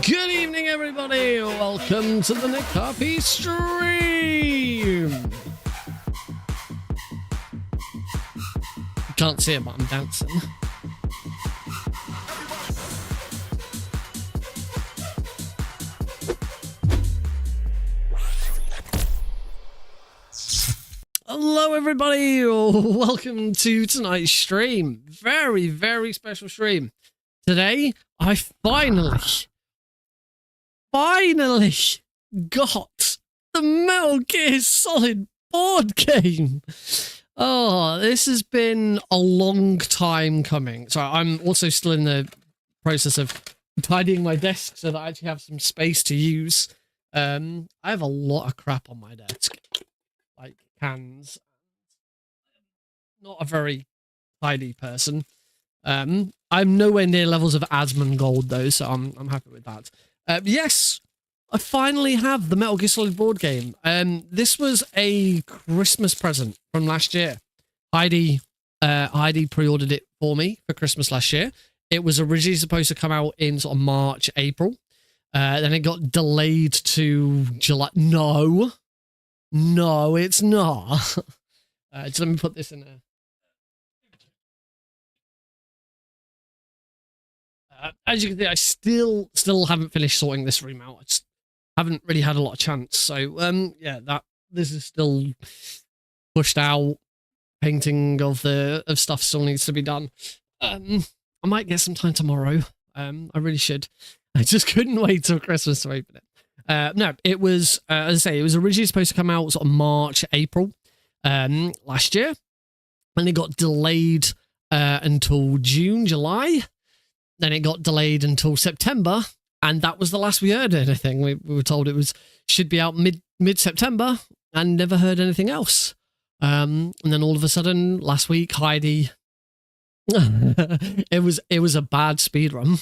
Good evening, everybody. Welcome to the Nick Harpy stream. Can't see it, but I'm dancing. Hello, everybody. Welcome to tonight's stream. Very, very special stream. Today, I finally got the Metal Gear Solid board game. Oh, this has been a long time coming. So I'm also still in the process of tidying my desk so that I actually have some space to use. I have a lot of crap on my desk, like cans. Not a very tidy person. I'm nowhere near levels of Asmongold though, so I'm happy with that. Yes, I finally have the Metal Gear Solid board game. This was a Christmas present from last year. Heidi pre-ordered it for me for Christmas last year. It was originally supposed to come out in sort of March, April. Then it got delayed to July. No, it's not. Just let me put this in there. As you can see, I still haven't finished sorting this room out. I just haven't really had a lot of chance. So, yeah, this is still pushed out. Painting of stuff still needs to be done. I might get some time tomorrow. I really should. I just couldn't wait till Christmas to open it. No, it was, as I say, it was originally supposed to come out sort of March, April last year. And it got delayed until June, July. Then it got delayed until September, and that was the last we heard anything. We were told it should be out mid-September, and never heard anything else. And then all of a sudden, last week, Heidi, it was a bad speed run.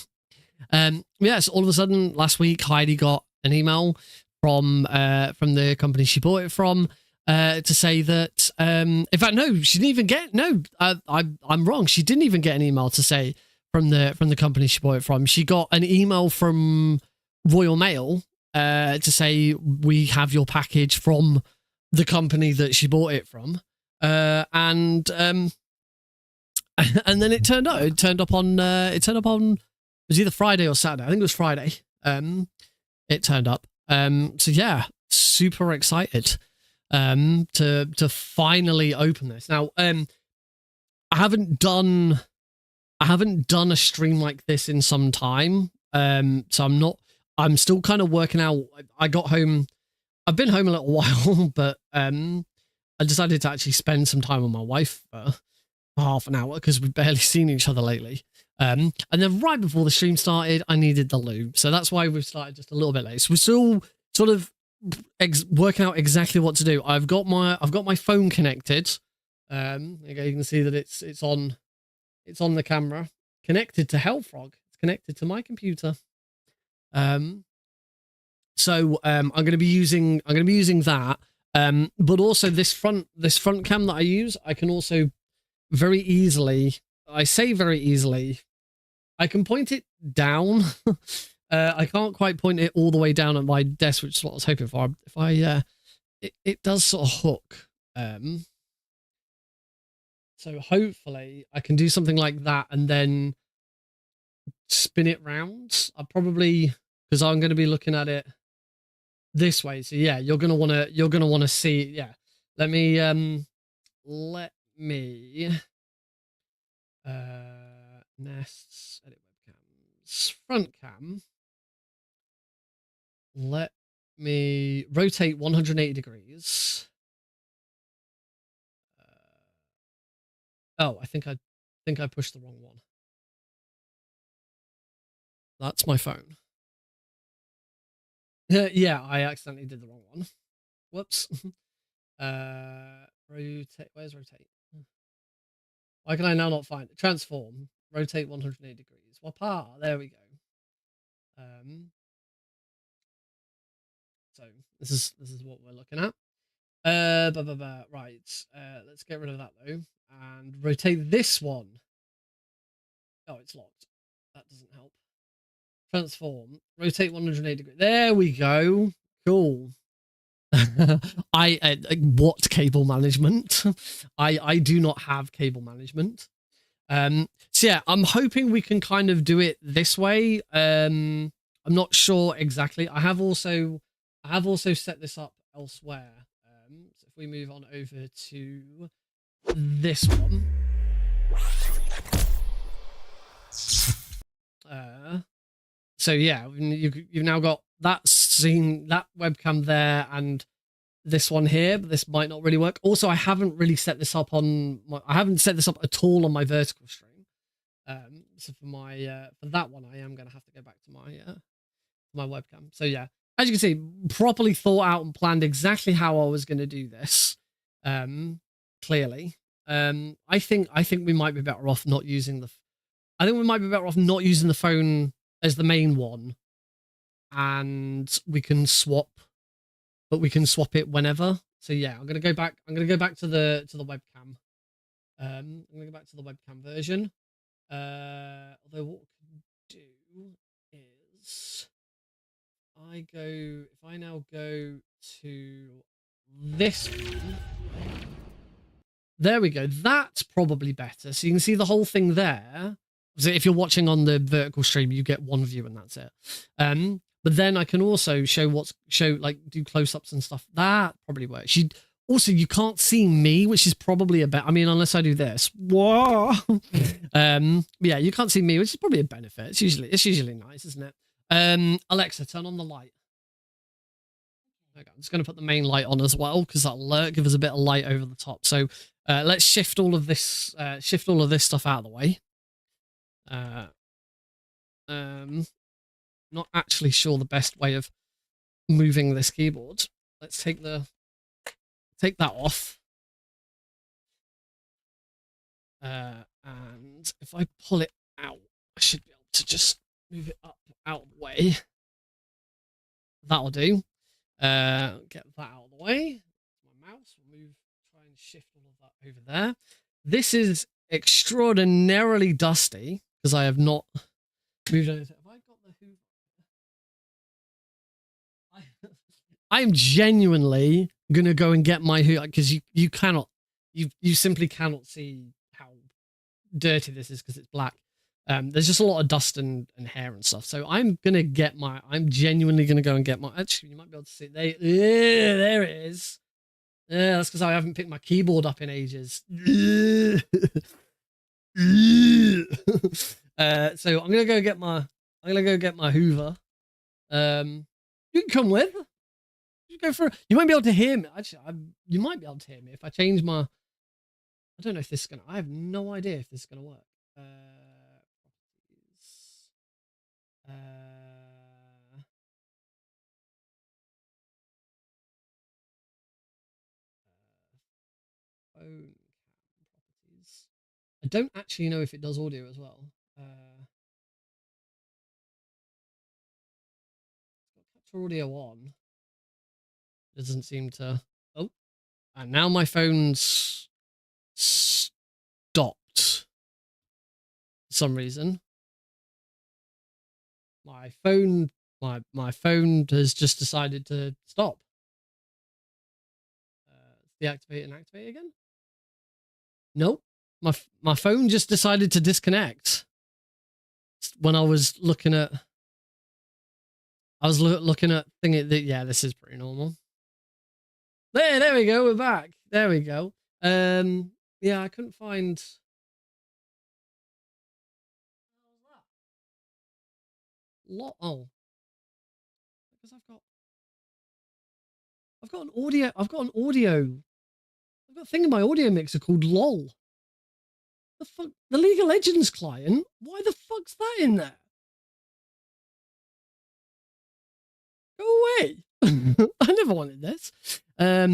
Yes, all of a sudden, last week, Heidi got an email from the company she bought it from to say that, in fact, no, she didn't even get I'm wrong. She didn't even get an email to say. From the company she bought it from. She got an email from Royal Mail to say we have your package from the company that she bought it from, and then it turned up. It turned up on. It was either Friday or Saturday. I think it was Friday. It turned up. So yeah, super excited to finally open this. Now, I haven't done a stream like this in some time. So I'm still kind of working out. I got home. I've been home a little while, but I decided to actually spend some time with my wife for half an hour because we've barely seen each other lately. And then right before the stream started, I needed the lube. So that's why we've started just a little bit late. So we're still sort of working out exactly what to do. I've got my phone connected. There you go. You can see that it's on the camera, connected to Hellfrog. It's connected to my computer. So I'm going to be using that. But also this front cam that I use, I can also very easily I can point it down. I can't quite point it all the way down at my desk, which is what I was hoping for. If I, it does sort of hook. So hopefully I can do something like that and then spin it round. I'll probably, because I'm going to be looking at it this way. So yeah, you're gonna wanna see. Yeah, let me nests, edit webcams, front cam. Let me rotate 180 degrees. Oh, I think I pushed the wrong one. That's my phone. Yeah, I accidentally did the wrong one. Whoops. Rotate. Where's rotate? Why can I now not find it? Transform. Rotate 180 degrees. Wapa. There we go. So this is what we're looking at. Right. Let's get rid of that though, and rotate this one. Oh, it's locked. That doesn't help. Transform. Rotate 180 degrees. There we go. Cool. What cable management? I do not have cable management. So yeah, I'm hoping we can kind of do it this way. I'm not sure exactly. I have also set this up elsewhere. So if we move on over to this one. So yeah, you've now got that scene, that webcam there, and this one here, but this might not really work. Also, I haven't really set this up on I haven't set this up at all on my vertical stream. So for my for that one, I am going to have to go back to my webcam. So yeah, as you can see, properly thought out and planned exactly how I was going to do this. Clearly, I think we might be better off not using the. I think we might be better off not using the phone as the main one, and we can swap. But we can swap it whenever. So yeah, I'm gonna go back. I'm gonna go back to the webcam. I'm gonna go back to the webcam version. Although what we can do is if I now go to this one. There we go. That's probably better. So you can see the whole thing there. So if you're watching on the vertical stream, you get one view and that's it. But then I can also show do close-ups and stuff. That probably works. You can't see me, which is probably a bit. I mean, unless I do this. Whoa. Yeah, you can't see me, which is probably a benefit. It's usually nice, isn't it? Alexa, turn on the light. Okay, I'm just going to put the main light on as well because that'll give us a bit of light over the top. So let's shift all of this stuff out of the way. Not actually sure the best way of moving this keyboard. Let's take that off. And if I pull it out, I should be able to just move it up out of the way. That'll do. Get that out of the way. My mouse will try and shift all of that over there. This is extraordinarily dusty because I have not moved anything. Have I got the Hoover? I'm genuinely gonna go and get my Hoover because you simply cannot see how dirty this is because it's black. There's just a lot of dust and hair and stuff. So I'm genuinely gonna go and get my. Actually, you might be able to see it. There it is. Yeah, that's because I haven't picked my keyboard up in ages. So I'm gonna go get my Hoover. You can come with. You go for. You won't be able to hear me. Actually, you might be able to hear me if I change my. I don't know if this is gonna. I have no idea if this is gonna work. Phone cam properties. I don't actually know if it does audio as well. Capture audio on. It doesn't seem to. Oh, and now my phone's stopped for some reason. my phone, my phone has just decided to stop. Deactivate and activate again. Nope, my phone just decided to disconnect when I was looking at. I was looking at thinking that yeah, this is pretty normal. There we go. We're back. There we go. Yeah, I couldn't find. Oh, because I've got an audio. I've got a thing in my audio mixer called LOL. The fuck, the League of Legends client. Why the fuck's that in there? Go away. I never wanted this. Yeah,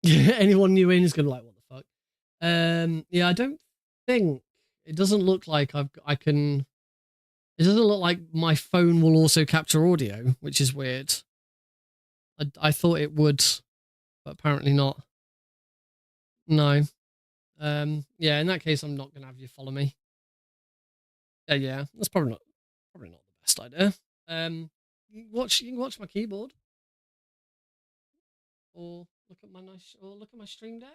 anyone new in is gonna be like, what the fuck? Yeah, I don't think it doesn't look like I can. It doesn't look like my phone will also capture audio, which is weird. I thought it would, but apparently not. No. Yeah, in that case, I'm not gonna have you follow me. Yeah, that's probably not the best idea. You can watch my keyboard, or look at my Stream Deck.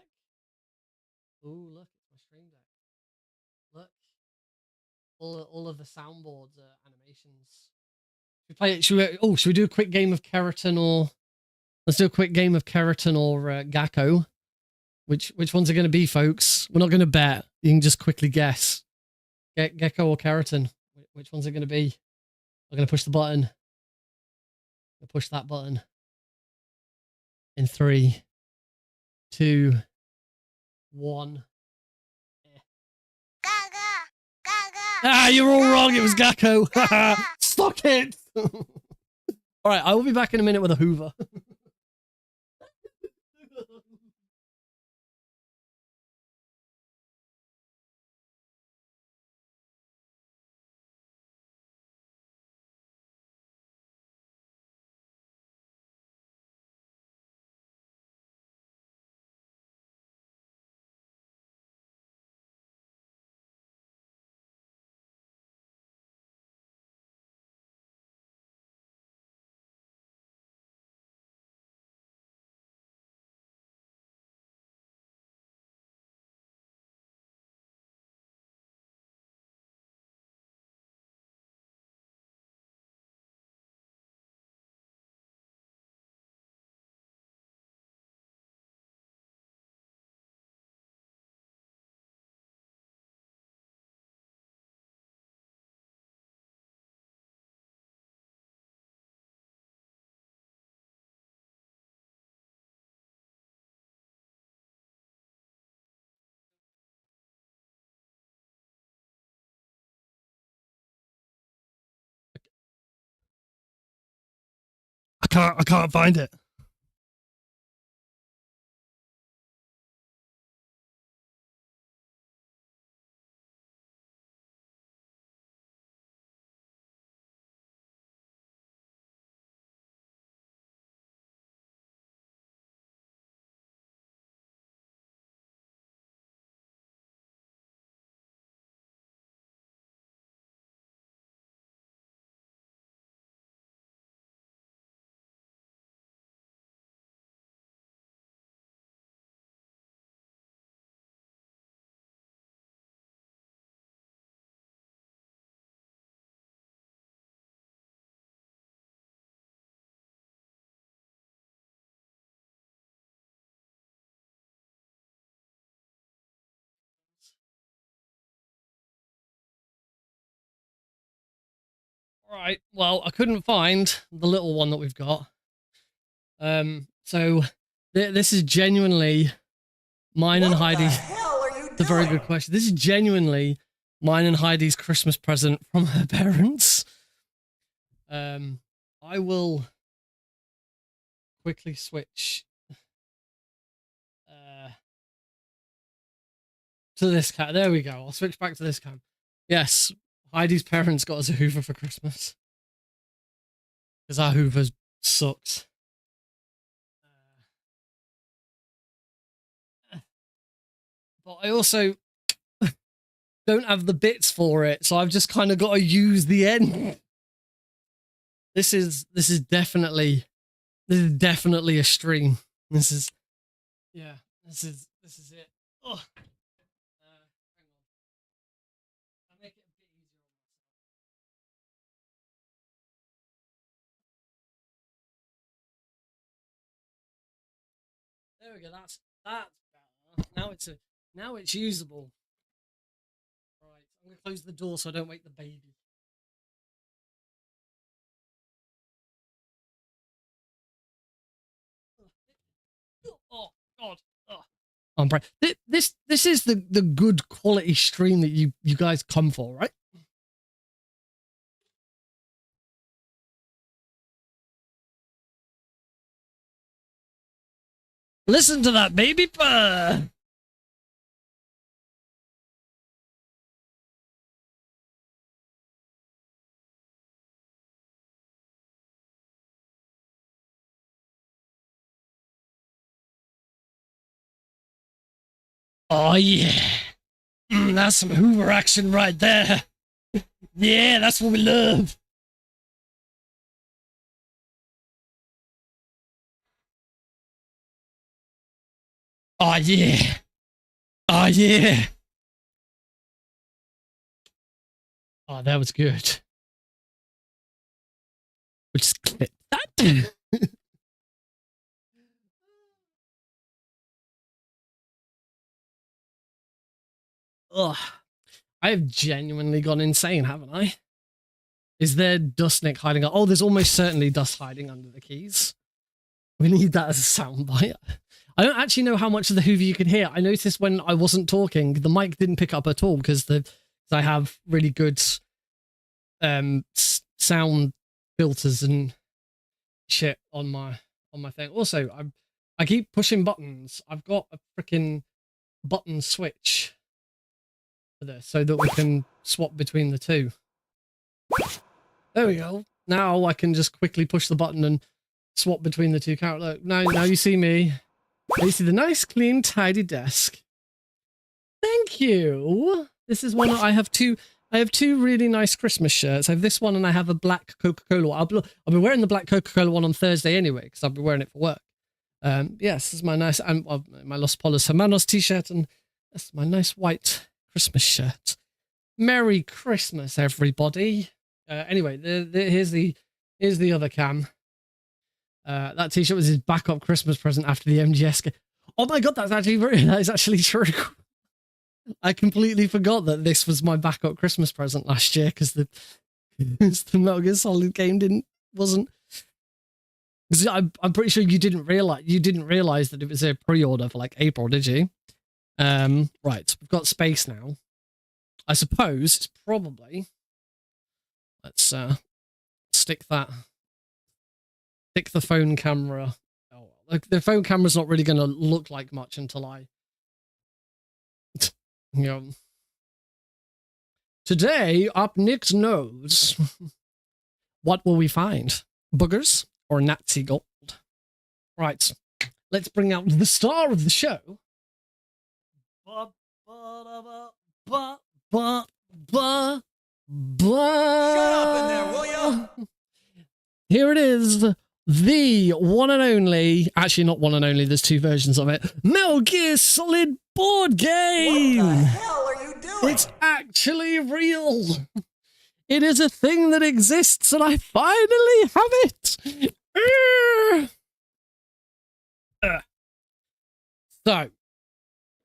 Oh, look, it's my Stream Deck. Look, all of the soundboards are animations. Should we do a quick game of Keratin or? Let's do a quick game of Keratin or Gakko. Which ones are going to be, folks? We're not going to bet. You can just quickly guess. Gecko or Keratin? Which ones are going to be? I'm going to push the button. I'm going to push that button. In 3, 2, 1. Ah, you're all wrong. It was Gecko. Stock it. All right, I will be back in a minute with a Hoover. I can't find it. All right. Well, I couldn't find the little one that we've got. So this is genuinely mine and Heidi's. It's a very good question. This is genuinely mine and Heidi's Christmas present from her parents. I will quickly switch to this cat. There we go. I'll switch back to this cam. Yes, Heidi's parents got us a Hoover for Christmas because our Hoover sucks. But I also don't have the bits for it, so I've just kind of got to use the end. This is definitely a stream. This is it. Oh. Hang on. I'll make it a bit easier. There we go. That's better. Now it's usable. Right, I'm gonna close the door so I don't wake the baby. Oh God. Oh. I'm bright. This is the good quality stream that you guys come for, right? Listen to that baby purr. Oh yeah, that's some Hoover action right there. Yeah, that's what we love. Oh yeah. Oh yeah. Oh, that was good. We'll just clip that. Ugh. I have genuinely gone insane, haven't I? Is there dustnik hiding? Oh, there's almost certainly dust hiding under the keys. We need that as a soundbite. I don't actually know how much of the Hoover you can hear. I noticed when I wasn't talking, the mic didn't pick up at all because I have really good sound filters and shit on my thing. Also, I keep pushing buttons. I've got a freaking button switch for this so that we can swap between the two. There we go. Now I can just quickly push the button and swap between the two characters. Look, now you see me. You see the nice, clean, tidy desk. Thank you. This is one I have two really nice Christmas shirts. I have this one and I have a black Coca-Cola one. I'll be wearing the black Coca-Cola one on Thursday anyway because I'll be wearing it for work. Yes, this is my nice my Los Polos Hermanos t-shirt, and that's my nice white Christmas shirt. Merry Christmas, everybody. Anyway, here's the other cam. That t-shirt was his backup Christmas present after the MGS game. Oh my God, that is actually true. I completely forgot that this was my backup Christmas present last year because the Metal Gear Solid game wasn't. Because I'm pretty sure you didn't realize that it was a pre-order for like April, did you? Right, we've got space now. I suppose it's probably. Let's stick the phone camera. Oh, like the phone camera's not really going to look like much until I. Today, up Nick's nose. What will we find? Boogers or Nazi gold? Right, let's bring out the star of the show. Shut up in there, will ya? Here it is. The one and only, actually not one and only, there's two versions of it, Metal Gear Solid board game! What the hell are you doing? It's actually real! It is a thing that exists and I finally have it! So,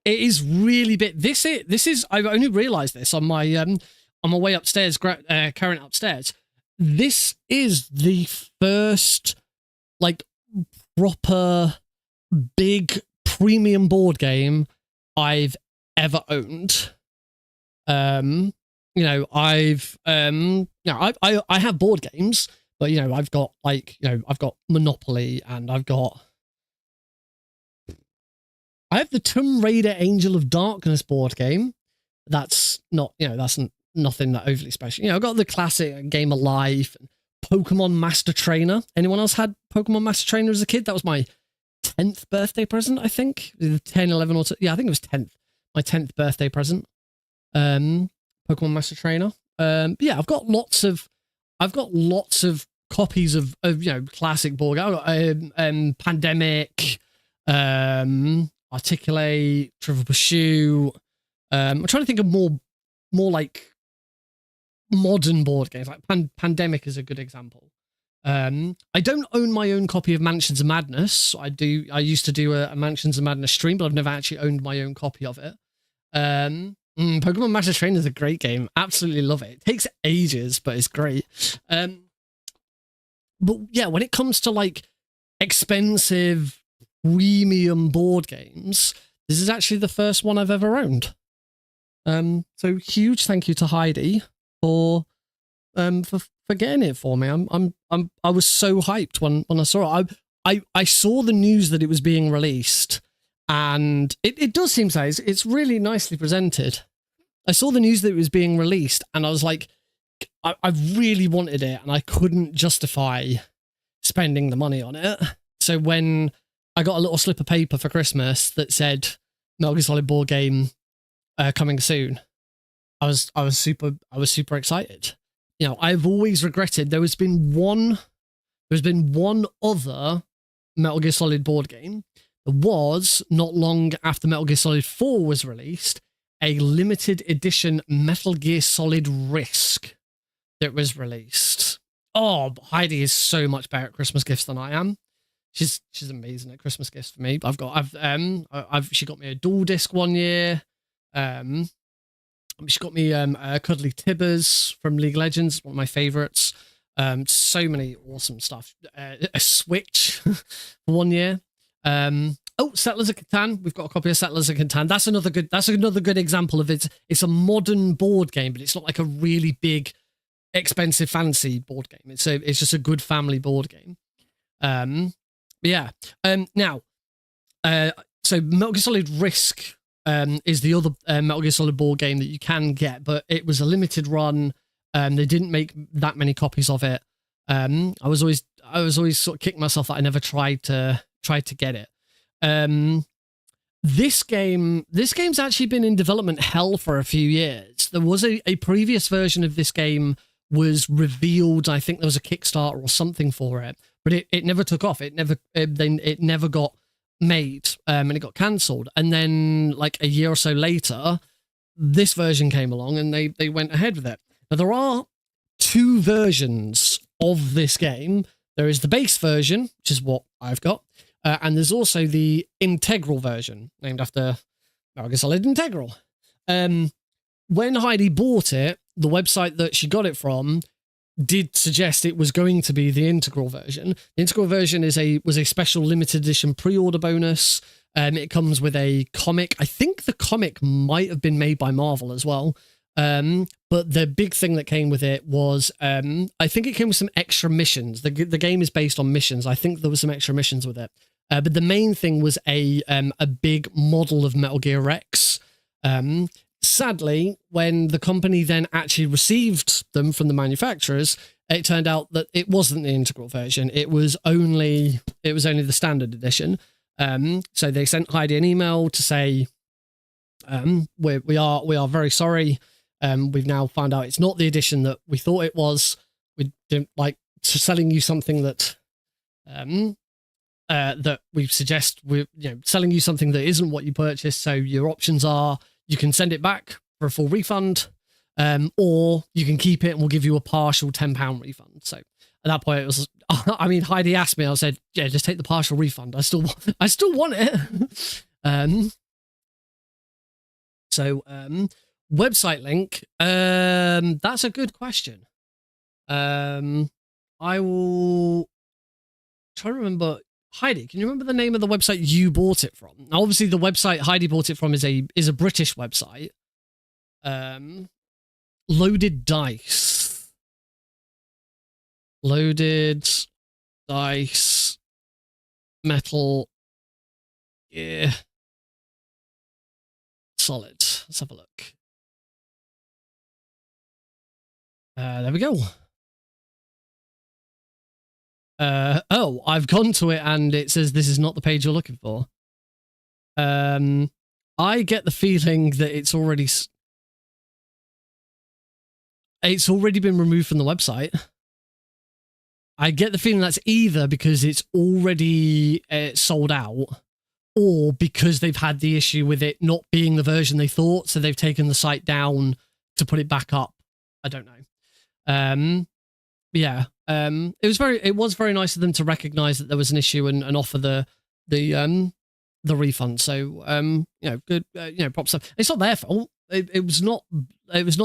it is really big. This is, I've only realized this on my way upstairs, current upstairs. This is the first like proper big premium board game I've ever owned. I have board games, but I've got I've got Monopoly and I have the Tomb Raider Angel of Darkness board game. That's not, that's nothing that overly special. I've got the classic Game of Life and Pokemon Master Trainer. Anyone else had Pokemon Master Trainer as a kid? That was my 10th birthday present, I think. 10, 11 or 2. Yeah, I think it was 10th. My 10th birthday present. Pokemon Master Trainer. Yeah, I've got lots of copies of classic board games. Pandemic, Articulate, Trivial Pursuit. I'm trying to think of more like modern board games. Like Pandemic is a good example. I don't own my own copy of Mansions of Madness. I used to do a Mansions of Madness stream, but I've never actually owned my own copy of it. Pokemon Master Trainer is a great game. Absolutely love it. It takes ages, but it's great. But yeah, when it comes to like expensive premium board games, this is actually the first one I've ever owned. So huge thank you to Heidi for getting it for me. I was so hyped when I saw it. I saw the news that it was being released, and it does seem so. It's really nicely presented. I saw the news that it was being released, and I was like, I really wanted it, and I couldn't justify spending the money on it. So when I got a little slip of paper for Christmas that said Metal Gear Solid board game coming soon, I was super excited. You know, I've always regretted there's been one other Metal Gear Solid board game. There was, not long after Metal Gear Solid 4 was released, a limited edition Metal Gear Solid Risk that was released. Oh, Heidi is so much better at Christmas gifts than I am. She's amazing at Christmas gifts for me. She got me a dual disc one year. She got me Cuddly Tibbers from League of Legends, one of my favorites. So many awesome stuff. A Switch for 1 year. Settlers of Catan. We've got a copy of Settlers of Catan. That's another good example of it. It's a modern board game, but it's not like a really big, expensive, fancy board game. It's just a good family board game. Now, so Metal Gear Solid Risk is the other Metal Gear Solid board game that you can get, but it was a limited run. They didn't make that many copies of it. I was always sort of kicking myself that I never tried to get it. This game's actually been in development hell for a few years. There was a previous version of this game was revealed. I think there was a Kickstarter or something for it, but it never took off. It never got made, and it got cancelled. And then like a year or so later, this version came along and they went ahead with it. Now there are two versions of this game. There is the base version, which is what I've got, and there's also the integral version, named after Metal Gear Solid Integral. When Heidi bought it, the website that she got it from did suggest it was going to be the integral version. The integral version was a special limited edition pre-order bonus. It comes with a comic. I think the comic might have been made by Marvel as well. But the big thing that came with it was, I think it came with some extra missions. The game is based on missions. I think there was some extra missions with it. But the main thing was a big model of Metal Gear Rex. Sadly, when the company then actually received them from the manufacturers, it turned out that it wasn't the integral version. It was only the standard edition. So they sent Heidi an email to say, we are very sorry. We've now found out it's not the edition that we thought it was. We didn't like selling you something that that we suggest. We're selling you something that isn't what you purchased. So your options are you can send it back for a full refund, or you can keep it and we'll give you a partial £10 refund. So at that point, it was. I mean, Heidi asked me. I said, "Yeah, just take the partial refund. I still want it." Website link. That's a good question. I will try to remember. Heidi, can you remember the name of the website you bought it from? Now, obviously, the website Heidi bought it from is a British website. Loaded Dice. Loaded Dice. Metal Gear Solid. Let's have a look. There we go. I've gone to it and it says this is not the page you're looking for. I get the feeling that it's already. it's already been removed from the website. I get the feeling that's either because it's already sold out, or because they've had the issue with it not being the version they thought, so they've taken the site down to put it back up. I don't know. Yeah. It was very nice of them to recognize that there was an issue and offer the refund. So good. Props up. It's not their fault. It was not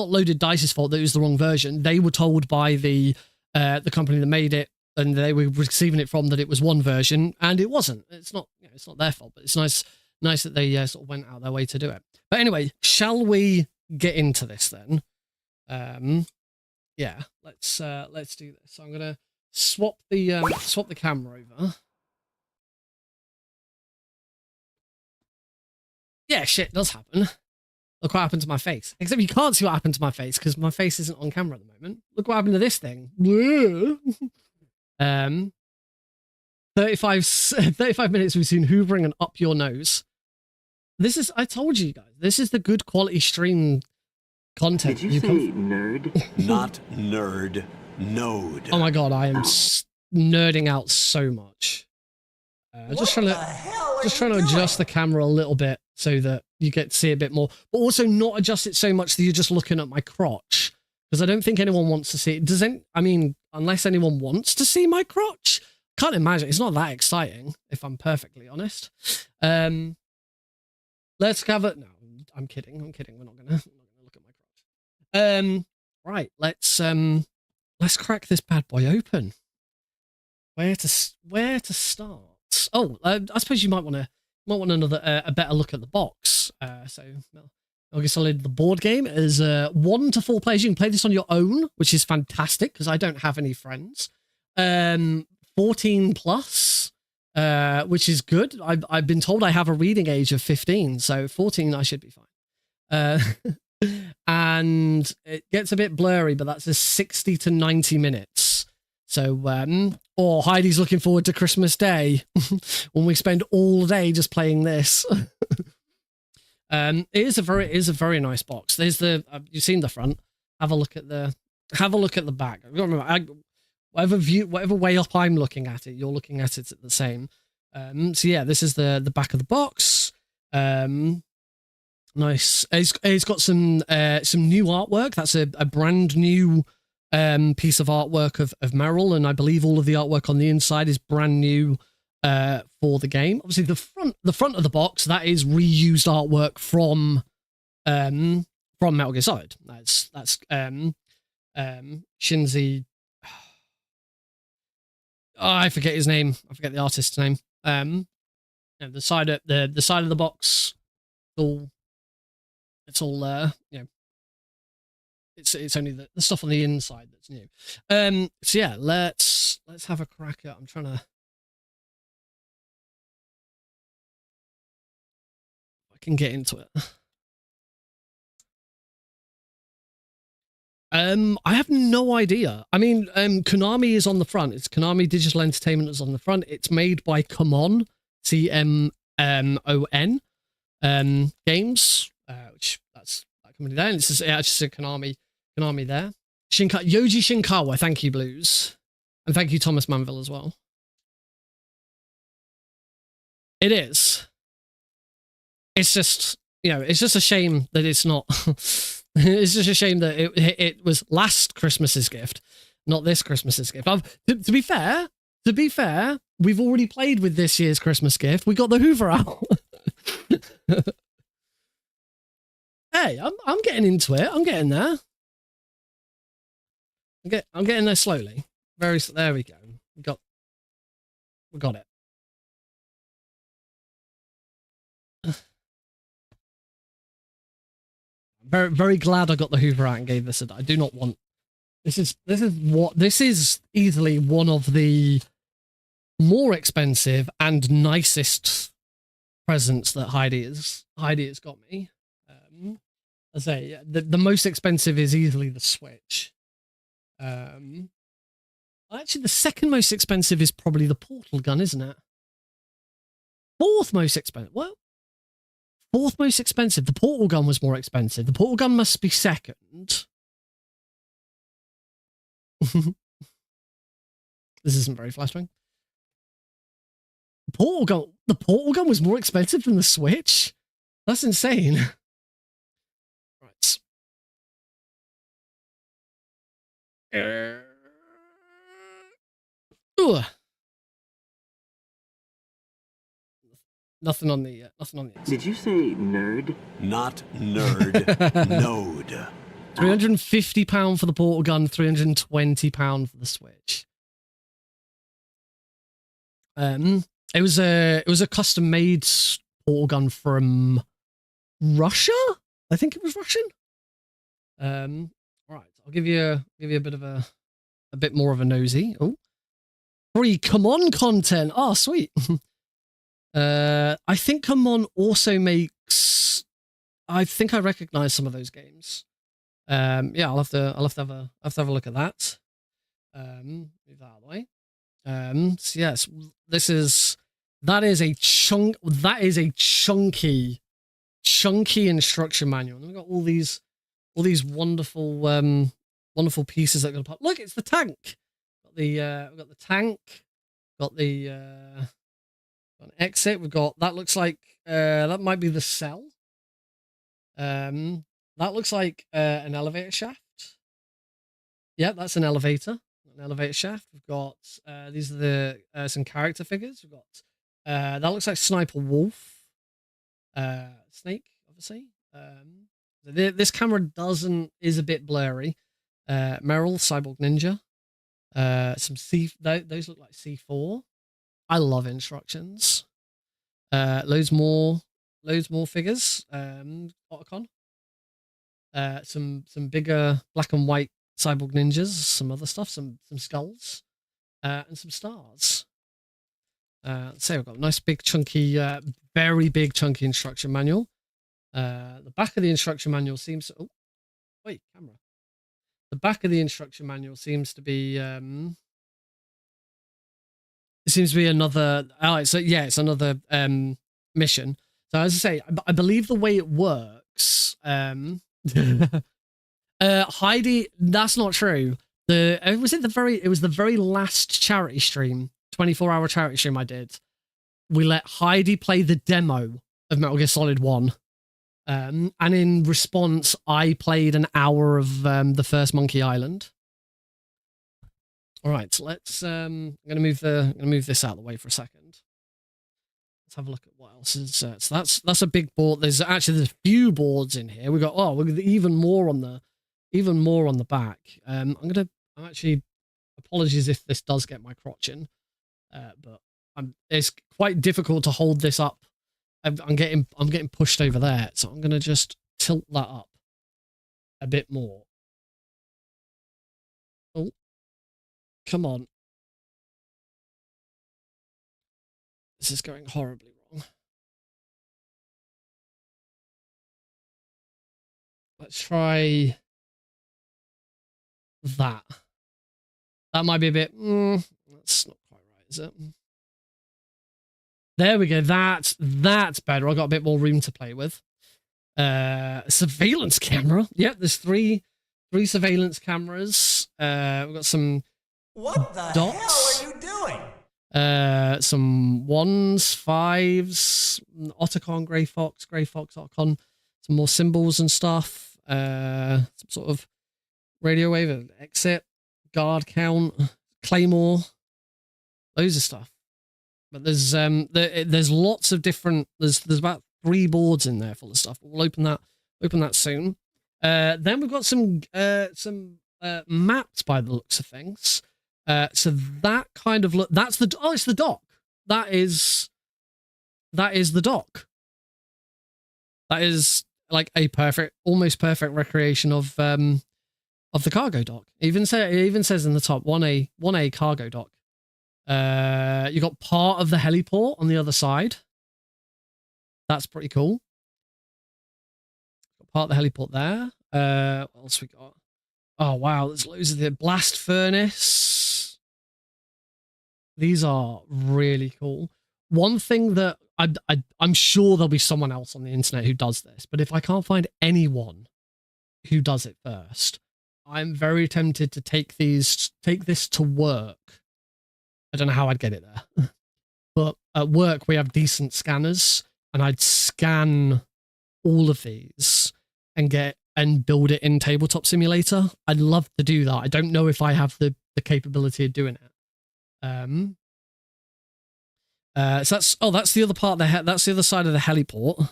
Loaded Dice's fault that it was the wrong version. They were told by the company that made it, and they were receiving it from, that it was one version, and it wasn't. It's not their fault, but it's nice that they sort of went out their way to do it. But anyway, shall we get into this then? Yeah, let's do this. So I'm gonna swap the camera over. Yeah, shit does happen. Look what happened to my face. Except you can't see what happened to my face because my face isn't on camera at the moment. Look what happened to this thing. 35 minutes we've seen hoovering and up your nose. I told you guys, this is the good quality stream content. Did you say nerd? Not nerd, node. Oh my god, I am nerding out so much. Just trying to adjust the camera a little bit so that you get to see a bit more, but also not adjust it so much that you're just looking at my crotch, because I don't think anyone wants to see it. Unless anyone wants to see my crotch, can't imagine. It's not that exciting, if I'm perfectly honest. Let's have it. No, I'm kidding. We're not gonna look at my crotch. Right. Let's crack this bad boy open. Where to start? Oh, I suppose you might want another a better look at the box. So Metal Gear Solid, the board game, is 1 to 4 players. You can play this on your own, which is fantastic because I don't have any friends. 14 plus, which is good. I've been told I have a reading age of 15, so 14 I should be fine. And it gets a bit blurry, but that's a 60 to 90 minutes. So, Heidi's looking forward to Christmas Day when we spend all day just playing this. It is a very nice box. There's you've seen the front. Have a look at the back. Remember, whatever way up I'm looking at it, you're looking at it the same. So yeah, this is the back of the box. Nice. It's got some new artwork. That's a brand new piece of artwork of Meryl, and I believe all of the artwork on the inside is brand new for the game. Obviously, the front of the box, that is reused artwork from Metal Gear Solid. That's Shinzi. Oh, I forget his name. I forget the artist's name. The side of the box, it's all it's only the stuff on the inside that's new. So yeah, let's have a crack at. I'm trying to. I can get into it. I have no idea. I mean, Konami is on the front. It's Konami Digital Entertainment is on the front. It's made by CMON, CMON, Games, which that's that company there. And it's actually said Konami there. Yoji Shinkawa, thank you, Blues. And thank you, Thomas Manville, as well. It is. It's just, it's just a shame that it's not... It's just a shame that it was last Christmas's gift, not this Christmas's gift. To be fair, we've already played with this year's Christmas gift. We got the Hoover out. Hey, I'm getting into it. I'm getting there. I'm getting there slowly. There we go. We got it. Very, very glad I got the Hoover out and gave this I do not want. This is easily one of the more expensive and nicest presents that Heidi has got me. I say the most expensive is easily the Switch. Actually, the second most expensive is probably the portal gun, isn't it? Fourth most expensive. Well, fourth most expensive. The portal gun was more expensive. The portal gun must be second. This isn't very flashbang. The portal gun was more expensive than the Switch? That's insane. Right. Ugh. Nothing on the Did you say nerd? Not nerd. Node. £350 for the portal gun, £320 for the Switch. It was a custom made portal gun from Russia. I think it was Russian. All right, I'll give you a bit of a bit more of a nosy. Oh, free Come On content. Oh, sweet. I think Come On also makes. I think I recognize some of those games. Yeah, I'll have to have a look at that. Move that out of the way. So yes, that is a chunky instruction manual. And we've got all these wonderful wonderful pieces that are gonna pop. Look, it's the tank. We've got the tank. Got the got an exit. We've got that looks like that might be the cell. That looks like an elevator shaft. Yeah, that's an elevator shaft. We've got these are the some character figures. We've got that looks like Sniper Wolf, Snake, obviously. This camera is a bit blurry. Meryl, Cyborg Ninja. Some those look like C4. I love instructions. Loads more figures. Otacon. Some bigger black and white Cyborg Ninjas, some other stuff, some skulls, and some stars. So we've got a nice big chunky, very big chunky instruction manual. The back of the instruction manual seems to, oh, wait, camera. The back of the instruction manual seems to be it seems to be another. So yeah, it's another mission. So as I say, I believe the way it works. Heidi, that's not true. It was the very last charity stream, 24-hour charity stream I did. We let Heidi play the demo of Metal Gear Solid 1. And in response, I played an hour of the first Monkey Island. All right, so let's. I'm gonna move this out of the way for a second. Let's have a look at what else is. So that's a big board. There's a few boards in here. We've got even more on the back. I'm actually, apologies if this does get my crotch in, but it's quite difficult to hold this up. I'm getting pushed over there, so I'm gonna just tilt that up a bit more. Oh, come on. This is going horribly wrong. Let's try that. That might be a bit. That's not quite right, is it? There we go. That's better. I got a bit more room to play with. Surveillance camera. Yep, there's three surveillance cameras. We've got some. What the dots. hell are you doing? Some 1s, 5s, Otacon, Grey Fox, Otacon, some more symbols and stuff. Some sort of radio wave, exit, guard count, claymore, loads of stuff. But there's lots of different. There's about 3 boards in there full of stuff. But we'll open that soon. Then we've got some maps by the looks of things. So that kind of look. That's the. Oh, it's the dock. That is the dock. That is like a almost perfect recreation of the cargo dock. It even says in the top 1A cargo dock. You got part of the heliport on the other side. That's pretty cool. Got part of the heliport there. What else we got? Oh wow, there's loads of the blast furnace. These are really cool. One thing that I'm sure there'll be someone else on the internet who does this, but if I can't find anyone who does it first, I'm very tempted to take this to work. I don't know how I'd get it there. But at work, we have decent scanners, and I'd scan all of these and build it in Tabletop Simulator. I'd love to do that. I don't know if I have the capability of doing it. So that's the other part. That's the other side of the heliport.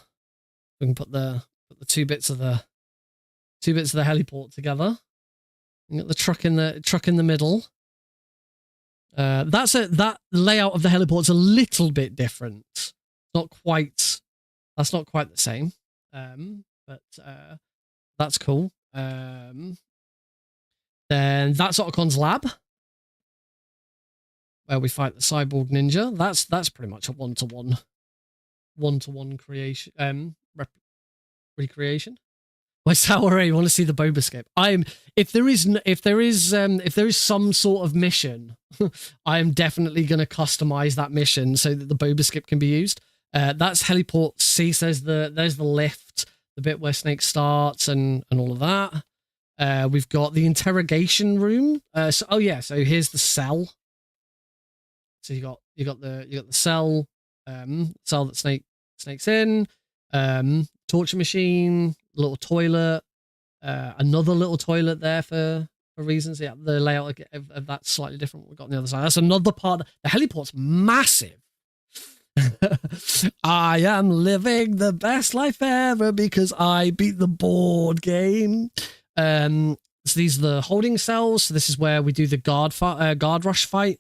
We can put the two bits of the heliport together. You got the truck in the middle. That layout of the heliport's a little bit different. That's not quite the same. But that's cool. Then that's Ottocon's lab, where we fight the cyborg ninja. That's pretty much a one-to-one creation, recreation. My sour you want to see the boba skip. If there is some sort of mission, I am definitely going to customize that mission so that the boba skip can be used. That's heliport C. So there's the lift, the bit where Snake starts, and all of that. We've got the interrogation room. So here's the cell. So you got the cell, cell that Snake's in. Torture machine, little toilet, another little toilet there for reasons. Yeah, the layout of that's slightly different. We've got on the other side. That's another part. The heliport's massive. I am living the best life ever because I beat the board game. So these are the holding cells. So this is where we do the guard rush fight.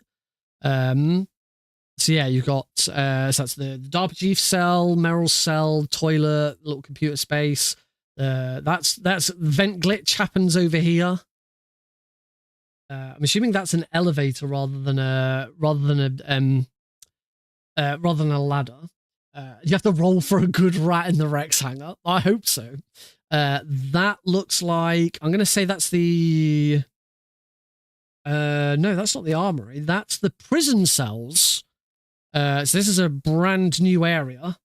So yeah, you've got so that's the DARPA chief cell, Meryl's cell, toilet, little computer space. That's vent glitch happens over here. I'm assuming that's an elevator rather than a ladder. You have to roll for a good rat in the Rex hangar. I hope so. That looks like, I'm going to say that's the no, that's not the armory. That's the prison cells. So this is a brand new area.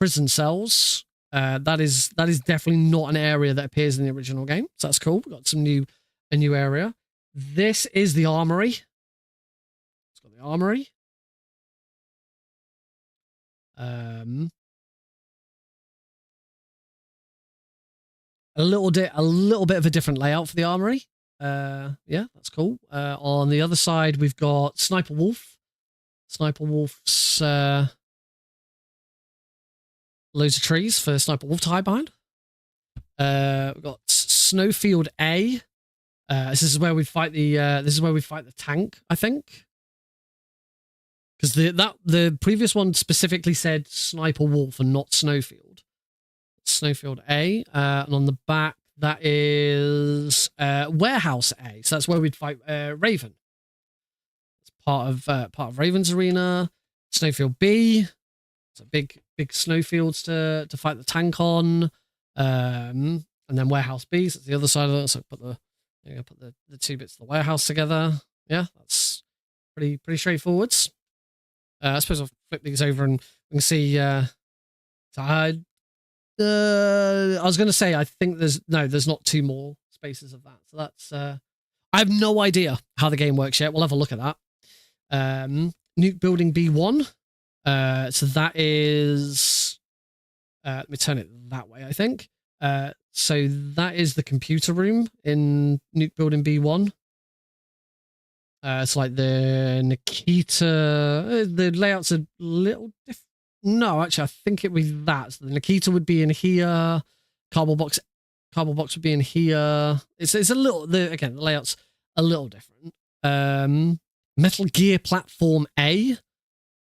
Prison cells. That is definitely not an area that appears in the original game. So that's cool. We've got a new area. This is the armory. It's got the armory. A little bit of a different layout for the armory. Yeah, that's cool. On the other side, we've got Sniper Wolf. Sniper Wolf's loads of trees for Sniper Wolf to hide behind. We've got Snowfield A. This is where we fight the tank, I think. Because the previous one specifically said Sniper Wolf and not Snowfield. Snowfield A. And on the back, that is Warehouse A. So that's where we'd fight Raven. Part of Raven's arena. Snowfield B, so big snowfields to fight the tank on, and then Warehouse B, so it's the other side of it. So put the two bits of the warehouse together. Yeah, that's pretty straightforward. I suppose I'll flip these over and we can see. I was going to say I think there's not two more spaces of that. So that's I have no idea how the game works yet. We'll have a look at that. Nuke building B1. So that is, let me turn it that way, I think. So that is the computer room in Nuke building B1. It's like the Nikita, the layout's a little different. No, actually, I think it would be that. So the Nikita would be in here. Cardboard box would be in here. It's a little, the layout's a little different. Metal Gear Platform A. That's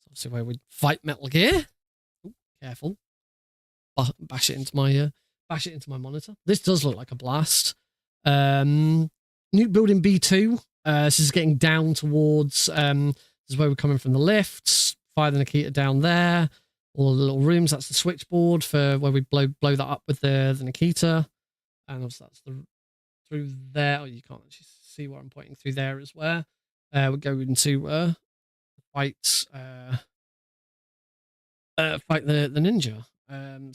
obviously where we'd fight Metal Gear. Ooh, careful. Bash it into my monitor. This does look like a blast. Nuke building B2. This is getting down towards this is where we're coming from the lifts. Fire the Nikita down there. All the little rooms. That's the switchboard for where we blow that up with the Nikita. And also that's through there. Oh, you can't actually see where I'm pointing through there as well. We'll go into fight the ninja.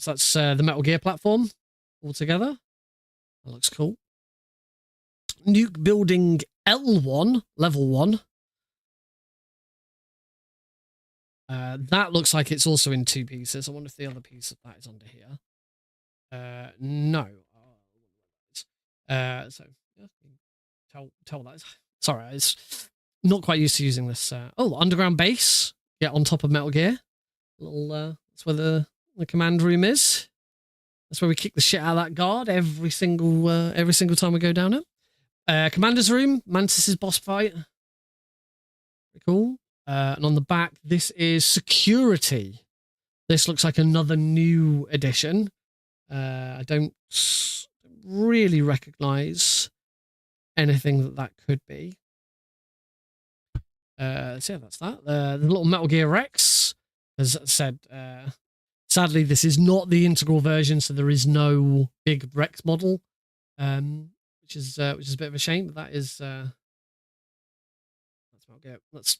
So that's the Metal Gear platform all together. That looks cool. Nuke Building L1, level 1. That looks like it's also in 2 pieces. I wonder if the other piece of that is under here. No. So yeah, tell that. Sorry, it's not quite used to using this. Oh, underground base. Yeah, on top of Metal Gear. That's where the command room is. That's where we kick the shit out of that guard every single time we go down it. Commander's room, Mantis's boss fight. Pretty cool. And on the back, this is security. This looks like another new addition. I don't really recognize anything that could be. So yeah, that's that. The little Metal Gear Rex, as I said, sadly, this is not the integral version, so there is no big Rex model, which is a bit of a shame. But that is that's Metal Gear. That's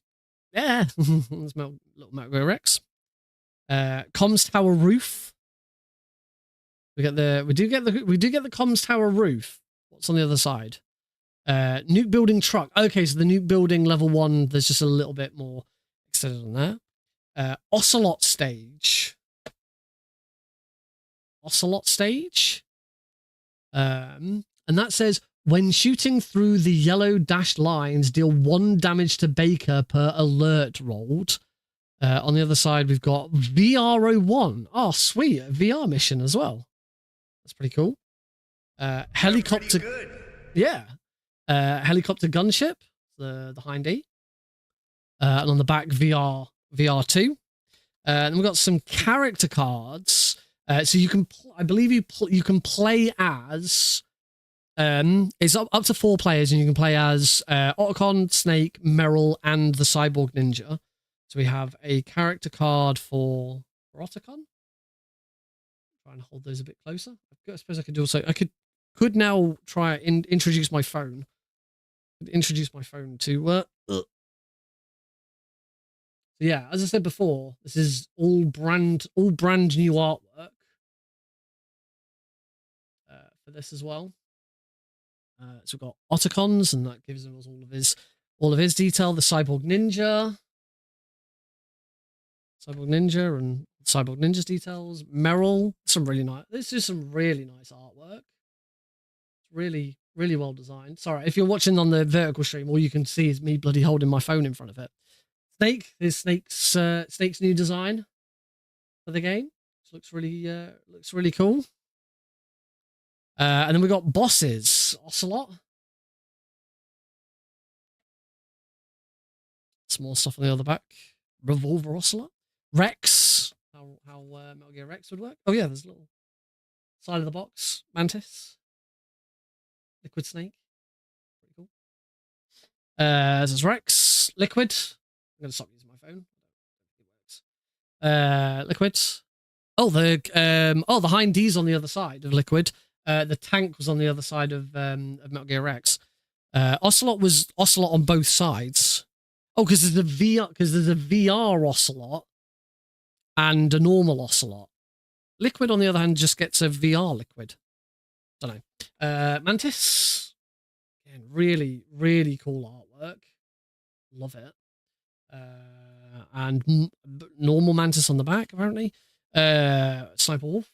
that's little Metal Gear Rex. Comms tower roof. We do get the comms tower roof. What's on the other side? Nuke building truck. Okay, so the nuke building level 1. There's just a little bit more extended on there. Ocelot stage. And that says when shooting through the yellow dashed lines, deal 1 damage to Baker per alert rolled. On the other side, we've got VR01. Oh, sweet. A VR mission as well. That's pretty cool. Helicopter. Good. Yeah. Helicopter gunship, the Hind E. And on the back, VR2. And we've got some character cards. So you can, I believe you can play as, it's up to 4 players, and you can play as Otacon, Snake, Meryl, and the Cyborg Ninja. So we have a character card for Otacon. Try and hold those a bit closer. I suppose I could also, could now try and introduce my phone. Introduce my phone to. So yeah, as I said before, this is all brand new artwork for this as well. So we've got Otacons, and that gives us all of his detail. The Cyborg Ninja, and Cyborg Ninja's details. Meryl, this is some really nice artwork. It's really, really well designed. Sorry, if you're watching on the vertical stream, all you can see is me bloody holding my phone in front of it. Snake is Snake's new design for the game. This looks really cool. And then we got bosses. Ocelot. Some more stuff on the other back. Revolver Ocelot. Rex. How Metal Gear Rex would work. Oh yeah, there's a little side of the box. Mantis. Liquid Snake. Pretty cool. This is Rex. Liquid. I'm going to stop using my phone. It works. Liquid. Oh, the Hind D's on the other side of Liquid. The tank was on the other side of Metal Gear Rex. Ocelot was Ocelot on both sides. Oh, because there's a VR Ocelot and a normal Ocelot. Liquid, on the other hand, just gets a VR Liquid. Don't know. Mantis. Again, really, really cool artwork. Love it. And normal Mantis on the back, apparently. Sniper Wolf.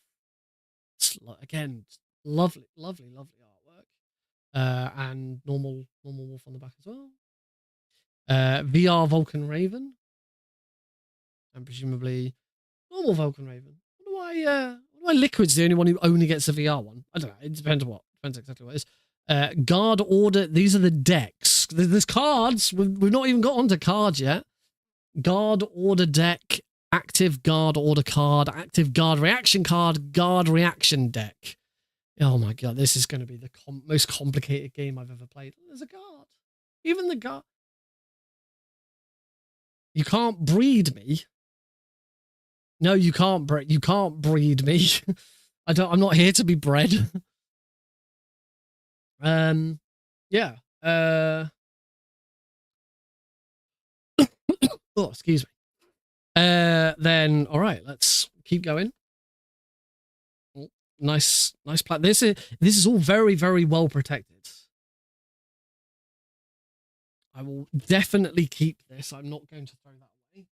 Again, lovely artwork. And normal Wolf on the back as well. VR Vulcan Raven. And presumably normal Vulcan Raven. Why Liquid's the only one who only gets a VR one? I don't know. It depends exactly what it is. Guard order. These are the decks. There's cards. We've not even got onto cards yet. Guard order deck. Active guard order card. Active guard reaction card. Guard reaction deck. Oh my god, this is going to be the most complicated game I've ever played. There's a guard. Even the guard. You can't breed me. No, you can't breed. You can't breed me. I'm not here to be bred. Yeah. Oh, excuse me. Then all right, let's keep going. Nice plat. This is all very, very well protected. I will definitely keep this. I'm not going to throw that away.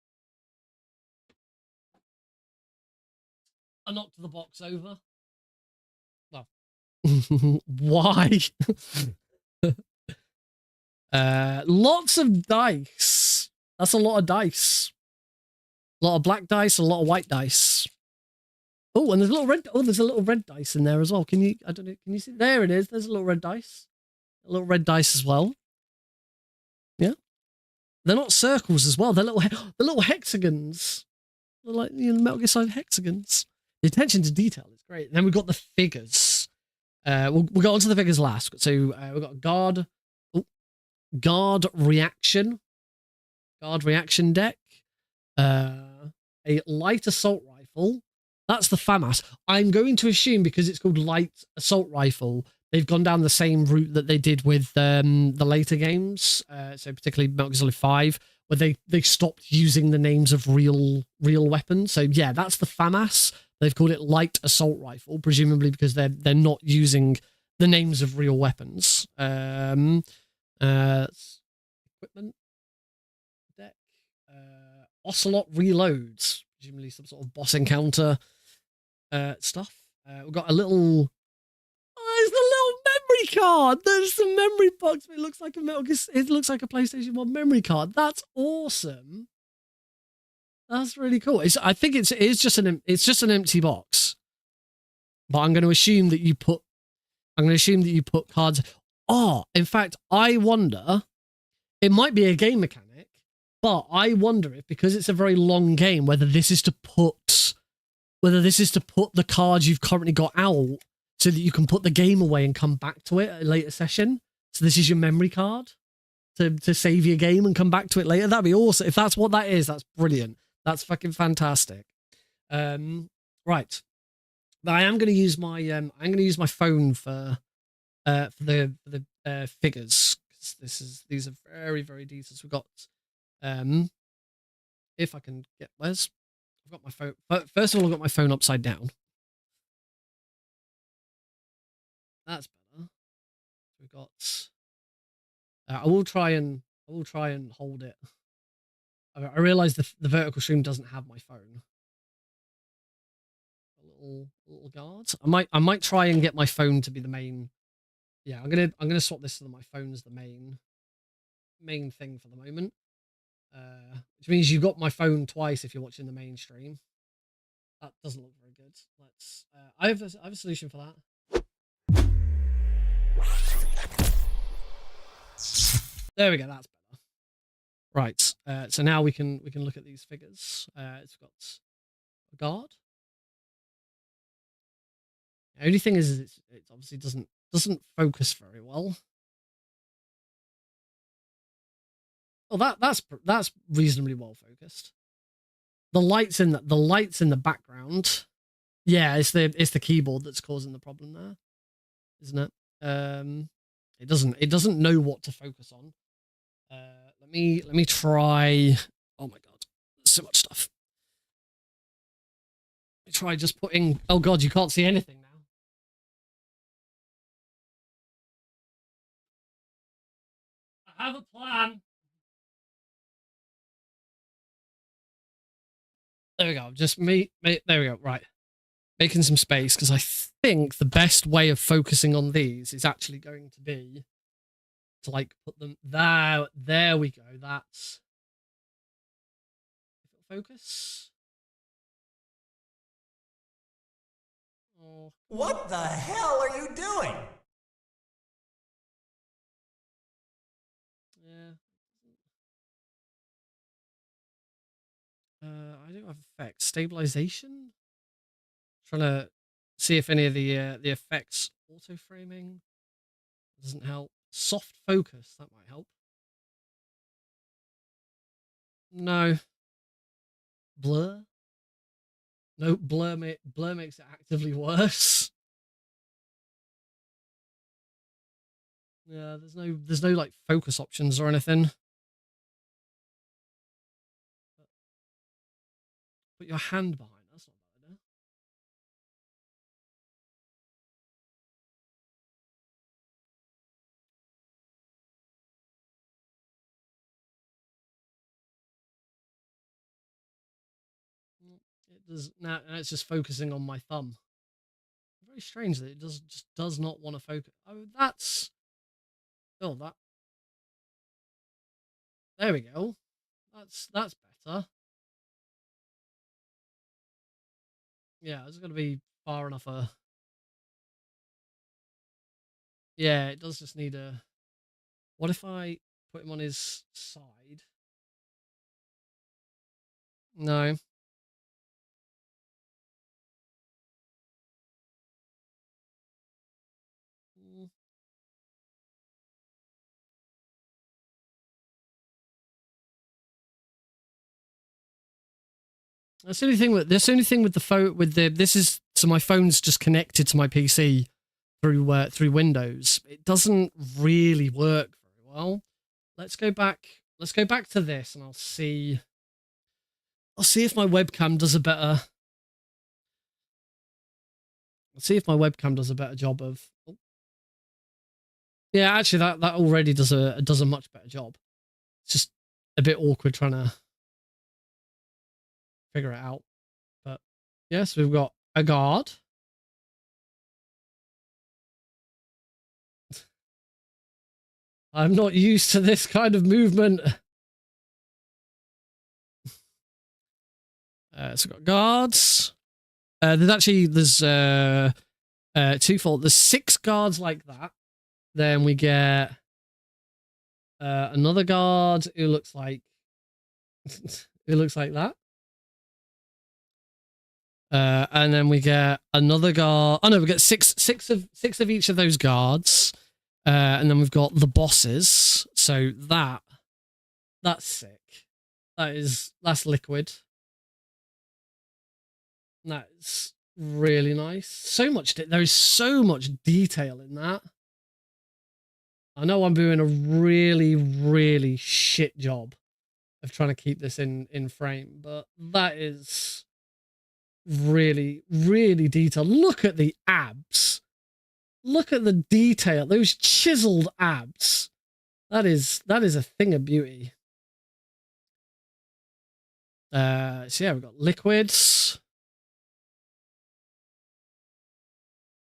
I knocked the box over. Well, why? Lots of dice. That's a lot of dice. A lot of black dice, a lot of white dice. Oh, and there's a little red. Oh, there's a little red dice in there as well. Can you? I don't know. Can you see? There it is. There's a little red dice. A little red dice as well. Yeah, they're not circles as well. They're little hexagons. They're like Metal Gear Solid hexagons. The attention to detail is great. And then we've got the figures. We'll go on to the figures last. So we've got guard reaction deck. A light assault rifle. That's the FAMAS. I'm going to assume because it's called light assault rifle, they've gone down the same route that they did with the later games. So particularly Metal Gear Solid 5, where they stopped using the names of real weapons. So yeah, that's the FAMAS. They've called it light assault rifle, presumably because they're not using the names of real weapons. Equipment deck. Ocelot reloads, presumably some sort of boss encounter stuff. We've got a little. Oh, it's the little memory card. There's the memory box. It looks like a Metal Gear. It looks like a PlayStation 1 memory card. That's awesome. That's really cool. I think it's just an empty box. But I'm going to assume that you put cards. Oh, in fact, I wonder. It might be a game mechanic, but I wonder if, because it's a very long game, whether this is to put the cards you've currently got out so that you can put the game away and come back to it at a later session. So this is your memory card to save your game and come back to it later. That'd be awesome. If that's what that is, that's brilliant. That's fucking fantastic. Right. But I am going to use my phone for the figures. These are very, very detailed. So we've got if I can get I've got my phone. First of all, I've got my phone upside down. That's better. We've got. I will try and hold it. I realize the vertical stream doesn't have my phone. A little guard. I might try and get my phone to be the main. Yeah, I'm gonna swap this so that my phone is the main thing for the moment. Which means you've got my phone twice if you're watching the main stream. That doesn't look very good. Let's. I have a solution for that. There we go. That's better. Right. So now we can look at these figures. It's got a guard. The only thing is it obviously doesn't focus very well. Oh, that's reasonably well focused. The lights in the background. Yeah, it's the keyboard that's causing the problem there, isn't it? It doesn't know what to focus on. Let me try. Oh my god, there's so much stuff. Let me try just putting. Oh god, you can't see anything now. I have a plan. There we go. Just there we go. Right. Making some space because I think the best way of focusing on these is actually going to be to like put them there. There we go. That's focus. Oh. What the hell are you doing? Yeah. I don't have effects. Stabilization. Trying to see if any of the effects auto framing doesn't help. Soft focus, that might help. No. Blur. No, blur makes it actively worse. Yeah, there's no like focus options or anything. Put your hand behind. That's not a bad idea. It does now. It's just focusing on my thumb. Very strange that it just does not want to focus. Oh, that's. Oh, that. There we go. That's better. Yeah, it's gonna be far enough. Yeah, it does just need a. What if I put him on his side? No. That's the only thing with the phone with the this is so my phone's just connected to my PC through Windows. It doesn't really work very well. Let's go back to this and I'll see if my webcam does a better job of. Oh. Yeah, actually that already does a much better job. It's just a bit awkward trying to figure it out. But yes, we've got a guard. I'm not used to this kind of movement. So we've got guards. There's twofold. There's 6 guards like that. Then we get another guard who looks like that. And then we get another guard. Oh no, we get six of each of those guards. And then we've got the bosses. So that's sick. That's liquid. That's really nice. There is so much detail in that. I know I'm doing a really, really shit job of trying to keep this in frame, but that is really, really detailed. Look at the abs. Look at the detail. Those chiseled abs. That is a thing of beauty. So yeah, we've got liquids.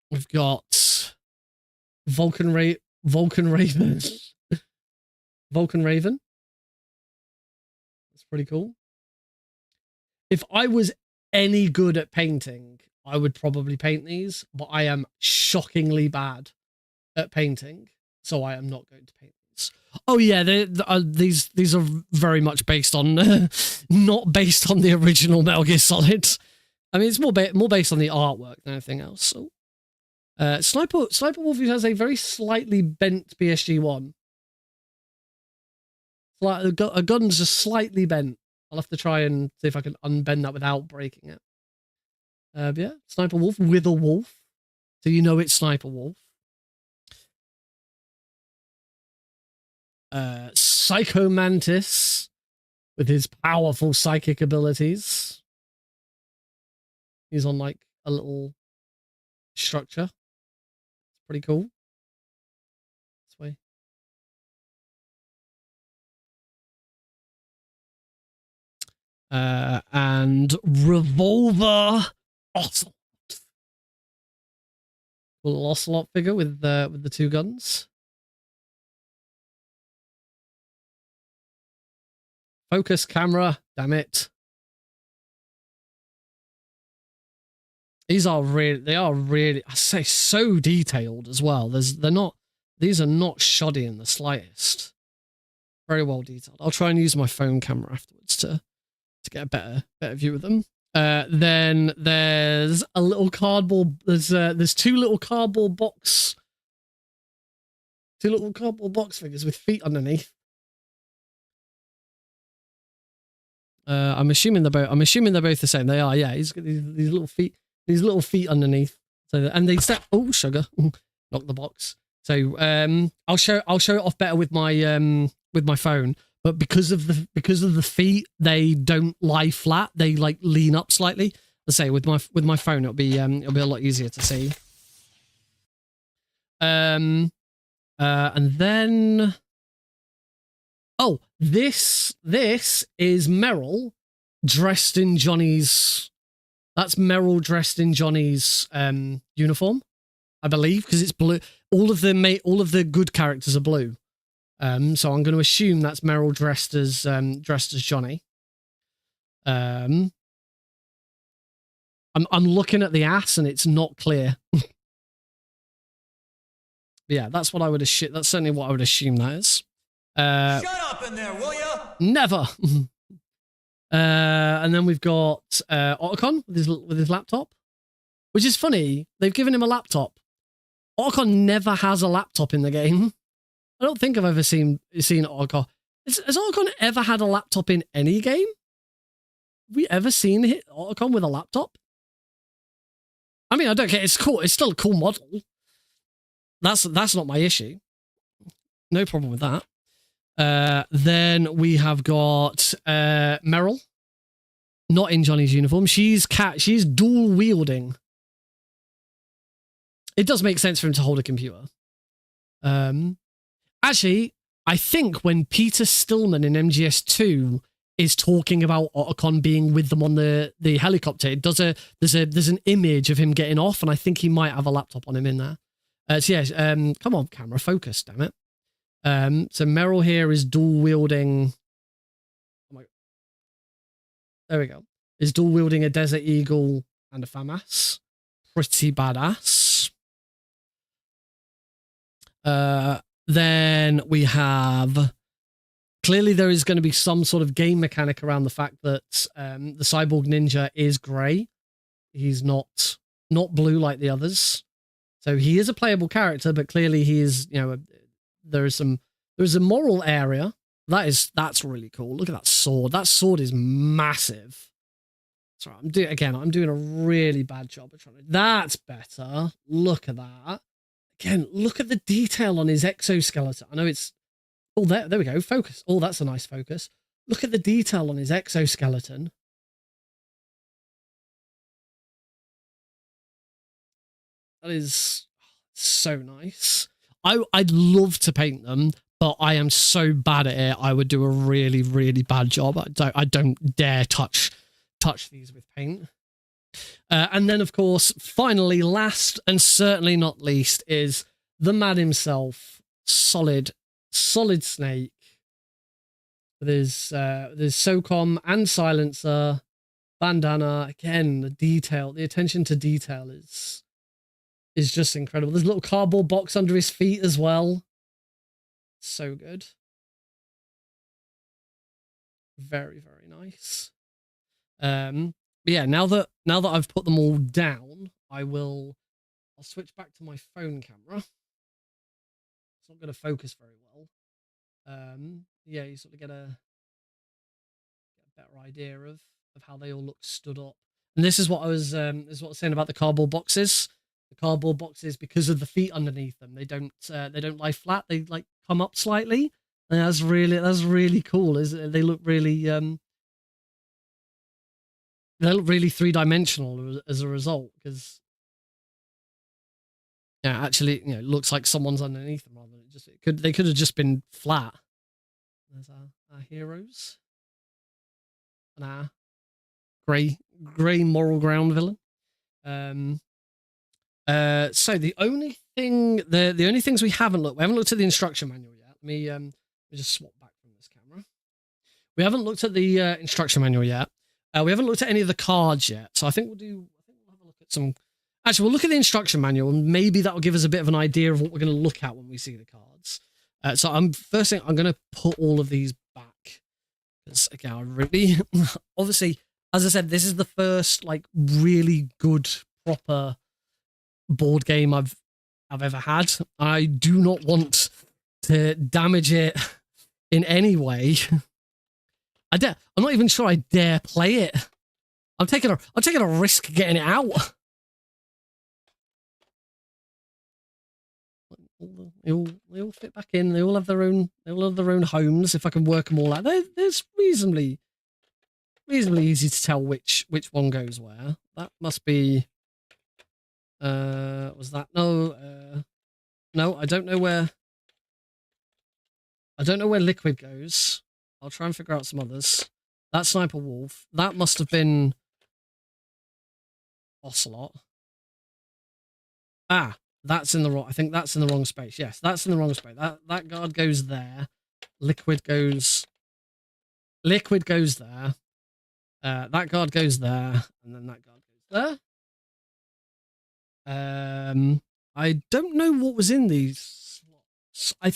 We've got Vulcan Raven. Vulcan Raven. That's pretty cool. If I was any good at painting, I would probably paint these, but I am shockingly bad at painting, so I am not going to paint these. Oh yeah, these are very much based on, not based on the original Metal Gear Solid. I mean, it's more based on the artwork than anything else. So. Sniper Wolf has a very slightly bent BSG-1. Like a gun's just slightly bent. I'll have to try and see if I can unbend that without breaking it. But yeah, Sniper Wolf with a wolf. So you know it's Sniper Wolf. Psycho Mantis with his powerful psychic abilities. He's on like a little structure. Pretty cool. This way. And Revolver Ocelot. Little Ocelot figure with the 2 guns. Focus camera, damn it. These are really, I say, so detailed as well. These are not shoddy in the slightest. Very well detailed. I'll try and use my phone camera afterwards to get a better view of them. Then there's a little cardboard. There's 2 little cardboard box. 2 little cardboard box figures with feet underneath. I'm assuming they're both the same. They are, yeah. He's got these little feet. These little feet underneath. So and they step. Oh, sugar! Knock the box. So I'll show it off better with my phone. But because of the feet, they don't lie flat. They like lean up slightly. Let's say with my phone, it'll be a lot easier to see. And then this is Meryl dressed in Johnny's That's Meryl dressed in Johnny's uniform, I believe, because it's blue. All of the good characters are blue. So I'm going to assume that's Meryl dressed as Johnny. I'm looking at the ass and it's not clear. Yeah, that's what I would assume. That's certainly what I would assume that is. Shut up in there, will ya? Never. And then we've got Otacon with his laptop, which is funny. They've given him a laptop. Otacon never has a laptop in the game. I don't think I've ever seen Otacon. Has Otacon ever had a laptop in any game? Have we ever seen Otacon with a laptop? I mean, I don't care. It's cool. It's still a cool model. That's not my issue. No problem with that. Then we have got Meryl, not in Johnny's uniform. She's dual wielding. It does make sense for him to hold a computer. Actually, I think when Peter Stillman in MGS2 is talking about Otacon being with them on the helicopter, there's an image of him getting off, and I think he might have a laptop on him in there. So yes, come on, camera, focus, damn it. So Meryl here is dual wielding. Oh my, there we go. Is dual wielding a Desert Eagle and a FAMAS. Pretty badass. Then we have, clearly there is going to be some sort of game mechanic around the fact that the Cyborg Ninja is grey. He's not blue like the others. So he is a playable character, but clearly he is, there's a moral area. That's really cool. Look at that sword. That sword is massive. Sorry, I'm doing a really bad job of trying to. That's better. Look at that. Again, look at the detail on his exoskeleton. I know it's. Oh, there we go. Focus. Oh, that's a nice focus. Look at the detail on his exoskeleton. That is so nice. I'd love to paint them, but I am so bad at it. I would do a really, really bad job. I don't dare touch these with paint. And then, of course, finally, last and certainly not least, is the man himself, Solid Snake. There's SOCOM and silencer, bandana. Again, the attention to detail is just incredible. There's a little cardboard box under his feet as well. So good. Very, very nice. Yeah, now that I've put them all down, I'll switch back to my phone camera. It's not going to focus very well. Yeah, you sort of get a better idea of how they all look stood up. And this is what I was saying about the cardboard boxes. The cardboard boxes, because of the feet underneath them, they don't lie flat. They like come up slightly, and that's really cool. They look really three-dimensional as a result, because actually, it looks like someone's underneath them rather than they could have just been flat. There's our heroes and our grey moral ground villain. So the only things we haven't looked at the instruction manual yet. Let me just swap back from this camera. We haven't looked at the instruction manual yet. We haven't looked at any of the cards yet. So I think we'll have a look at some. Actually, we'll look at the instruction manual, and maybe that will give us a bit of an idea of what we're going to look at when we see the cards. So first thing, I'm going to put all of these back, because again, I really obviously, as I said, this is the first like really good proper board game I've ever had. I do not want to damage it in any way. I'm not even sure I dare play it. I'm taking a risk getting it out. They all fit back in. They all have their own homes. If I can work them all out, there's reasonably easy to tell which one goes where. That must be. Was that no? No, I don't know where Liquid goes. I'll try and figure out some others. That Sniper Wolf. That must have been. Ocelot. Ah, that's in the wrong. I think that's in the wrong space. Yes, that's in the wrong space. That guard goes there. Liquid goes there. That guard goes there, and then that guard goes there. I don't know what was in these slots. I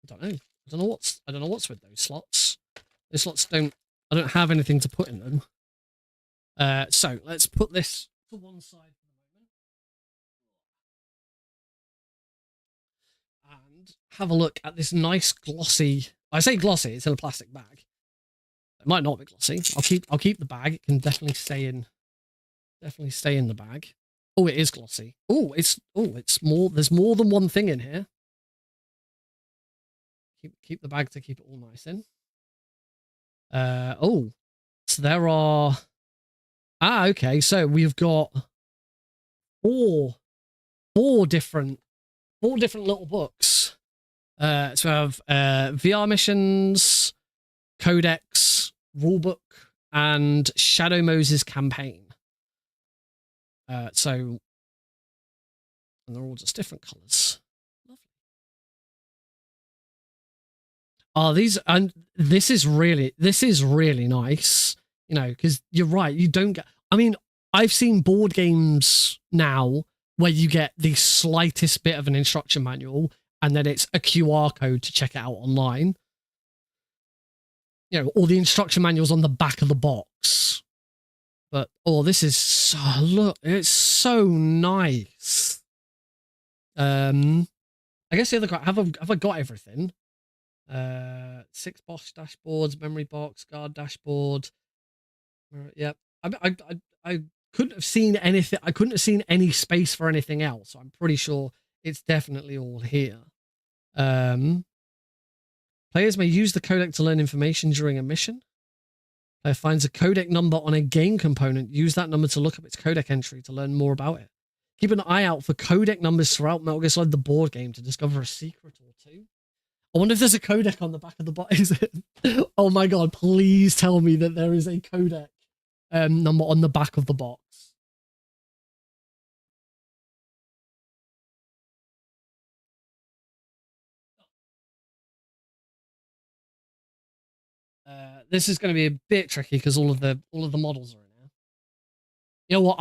don't know. I don't know what's with those slots. Those slots I don't have anything to put in them. So let's put this to one side for the moment. And have a look at this nice glossy. I say glossy, it's in a plastic bag. It might not be glossy. I'll keep the bag. It can definitely stay in the bag. Oh, it is glossy. It's more. There's more than one thing in here. Keep the bag to keep it all nice in. So there are. Okay. So we've got four different little books. So we have VR missions, Codex, Rulebook, and Shadow Moses campaign. And they're all just different colors. Lovely. This is really nice, you know, because you're right. You don't get, I mean, I've seen board games now where you get the slightest bit of an instruction manual and then it's a QR code to check it out online. You know, or the instruction manual's on the back of the box. But, this is, look, it's so nice. I guess the other, have I got everything? 6 boss dashboards, memory box, guard dashboard. Yep. I couldn't have seen anything. I couldn't have seen any space for anything else. So I'm pretty sure it's definitely all here. Players may use the codec to learn information during a mission. Player finds a codec number on a game component. Use that number to look up its codec entry to learn more about it. Keep an eye out for codec numbers throughout Metal Gear Solid the board game to discover a secret or two. I wonder if there's a codec on the back of the box. Is it? Oh my god, please tell me that there is a codec number on the back of the box. This is going to be a bit tricky because all of the models are in here. You know what?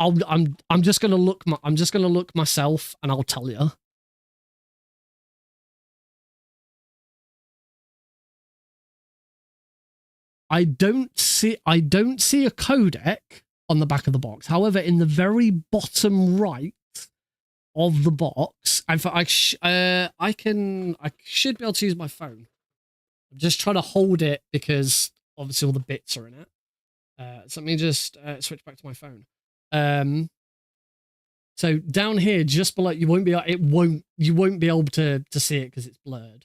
I'm just going to look. I'm just going to look myself, and I'll tell you. I don't see a codec on the back of the box. However, in the very bottom right of the box, I should be able to use my phone. I'm just trying to hold it because obviously all the bits are in it. So let me just switch back to my phone. So down here, just below, you won't be able to see it because it's blurred.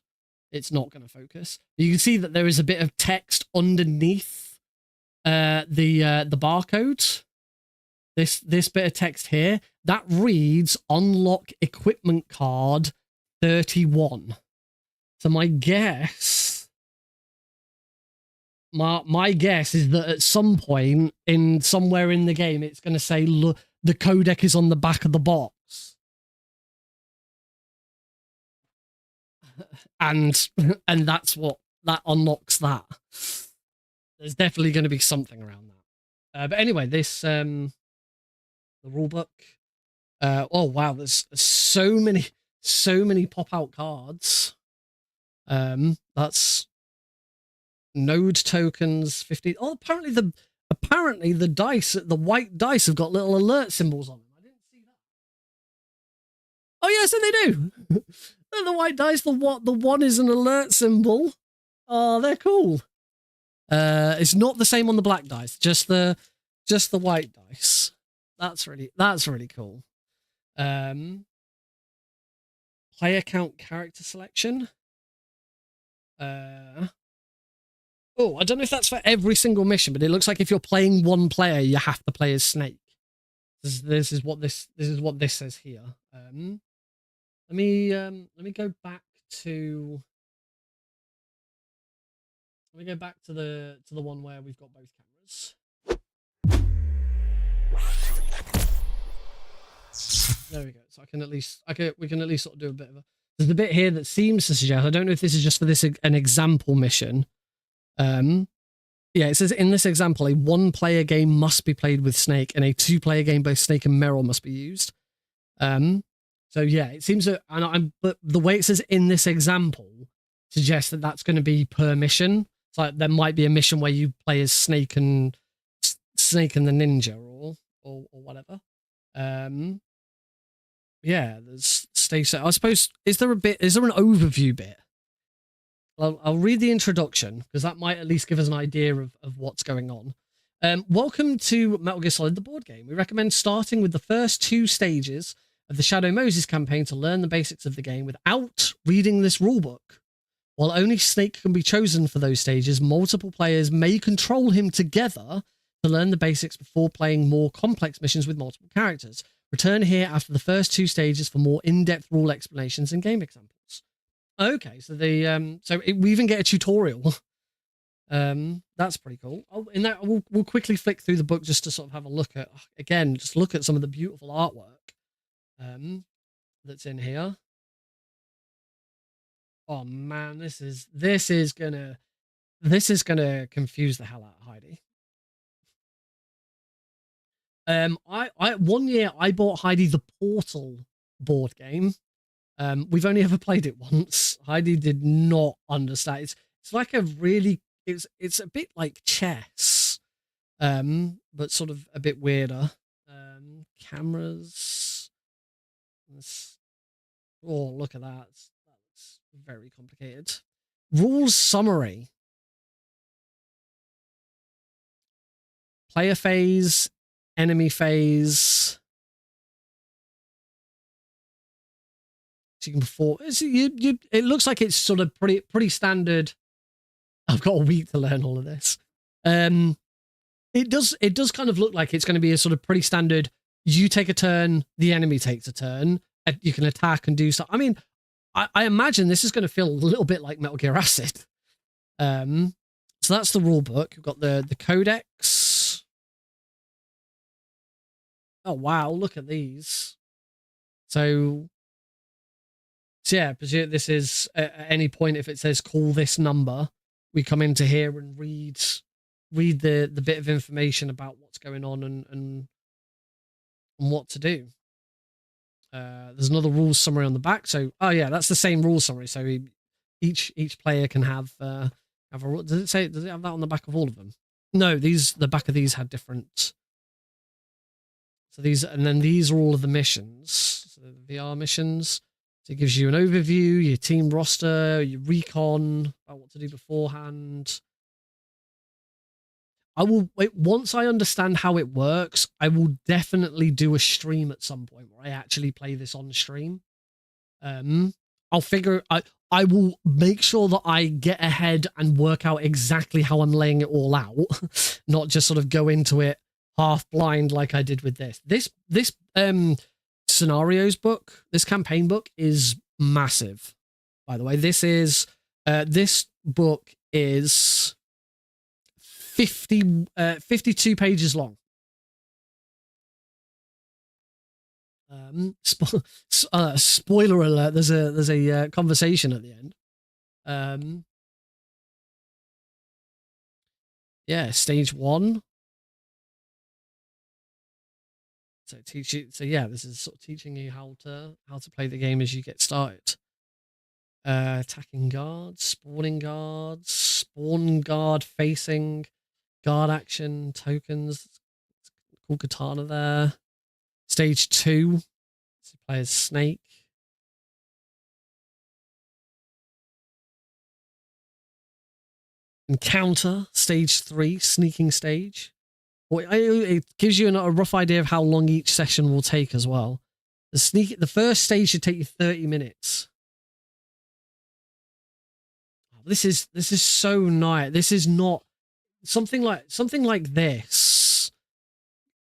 It's not going to focus. You can see that there is a bit of text underneath the barcode. This bit of text here that reads unlock equipment card 31. So my guess is that at some point somewhere in the game it's going to say, look, the codec is on the back of the box. And that's what that unlocks that. There's definitely going to be something around that. But anyway, this the rule book. Oh wow, there's so many pop out cards. That's node tokens 50. Oh, apparently the dice, the white dice have got little alert symbols on them. I didn't see that. Oh yes, and they do. The white dice, the one is an alert symbol. Oh, they're cool. It's not the same on the black dice, just the white dice. That's really cool. Player count character selection. Oh, I don't know if that's for every single mission, but it looks like if you're playing one player, you have to play as Snake. This is what this says here. Let me go back to the one where we've got both cameras. There we go. So we can at least sort of do a bit of a. There's a bit here that seems to suggest. I don't know if this is just for this an example mission. Yeah, it says in this example, a 1-player game must be played with Snake, and a 2-player game both Snake and Meryl must be used. So yeah, it seems that, but the way it says in this example suggests that that's going to be per mission. It's like there might be a mission where you play as Snake and the ninja, or whatever. Yeah, there's stage set. I suppose is there an overview bit? I'll read the introduction because that might at least give us an idea of what's going on. Welcome to Metal Gear Solid, the board game. We recommend starting with the first 2 stages of the Shadow Moses campaign to learn the basics of the game without reading this rulebook. While only Snake can be chosen for those stages, multiple players may control him together to learn the basics before playing more complex missions with multiple characters. Return here after the first 2 stages for more in-depth rule explanations and game examples. Okay, so we even get a tutorial. That's pretty cool. Oh, in that we'll quickly flick through the book just to sort of have a look at some of the beautiful artwork that's in here. Oh man, this is gonna confuse the hell out of Heidi. One year I bought Heidi the Portal board game. We've only ever played it once. Heidi did not understand. It's like a really it's a bit like chess, but sort of a bit weirder. Cameras. Oh, look at that. That's very complicated. Rules summary. Player phase, enemy phase. So you can perform. It looks like it's sort of pretty standard. I've got a week to learn all of this. It does kind of look like it's going to be a sort of pretty standard. You take a turn, the enemy takes a turn. You can attack and do stuff. I mean, I imagine this is going to feel a little bit like Metal Gear Acid. So that's the rule book. We've got the codex. Oh wow, look at these. So yeah, this is at any point if it says call this number, we come into here and read the bit of information about what's going on and what to do. There's another rules summary on the back. So oh yeah, that's the same rules summary. So each player can have a rule. Does it have that on the back of all of them? No, the back of these had different. So these are all of the missions. So the VR missions. So it gives you an overview, your team roster, your recon, about what to do beforehand. Once I understand how it works, I will definitely do a stream at some point where I actually play this on stream. I will make sure that I get ahead and work out exactly how I'm laying it all out, not just sort of go into it half blind like I did with this. This scenarios book, this campaign book is massive. By the way, this book is 52 pages long. Spoiler alert, there's a conversation at the end. Yeah, stage 1. So yeah, this is sort of teaching you how to play the game as you get started. Attacking guards, spawning guards, spawn guard facing, guard action, tokens. Cool katana there. Stage 2, so play as Snake. Encounter, stage 3, sneaking stage. It gives you a rough idea of how long each session will take as well. The first stage should take you 30 minutes. This is so nice. This is not something like this.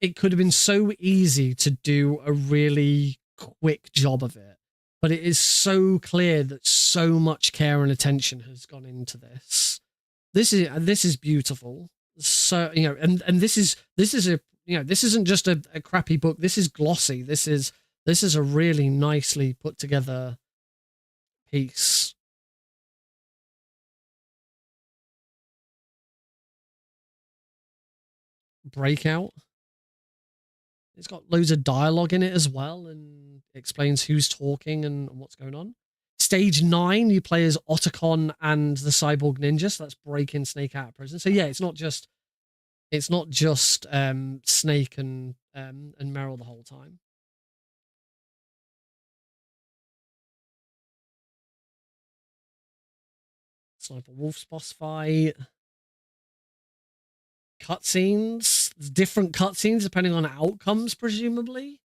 It could have been so easy to do a really quick job of it, but it is so clear that so much care and attention has gone into this. This is beautiful. So and this isn't just a crappy book. This is glossy. This is This is a really nicely put together piece. Breakout. It's got loads of dialogue in it as well, and explains who's talking and what's going on. Stage 9, you play as Otacon and the Cyborg Ninja, so that's breaking Snake out of prison. So yeah, it's not just Snake and Meryl the whole time. Sniper Wolf's boss fight. Cutscenes, different cutscenes depending on outcomes, presumably.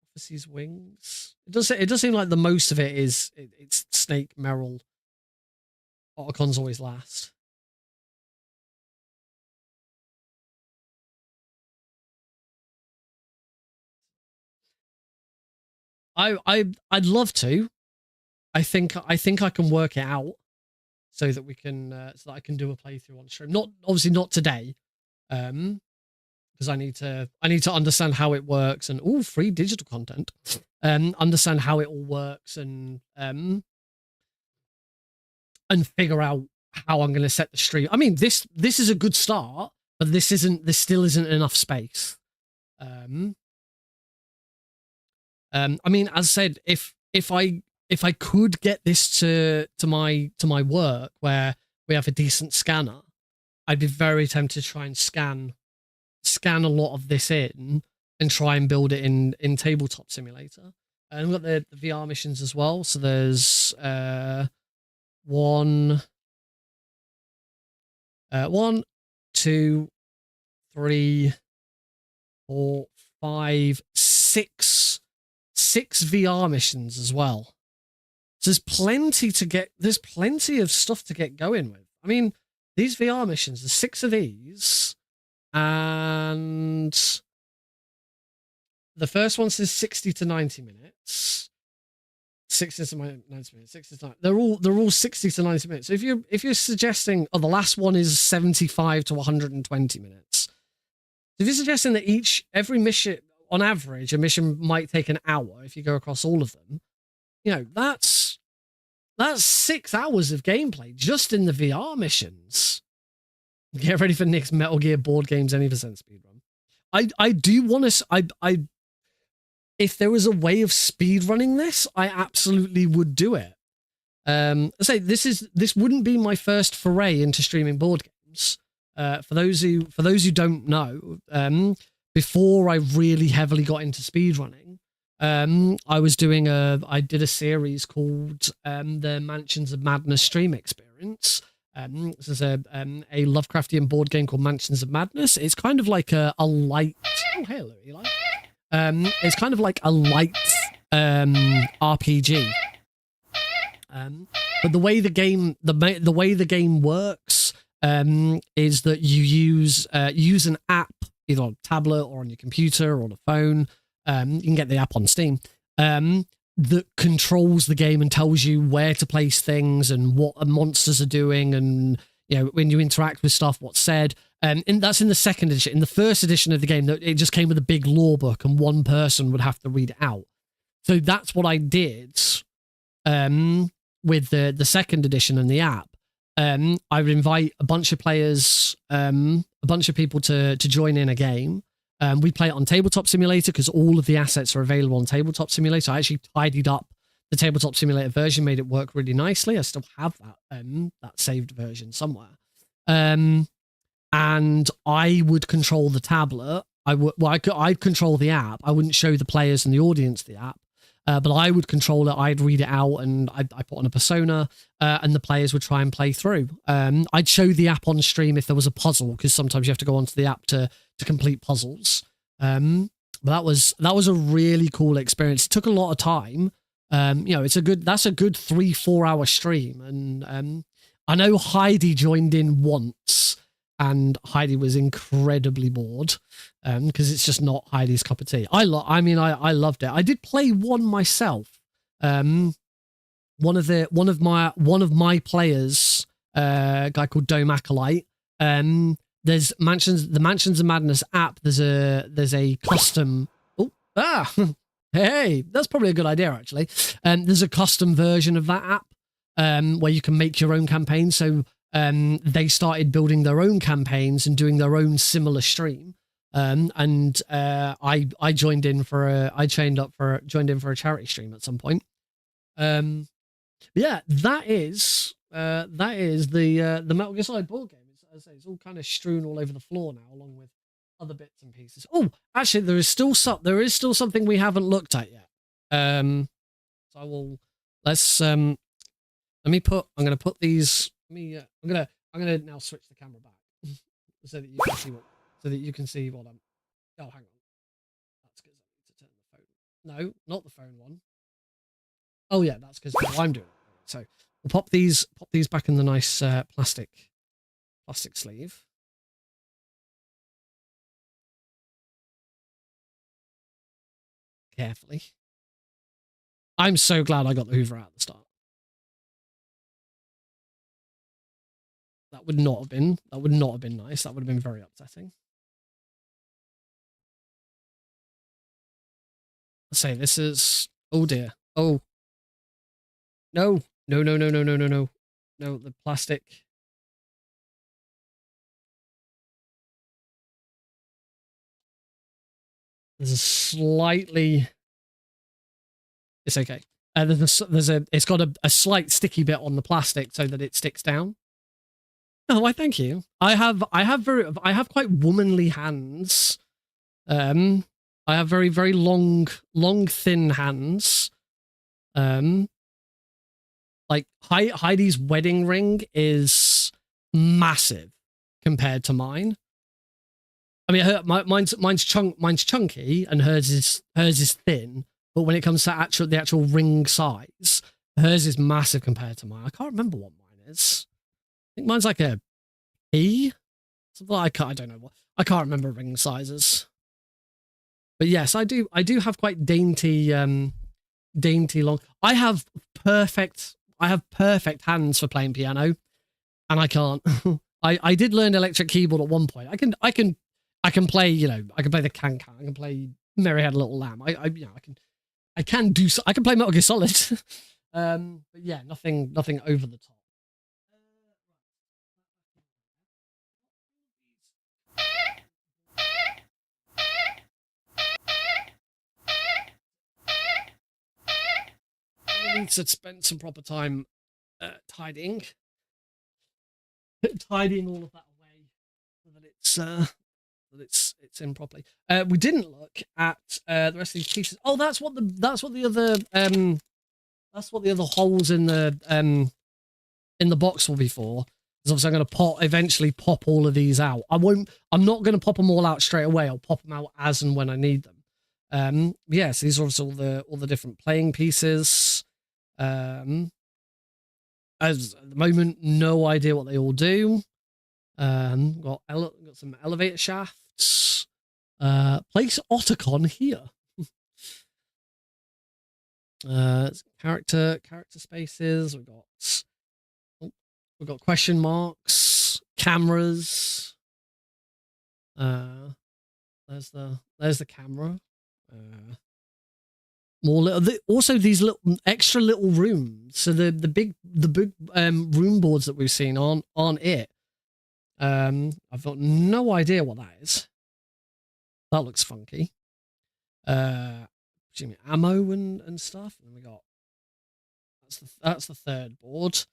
Prophecy's Wings. It does seem like the most of it is it's Snake, Meryl. Otacon's always last. I'd love to. I think I can work it out so that we can so that I can do a playthrough on stream. Not obviously not today, because I need to understand how it works and free digital content, understand how it all works and figure out how I'm going to set the stream. I mean, this is a good start, but this still isn't enough space. I mean, as I said, if I could get this to my work where we have a decent scanner, I'd be very tempted to try and scan a lot of this in and try and build it in Tabletop Simulator. And we've got the VR missions as well. So there's 1, 2, 3, 4, 5, 6 VR missions as well. So there's plenty of stuff to get going with. I mean, these VR missions, there's 6 of these, and the first one says 60 to 90 minutes. 60 to 90 minutes, 60 to 90. They're all 60 to 90 minutes. So if you're suggesting, the last one is 75 to 120 minutes. If you're suggesting that every mission, on average, a mission might take an hour if you go across all of them, that's 6 hours of gameplay just in the VR missions. Get ready for Nick's Metal Gear board games any % speedrun. I do want to. If there was a way of speedrunning this, I absolutely would do it. I say this wouldn't be my first foray into streaming board games. For those who don't know, before I really heavily got into speedrunning, I did a series called the Mansions of Madness stream experience. This is a Lovecraftian board game called Mansions of Madness. It's kind of like a light. Oh, hello, Eli. It's kind of like a light RPG. But the way the game works is that you use an app either on a tablet or on your computer or on a phone. You can get the app on Steam. That controls the game and tells you where to place things and what monsters are doing, and when you interact with stuff, what's said. And that's in the second edition. In the first edition of the game, it just came with a big lore book, and one person would have to read it out. So that's what I did with the second edition and the app. I would invite a bunch of players, a bunch of people to join in a game. We play it on Tabletop Simulator because all of the assets are available on Tabletop Simulator. I actually tidied up the Tabletop Simulator version, made it work really nicely. I still have that saved version somewhere. And I would control the tablet. I'd control the app. I wouldn't show the players and the audience the app, but I would control it. I'd read it out, and I put on a persona, and the players would try and play through. I'd show the app on stream if there was a puzzle, because sometimes you have to go onto the app to complete puzzles. But that was a really cool experience. It took a lot of time. That's a good 3-4 hour stream, and I know Heidi joined in once. And Heidi was incredibly bored because it's just not Heidi's cup of tea. I loved it. I did play one myself. One of my players, a guy called Dome Acolyte, there's the Mansions of Madness app. There's a custom. Hey, that's probably a good idea actually. There's a custom version of that app where you can make your own campaign. So they started building their own campaigns and doing their own similar stream. I joined in for a charity stream at some point. Yeah, that is the Metal Gear Solid board game. As I say, it's all kind of strewn all over the floor now, along with other bits and pieces. Oh, actually, there is still something we haven't looked at yet. So I will I'm gonna put these. I'm gonna now switch the camera back so that you can see what I'm. Oh, hang on. That's because I need to turn the phone. No, not the phone one. Oh yeah, that's because I'm doing it. So we'll pop these back in the nice plastic sleeve. Carefully. I'm so glad I got the Hoover out at the start. That would not have been nice. That would have been very upsetting. Let's say this is, oh dear. Oh. No, the plastic. There's a slightly, it's okay. It's got a slight sticky bit on the plastic so that it sticks down. Oh, why? Thank you. I have quite womanly hands. I have very, very long, thin hands. Like Heidi's wedding ring is massive compared to mine. I mean, mine's chunky and hers is thin. But when it comes to the actual ring size, hers is massive compared to mine. I can't remember what mine is. I think mine's like a P. Something like, I don't know what. I can't remember ring sizes. But yes, I do have quite dainty long. I have perfect hands for playing piano, and I can't. I did learn electric keyboard at one point. I can play, I can play the can. I can play Mary Had a Little Lamb. I can play Metal Gear Solid. But yeah, nothing over the top. I need to spend some proper time tidying all of that away so that it's in properly. We didn't look at the rest of these pieces. Oh, that's what the other holes in the box will be for. Because obviously I'm going to eventually pop all of these out. I'm not going to pop them all out straight away. I'll pop them out as and when I need them. Yeah, so these are obviously all the different playing pieces. As at the moment, no idea what they all do. Got some elevator shafts. Place Otacon here. Character spaces. We've got question marks, cameras. There's the camera. Also these extra little rooms. So the big room boards that we've seen aren't it. I've got no idea what that is. That looks funky. Ammo and stuff. And we got that's the third board.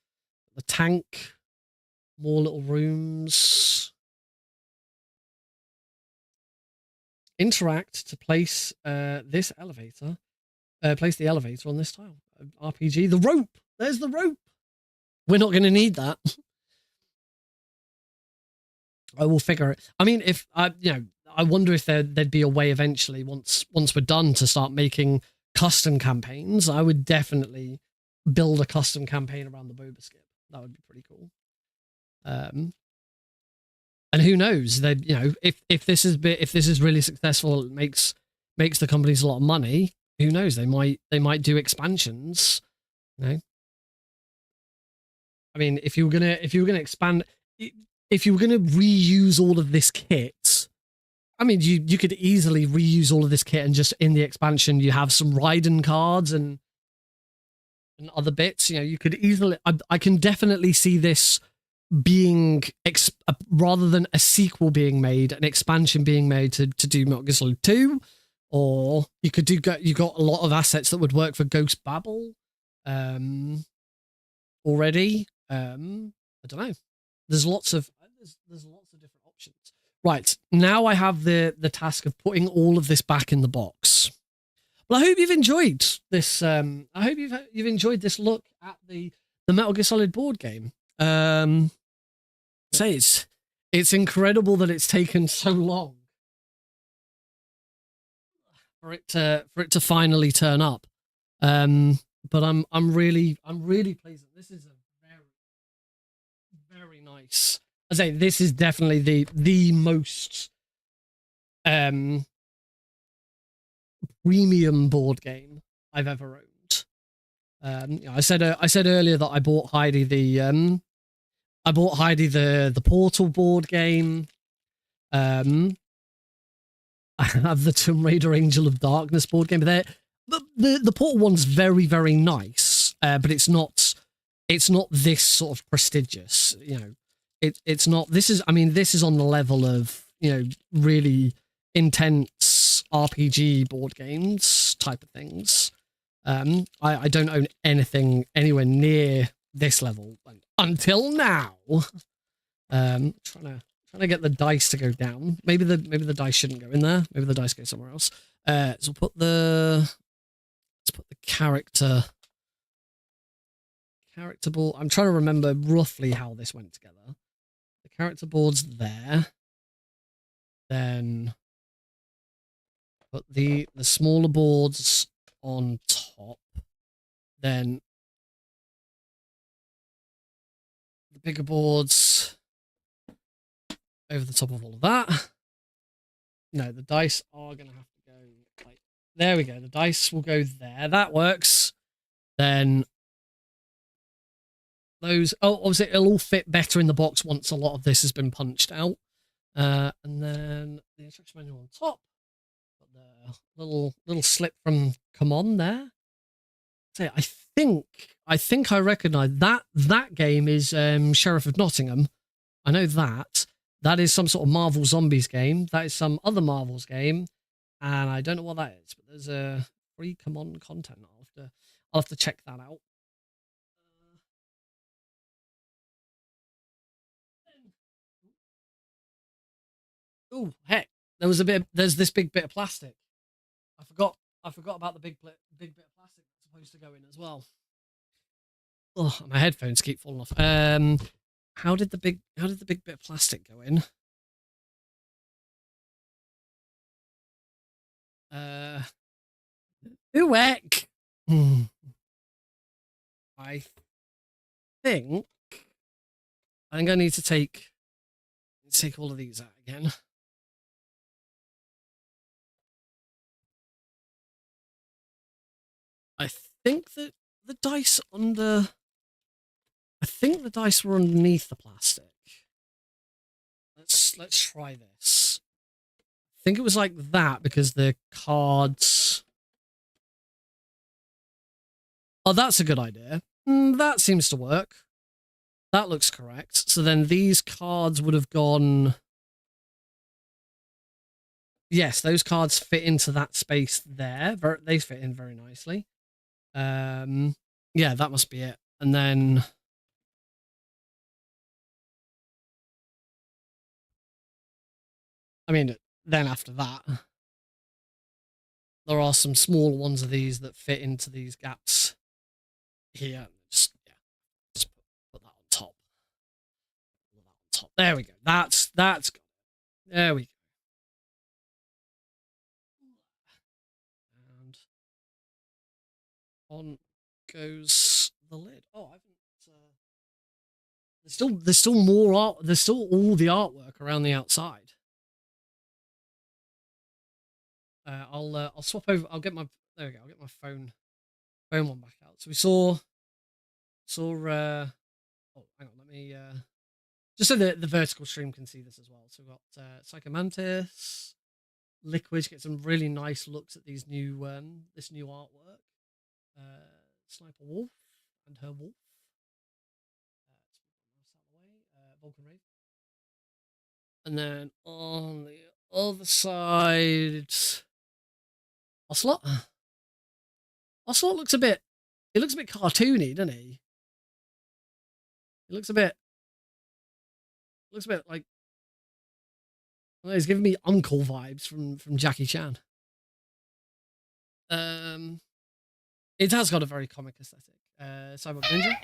The tank. More little rooms. Interact to place this elevator. Place the elevator on this tile. RPG. The rope. There's the rope. We're not going to need that. I will figure it. I mean, if I wonder if there'd be a way eventually once we're done to start making custom campaigns. I would definitely build a custom campaign around the boba skip. That would be pretty cool. And who knows? That if this is really successful, it makes the companies a lot of money. Who knows? They might do expansions. I mean, if you were gonna expand, if you were going to reuse all of this kit, I mean, you could easily reuse all of this kit and just in the expansion you have some Raiden cards and other bits. You know, you could easily. I can definitely see this being rather than a sequel being made, an expansion being made to do Metal Gear Solid 2, or you could do. You got a lot of assets that would work for Ghost Babel, already. I don't know. There's lots of different options. Right, now I have the task of putting all of this back in the box. Well, I hope you've enjoyed this. I hope you've enjoyed this look at the Metal Gear Solid board game. Say it's incredible that it's taken so long for it to finally turn up. But I'm really pleased. This is a very nice. I say this is definitely the most premium board game I've ever owned. You know, I said earlier that I bought Heidi the Portal board game. I have the Tomb Raider Angel of Darkness board game, but the Portal one's very, very nice, but it's not this sort of prestigious. You know, it's not. This is on the level of, you know, really intense RPG board games type of things. I don't own anything anywhere near this level until now. Trying to get the dice to go down. Maybe the dice shouldn't go in there. Maybe the dice go somewhere else. So let's put the character board. I'm trying to remember roughly how this went together. The character board's there. Then put the smaller boards on top. Then the bigger boards over the top of all of that. No, the dice are going to have to go like, there we go. The dice will go there. That works. Then those, obviously it'll all fit better in the box once a lot of this has been punched out. And then the instruction manual on top. Got the little slip from Come On there. So I think I recognise that game is Sheriff of Nottingham. I know that. That is some sort of Marvel Zombies game. That is some other Marvel's game. And I don't know what that is, but there's a free Come On content. I'll have to check that out. Oh, heck. There's this big bit of plastic. I forgot about the big bit of plastic that's supposed to go in as well. Oh, my headphones keep falling off. How did the big bit of plastic go in? Heck. I think I'm gonna need to take all of these out again. I think that the dice were underneath the plastic. Let's try this. I think it was like that because the cards. Oh, that's a good idea. That seems to work. That looks correct. So then these cards would have gone. Yes, those cards fit into that space there. They fit in very nicely. Yeah, that must be it. And then then after that, there are some small ones of these that fit into these gaps here. Just put that on top. Put that on top. There we go. That's good. There we go. And on goes the lid. Oh, I haven't. There's still more art. There's still all the artwork around the outside. I'll swap over. There we go. I'll get my phone one back out. So we saw. Oh, hang on. just so the vertical stream can see this as well. So we've got Psychomantis, Liquid, get some really nice looks at these new this new artwork. Sniper Wolf and her wolf. Vulcan Rave. And then on the other side, Ocelot. Ocelot looks a bit cartoony, doesn't he? He looks a bit like, I don't know, he's giving me uncle vibes from Jackie Chan. It has got a very comic aesthetic. Cyborg Ninja.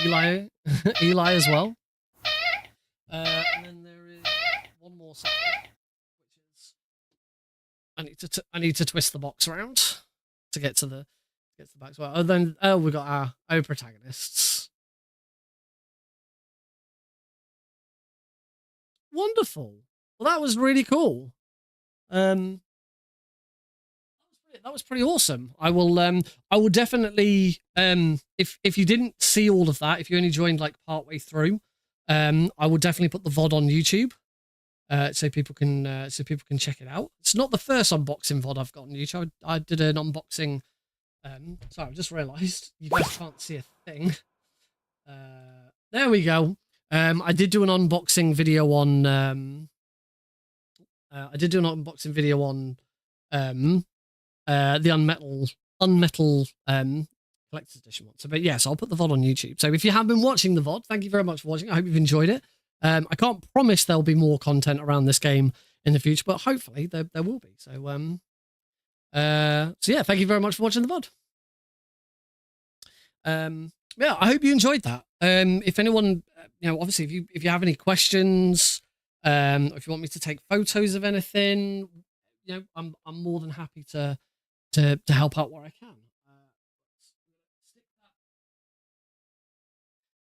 Eli, Eli as well. And then there is one more side, which is I need to twist the box around to get to the back as well. Oh, then we got our protagonists. Wonderful. Well, that was really cool. That was pretty awesome. I will definitely, if you didn't see all of that, if you only joined like partway through, I will definitely put the VOD on YouTube, so people can check it out. It's not the first unboxing VOD I've got on YouTube. I did an unboxing. Sorry, I just realised you guys can't see a thing. There we go. I did do an unboxing video on. The Unmetal collector's edition one. So, but yes, I'll put the VOD on YouTube. So if you have been watching the VOD, thank you very much for watching. I hope you've enjoyed it. I can't promise there'll be more content around this game in the future, but hopefully there will be. So yeah, thank you very much for watching the VOD. Yeah, I hope you enjoyed that. If anyone, obviously if you have any questions, if you want me to take photos of anything, I'm more than happy to help out where I can.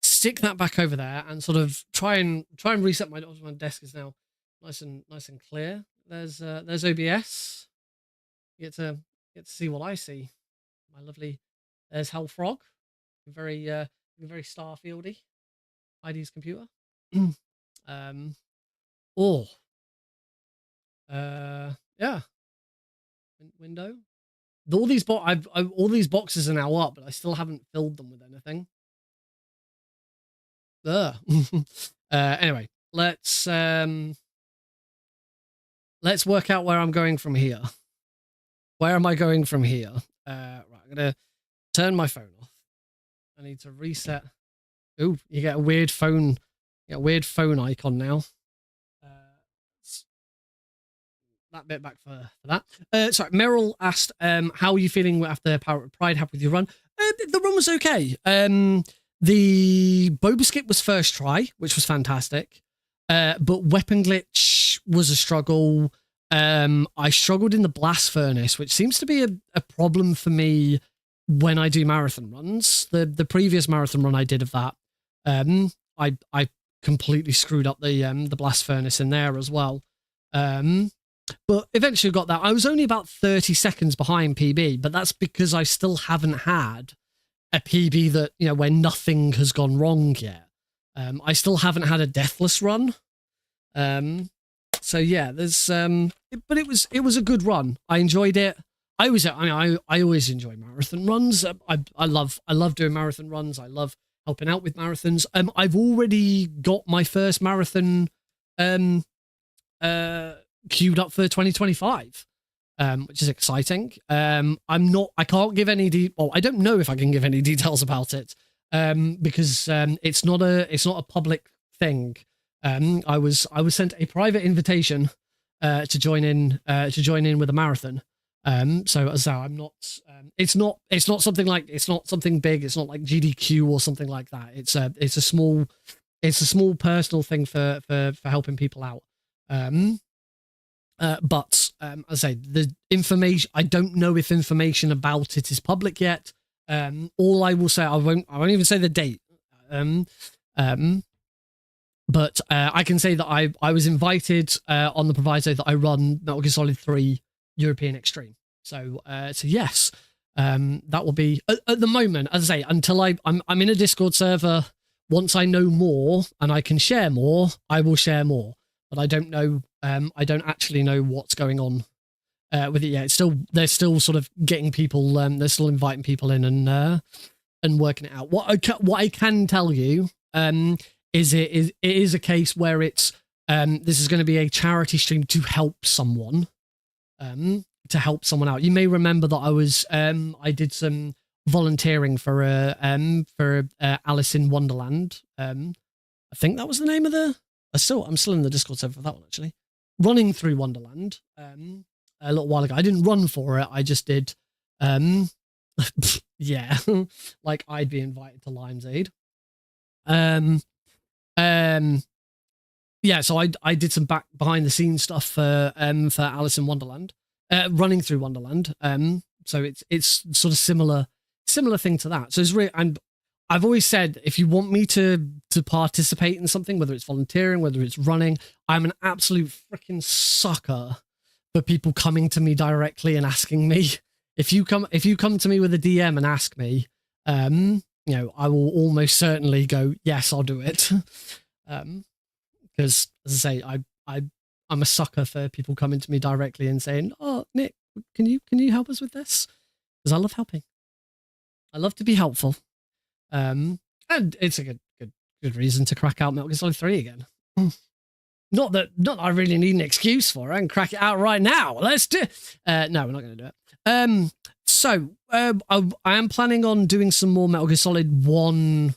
Stick that back over there and sort of try and reset my desk is now nice and clear. There's OBS. You get to see what I see. My lovely. There's Hellfrog. Very Starfieldy. Heidi's computer. Yeah. Window. All these all these boxes are now up, but I still haven't filled them with anything. Anyway, let's work out where I'm going from here. Where am I going from here? Right, I'm gonna turn my phone off. I need to reset. Ooh, you get a weird phone. You get a weird phone icon now. That bit back for that. Sorry, Meryl asked, how are you feeling after Pride? Happy with your run? The run was okay. The Boba skip was first try, which was fantastic. But weapon glitch was a struggle. I struggled in the blast furnace, which seems to be a problem for me when I do marathon runs. The previous marathon run I did of that, I completely screwed up the blast furnace in there as well. But eventually got that. I was only about 30 seconds behind PB, but that's because I still haven't had a PB that, where nothing has gone wrong yet. I still haven't had a deathless run. So yeah, there's but it was a good run. I enjoyed it. I always enjoy marathon runs. I love doing marathon runs. I love helping out with marathons. I've already got my first marathon queued up for 2025, which is exciting. I can't give any I don't know if I can give any details about it, because it's not a public thing. I was sent a private invitation to join in with a marathon. So as I'm not, it's not something big. It's not like GDQ or something like that. It's a small personal thing for helping people out. But as I say, the information, I don't know if information about it is public yet. All I will say, I won't even say the date. But I can say that I was invited on the proviso that I run Metal Gear Solid 3 European Extreme. So yes, that will be at the moment, as I say, until I'm in a Discord server once I know more and I can share more, I will share more. But I don't know. I don't actually know what's going on with it yet. They're still sort of getting people. They're still inviting people in and working it out. What I can tell you is it is a case where it's this is going to be a charity stream to help someone. To help someone out. You may remember that I did some volunteering for Alice in Wonderland. I think that was the name of the. I'm still in the Discord server for that one actually. Running through Wonderland a little while ago. I didn't run for it. I just did. Yeah, like I'd be invited to Lime's Aid. Yeah, so I did some behind the scenes stuff for Alice in Wonderland. Running through Wonderland. So it's sort of similar thing to that. So it's really, and I've always said, if you want me to participate in something, whether it's volunteering, whether it's running, I'm an absolute freaking sucker for people coming to me directly and asking me. If you come to me with a DM and ask me, you know, I will almost certainly go, yes, I'll do it. Because as I say, I'm a sucker for people coming to me directly and saying, "Oh, Nick, can you help us with this?" Because I love helping. I love to be helpful. And it's a good reason to crack out Metal Gear Solid 3 again. Not that I really need an excuse for it and crack it out right now. Let's do. No, we're not going to do it. So I am planning on doing some more Metal Gear Solid 1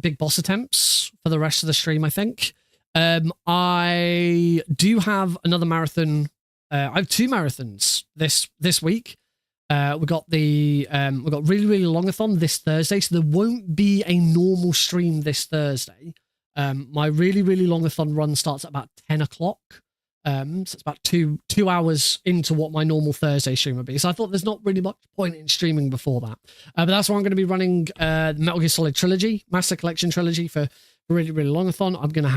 Big Boss attempts for the rest of the stream, I think. I do have another marathon. I have 2 marathons this week. We got really really longathon this Thursday, so there won't be a normal stream this Thursday. My really really longathon run starts at about 10 o'clock. So it's about two hours into what my normal Thursday stream would be. So I thought there's not really much point in streaming before that. But that's where I'm going to be running Metal Gear Solid Trilogy, Master Collection Trilogy for really really longathon. I'm going to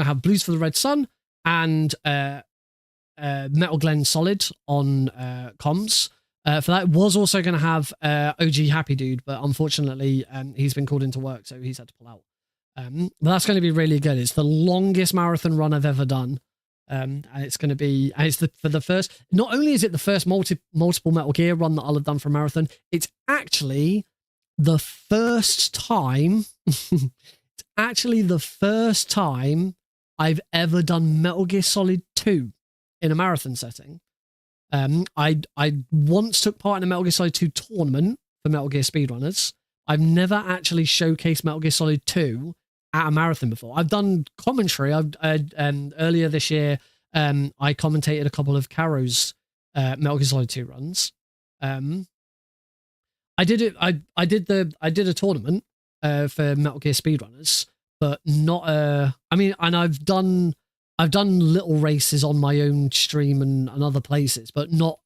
have Blues for the Red Sun and Metal Glen Solid on comms. For that, was also going to have OG Happy Dude, but unfortunately he's been called into work, so he's had to pull out. But that's going to be really good. It's the longest marathon run I've ever done. And it's going to be, and it's for the first, not only is it the first multiple Metal Gear run that I'll have done for a marathon, it's actually the first time, I've ever done Metal Gear Solid 2 in a marathon setting. I once took part in a Metal Gear Solid 2 tournament for Metal Gear speedrunners. I've never actually showcased Metal Gear Solid 2 at a marathon before. I've done commentary. Earlier this year, I commentated a couple of Caro's Metal Gear Solid 2 runs. I did it. I did a tournament for Metal Gear speedrunners, but not I mean, and I've done little races on my own stream and other places, but not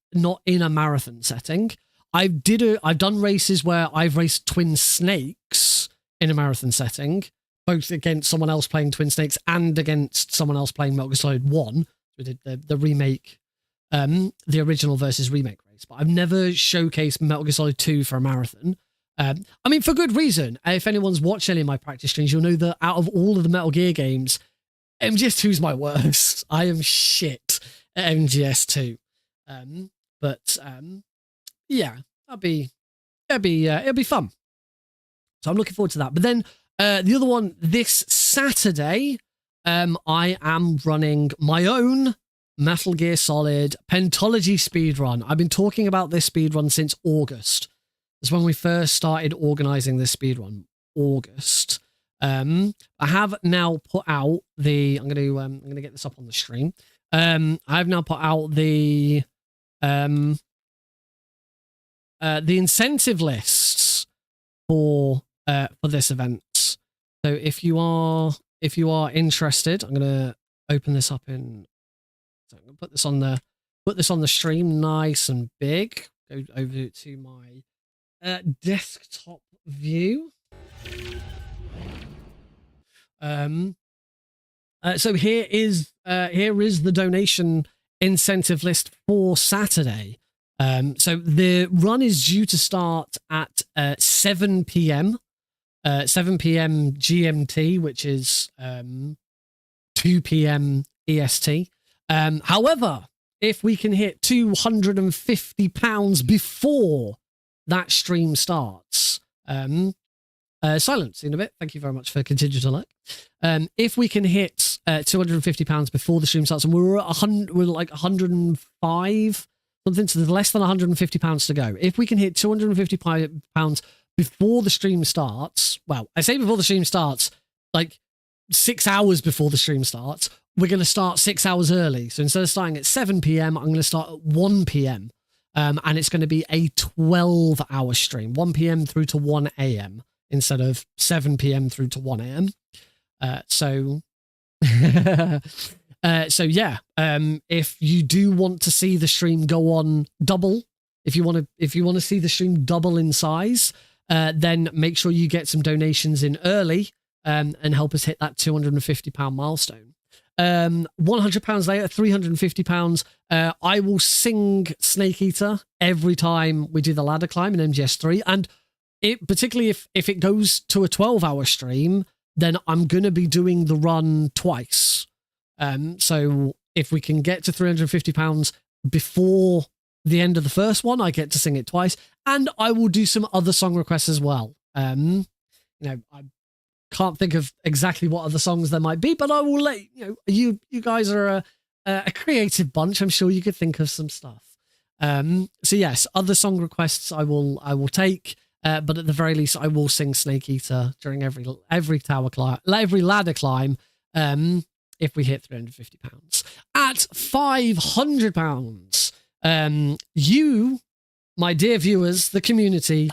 in a marathon setting. I've done races where I've raced Twin Snakes in a marathon setting, both against someone else playing Twin Snakes and against someone else playing Metal Gear Solid 1. We did the remake, the original versus remake race, but I've never showcased Metal Gear Solid 2 for a marathon. I mean, for good reason. If anyone's watched any of my practice streams, you'll know that out of all of the Metal Gear games, MGS2's my worst. I am shit at MGS2. Yeah, it'll be fun. So I'm looking forward to that. But then the other one this Saturday, I am running my own Metal Gear Solid Pentology speedrun. I've been talking about this speedrun since August. That's when we first started organizing this speedrun. August. I have now put out the. I'm gonna get this up on the stream. I've now put out the incentive lists for this event. So if you are interested, I'm gonna open this up in. So I'm gonna put this on the stream, nice and big. Go over to my desktop view. So here is the donation incentive list for Saturday. So the run is due to start at 7 p.m. 7 p.m. GMT, which is 2 p.m. EST. However, if we can hit £250 before that stream starts, silence in a bit. Thank you very much for contingent alert. If we can hit £250 before the stream starts, and we're at 100, we're like 105 something, so there's less than £150 to go. If we can hit £250 before the stream starts, well, I say before the stream starts, like 6 hours before the stream starts, we're going to start 6 hours early. So instead of starting at 7 p.m., I'm going to start at 1 p.m. And it's going to be a 12-hour stream, 1 p.m. through to 1 a.m. instead of 7 p.m. through to 1 a.m. So yeah, if you do want to see the stream go on double, if you want to see the stream double in size, then make sure you get some donations in early and help us hit that £250 milestone. £100 later, £350. I will sing Snake Eater every time we do the ladder climb in MGS3, and it particularly if it goes to a 12-hour stream, then I'm gonna be doing the run twice. So if we can get to £350 before the end of the first one, I get to sing it twice, and I will do some other song requests as well. I can't think of exactly what other songs there might be, but I will let you guys are a creative bunch. I'm sure you could think of some stuff. So yes, other song requests I will take, but at the very least I will sing Snake Eater during every tower climb, every ladder climb, if we hit £350. At £500, you, my dear viewers, the community,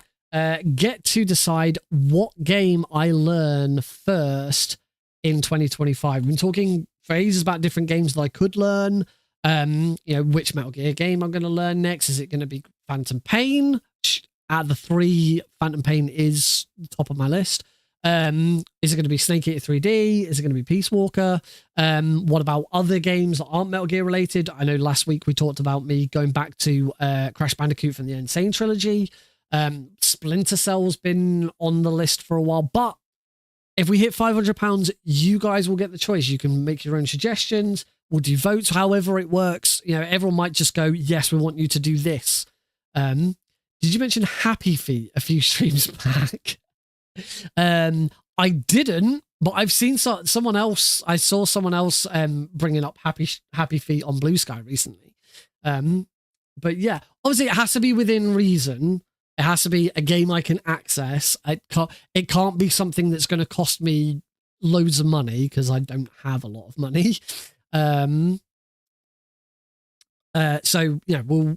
get to decide what game I learn first in 2025. We've been talking for ages about different games that I could learn. Which Metal Gear game I'm going to learn next. Is it going to be Phantom Pain? Out of the three, Phantom Pain is the top of my list. Is it going to be Snake Eater 3D? Is it going to be Peace Walker? What about other games that aren't Metal Gear related? I know last week we talked about me going back to Crash Bandicoot from the Insane trilogy. Splinter Cell's been on the list for a while, but if we hit £500, you guys will get the choice. You can make your own suggestions. We'll do votes, however it works. Everyone might just go, yes, we want you to do this. Did you mention Happy Feet a few streams back? I didn't, but I've seen someone else. I saw someone else bringing up Happy Feet on Blue Sky recently. But yeah, obviously it has to be within reason. It has to be a game I can access. It can't be something that's going to cost me loads of money because I don't have a lot of money. So yeah, we'll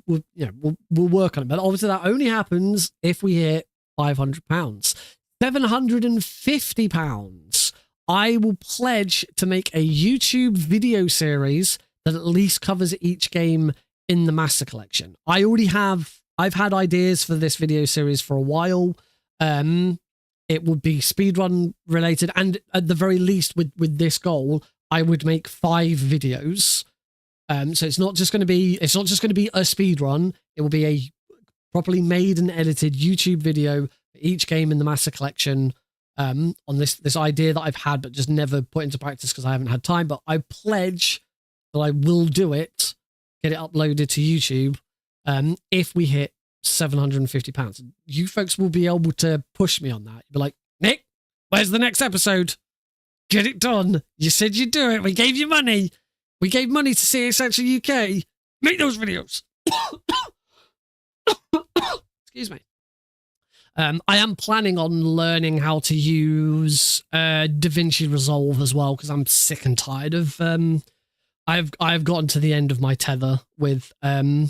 work on it. But obviously that only happens if we hit £500. £750. I will pledge to make a YouTube video series that at least covers each game in the Master Collection. I've had ideas for this video series for a while. It would be speedrun related, and at the very least with this goal, I would make 5 videos. So it's not just going to be a speedrun. It will be a properly made and edited YouTube video for each game in the Master Collection, on this idea that I've had but just never put into practice because I haven't had time. But I pledge that I will do it, get it uploaded to YouTube, if we hit £750. You folks will be able to push me on that. You'll be like, Nick, where's the next episode? Get it done. You said you'd do it. We gave you money. We gave money to CA Central UK. Make those videos. Excuse me. I am planning on learning how to use DaVinci Resolve as well, because I'm sick and tired of I've gotten to the end of my tether with I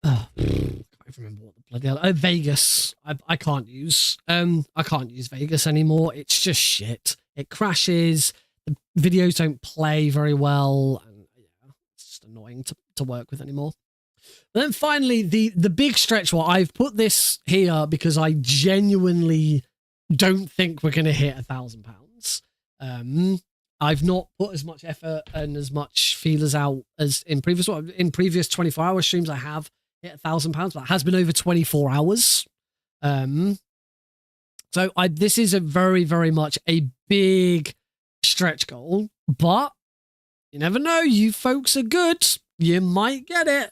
can't remember what the bloody hell. Vegas. I can't use Vegas anymore. It's just shit. It crashes. The videos don't play very well, and yeah, it's just annoying to work with anymore. And then finally, the big stretch. Well, I've put this here because I genuinely don't think we're going to hit £1,000. I've not put as much effort and as much feelers out as in previous 24-hour streams. I have hit £1,000, but it has been over 24 hours. So this is a very, very much a big stretch goal, but you never know. You folks are good. You might get it.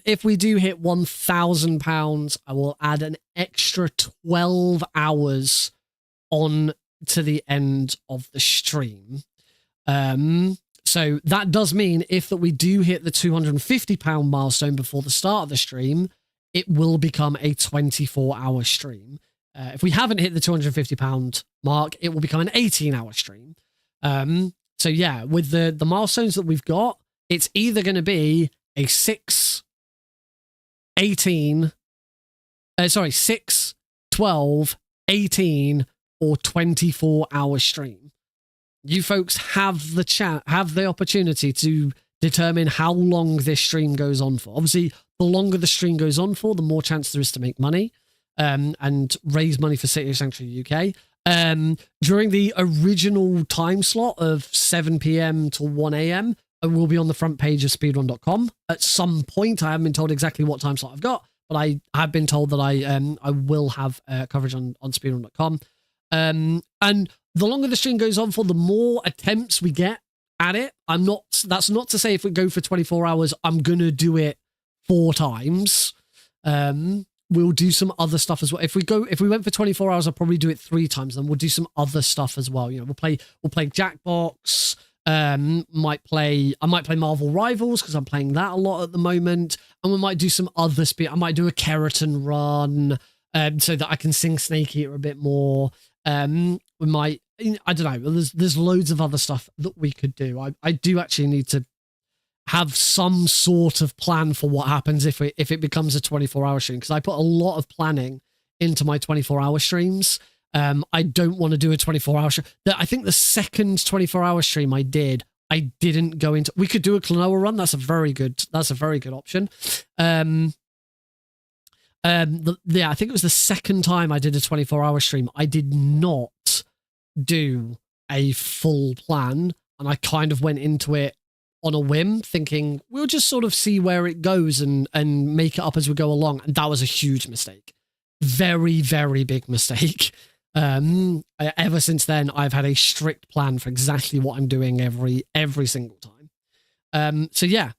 If we do hit £1,000, I will add an extra 12 hours on to the end of the stream. So that does mean if that we do hit the £250 milestone before the start of the stream, it will become a 24-hour stream. If we haven't hit the £250 mark, it will become an 18-hour stream. So yeah, with the milestones that we've got, it's either going to be a 6, 12, 18, or 24-hour stream. You folks have the opportunity to determine how long this stream goes on for. Obviously, the longer the stream goes on for, the more chance there is to make money and raise money for City Sanctuary UK. During the original time slot of 7 p.m. to 1 a.m., I will be on the front page of speedrun.com at some point. I haven't been told exactly what time slot I've got, but I have been told that I will have coverage on speedrun.com. And the longer the stream goes on for, the more attempts we get at it. That's not to say if we go for 24 hours, I'm going to do it 4 times. We'll do some other stuff as well. If we went for 24 hours, I'll probably do it 3 times. Then we'll do some other stuff as well. You know, we'll play Jackbox. I might play Marvel Rivals because I'm playing that a lot at the moment. And we might do some other speed. I might do a Keratin run so that I can sing Snake Eater a bit more. We might, I don't know. There's loads of other stuff that we could do. I do actually need to have some sort of plan for what happens if it becomes a 24-hour stream, because I put a lot of planning into my 24-hour streams. I don't want to do a 24-hour stream. I think the second 24-hour stream I didn't go into. We could do a Klonoa run. That's a very good option. I think it was the second time I did a 24-hour stream. I did not do a full plan, and I kind of went into it on a whim, thinking we'll just sort of see where it goes and make it up as we go along. And that was a huge mistake. Very, very big mistake. Ever since then, I've had a strict plan for exactly what I'm doing every single time. So yeah,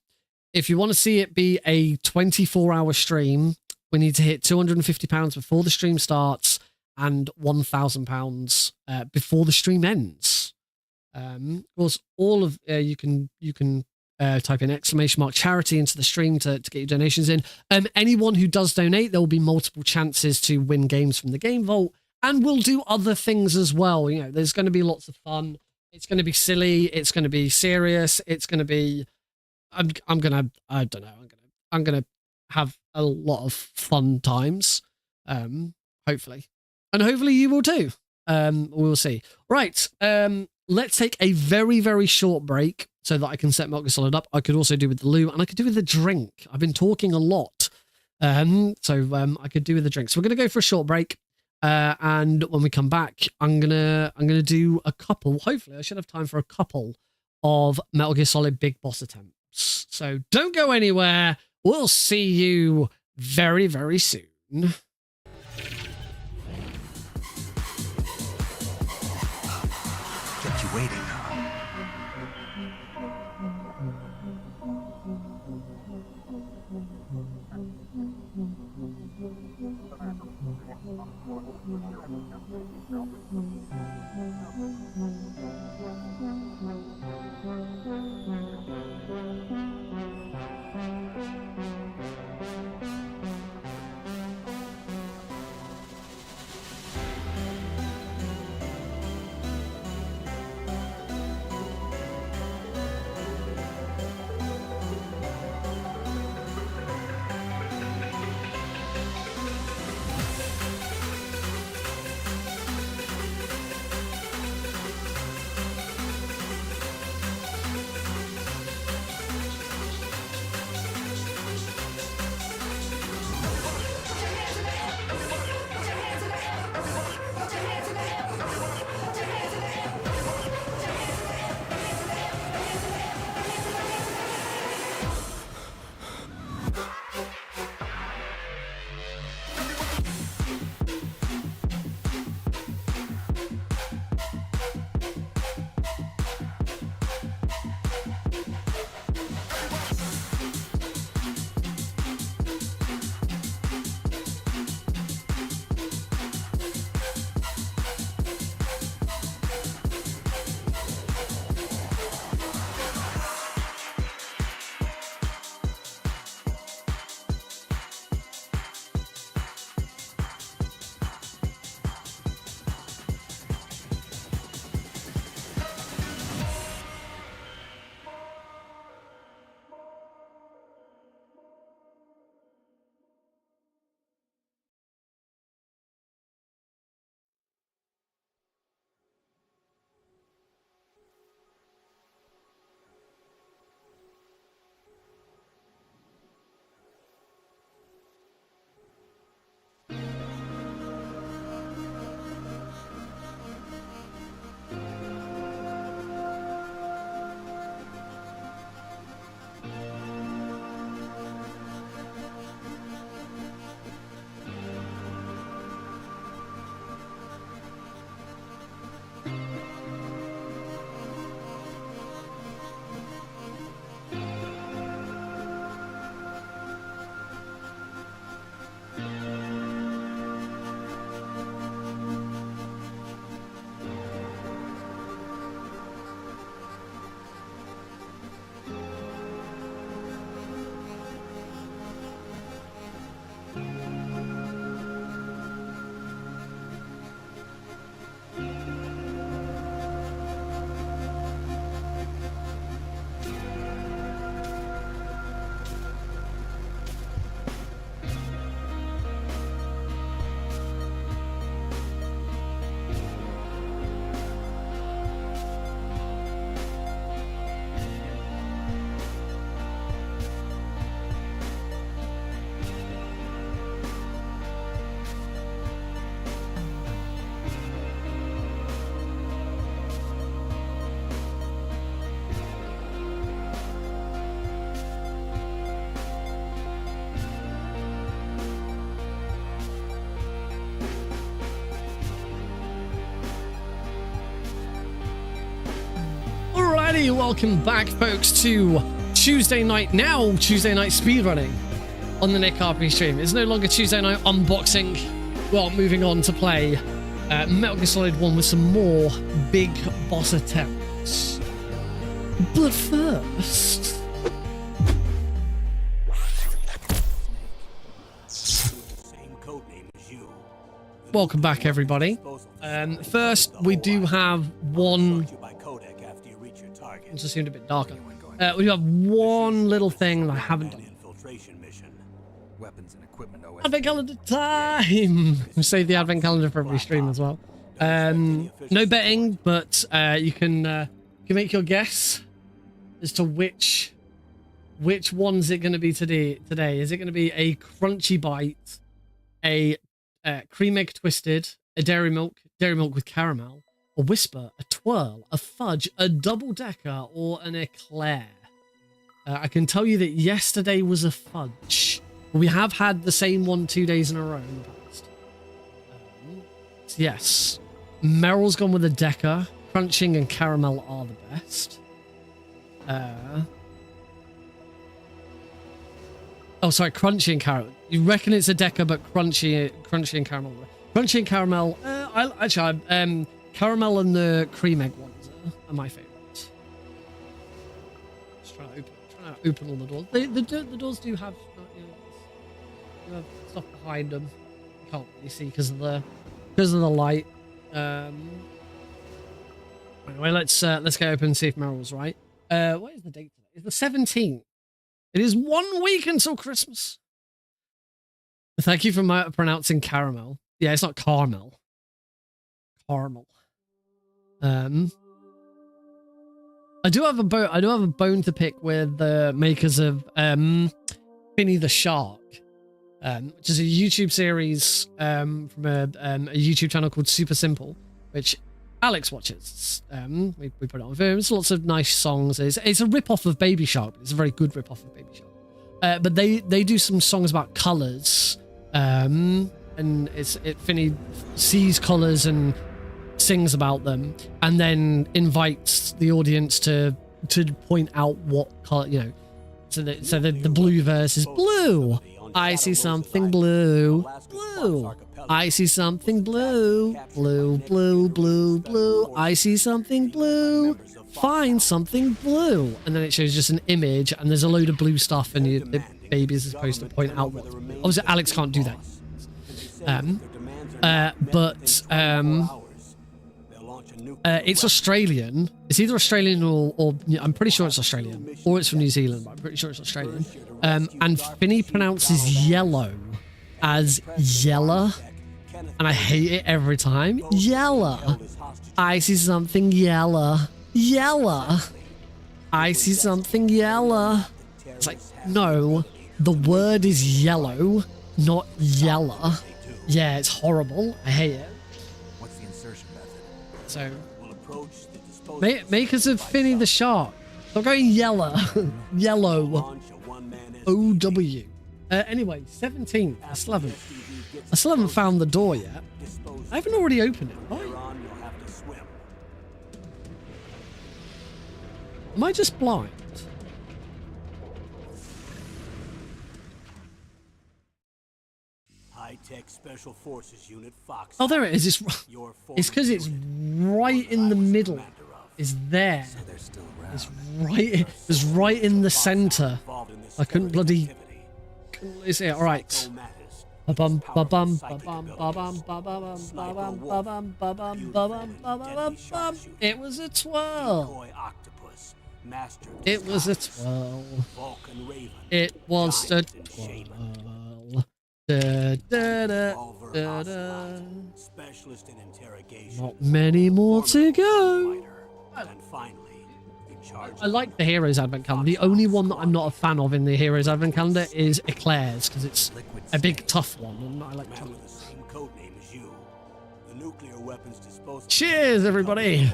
if you want to see it be a 24-hour stream, we need to hit £250 before the stream starts and £1,000 before the stream ends. Of course, all of you can type in !charity into the stream to get your donations in. Anyone who does donate, there will be multiple chances to win games from the Game Vault, and we'll do other things as well. You know, there's going to be lots of fun. It's going to be silly. It's going to be serious. It's going to be. I'm gonna have a lot of fun times. Hopefully, and hopefully you will too. We'll see. Right. Let's take a very, very short break so that I can set Metal Gear Solid up. I could also do with the loo, and I could do with the drink. I've been talking a lot. So I could do with the drink. So we're going to go for a short break. And when we come back, I'm gonna do a couple. Hopefully I should have time for a couple of Metal Gear Solid Big Boss attempts. So don't go anywhere. We'll see you very, very soon. Kept you waiting. Alrighty, welcome back, folks, to Tuesday night speedrunning on the Nick RP stream. It's no longer Tuesday night unboxing. Well, moving on to play Metal Gear Solid 1 with some more Big Boss attempts. But first... Welcome back, everybody. First, we do have one... It just seemed a bit darker. We have one little thing that I haven't done. Advent calendar time! We save the advent calendar for every stream as well. No betting, but you can make your guess as to which one's it going to be today. Is it going to be a Crunchy Bite, a Cream Egg Twisted, a Dairy Milk with caramel, a Whisper, a Twirl, a Fudge, a Double Decker, or an Eclair? I can tell you that yesterday was a Fudge. We have had the same one 2 days in a row in the past. So yes, Meryl's gone with a Decker. Crunching and caramel are the best. Oh, sorry, crunchy and caramel. You reckon it's a Decker, but crunchy and caramel. Crunchy and caramel. Caramel and the cream egg ones are my favourites. Just trying to open all the doors. The doors do have, you have stuff behind them. You can't really see because of the light. Anyway, let's get open and see if Meryl's right. What is the date today? It's the 17th. It is 1 week until Christmas. Thank you for pronouncing caramel. Yeah, it's not caramel. Caramel. I do have a bone to pick with the makers of Finny the Shark, which is a YouTube series from a YouTube channel called Super Simple, which Alex watches. We put it on for him. There's lots of nice songs. It's a rip-off of Baby Shark, but it's a very good rip-off of Baby Shark. But they do some songs about colours, and Finny sees colours and sings about them, and then invites the audience to point out what color, so the blue verse is blue. I see something blue. Blue. I see something blue. Blue, blue, blue, blue. I see something blue. Find something blue. And then it shows just an image, and there's a load of blue stuff, and the baby is supposed to point out what. Obviously, Alex can't do that. It's Australian. It's either Australian or I'm pretty sure it's Australian, or it's from New Zealand, but I'm pretty sure it's Australian. And Finny pronounces yellow as yella, and I hate it every time. Yella. I see something yella. Yella. I see something yella. It's like, no, the word is yellow, not yella. Yeah, it's horrible. I hate it. What's the insertion method? So, makers of Finny the Shark. They're going yellow. Yellow. OW. Anyway, 17th. I still haven't found the door yet. I haven't already opened it, have I? Am I just blind? High-tech Special Forces Unit Fox. Oh, there it is. It's because it's right in the middle. It's there. It's right in the center. I couldn't bloody. Is it all right? Ba-bum, ba-bum, ba-bum, ba-bum, ba-bum, ba-bum, ba-bum, ba-bum, ba-bum, ba-bum, ba-bum. It was a twirl. It was a twirl. It was a twirl. Da, da, da, da, da. Not many more to go. I like the Heroes Advent Calendar. The only one that I'm not a fan of in the Heroes Advent Calendar is Eclairs, because it's a big tough one, and I like tough ones. Cheers, everybody!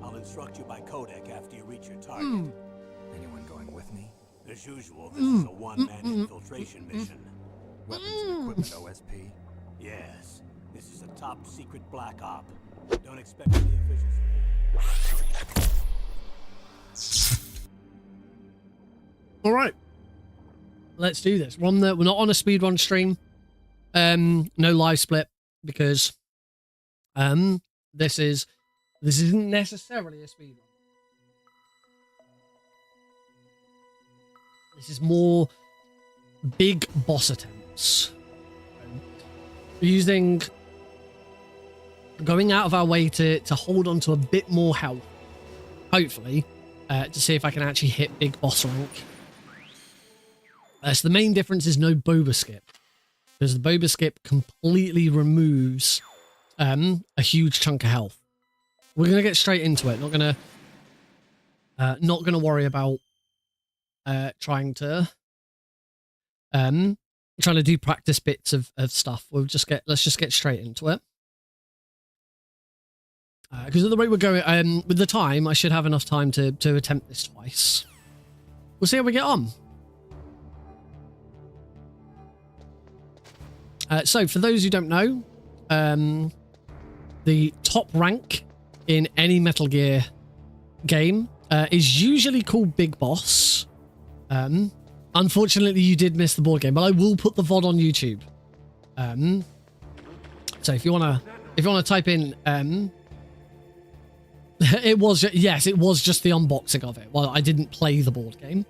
I'll instruct you by codec after you reach your target. Anyone going with me? As usual, this is a one-man infiltration mission. Weapons and equipment OSP? Yes, this is a top-secret black op. Don't expect any official support. All right, let's do this. We're not on a speedrun stream. No live split because this isn't necessarily a speedrun. This is more big boss attempts. We're going out of our way to hold on to a bit more health, hopefully, to see if I can actually hit big boss rank. So the main difference is no boba skip, because the boba skip completely removes a huge chunk of health. We're gonna get straight into it. Not gonna worry about trying to do practice bits of stuff. Let's just get straight into it. Because at the rate we're going, with the time, I should have enough time to attempt this twice. We'll see how we get on. So, for those who don't know, the top rank in any Metal Gear game is usually called Big Boss. Unfortunately, you did miss the board game, but I will put the VOD on YouTube. So if you wanna type in, it was just the unboxing of it. Well, I didn't play the board game.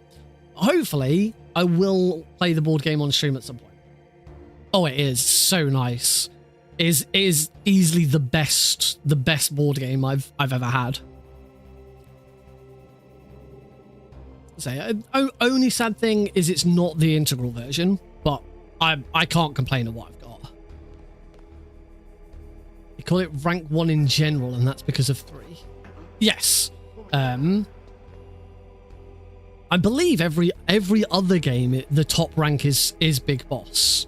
Hopefully, I will play the board game on stream at some point. Oh, it is so nice. It is easily the best board game I've ever had. So, only sad thing is it's not the integral version, but I can't complain of what I've got. They call it rank 1 in general, and that's because of 3. Yes. I believe every other game the top rank is Big Boss.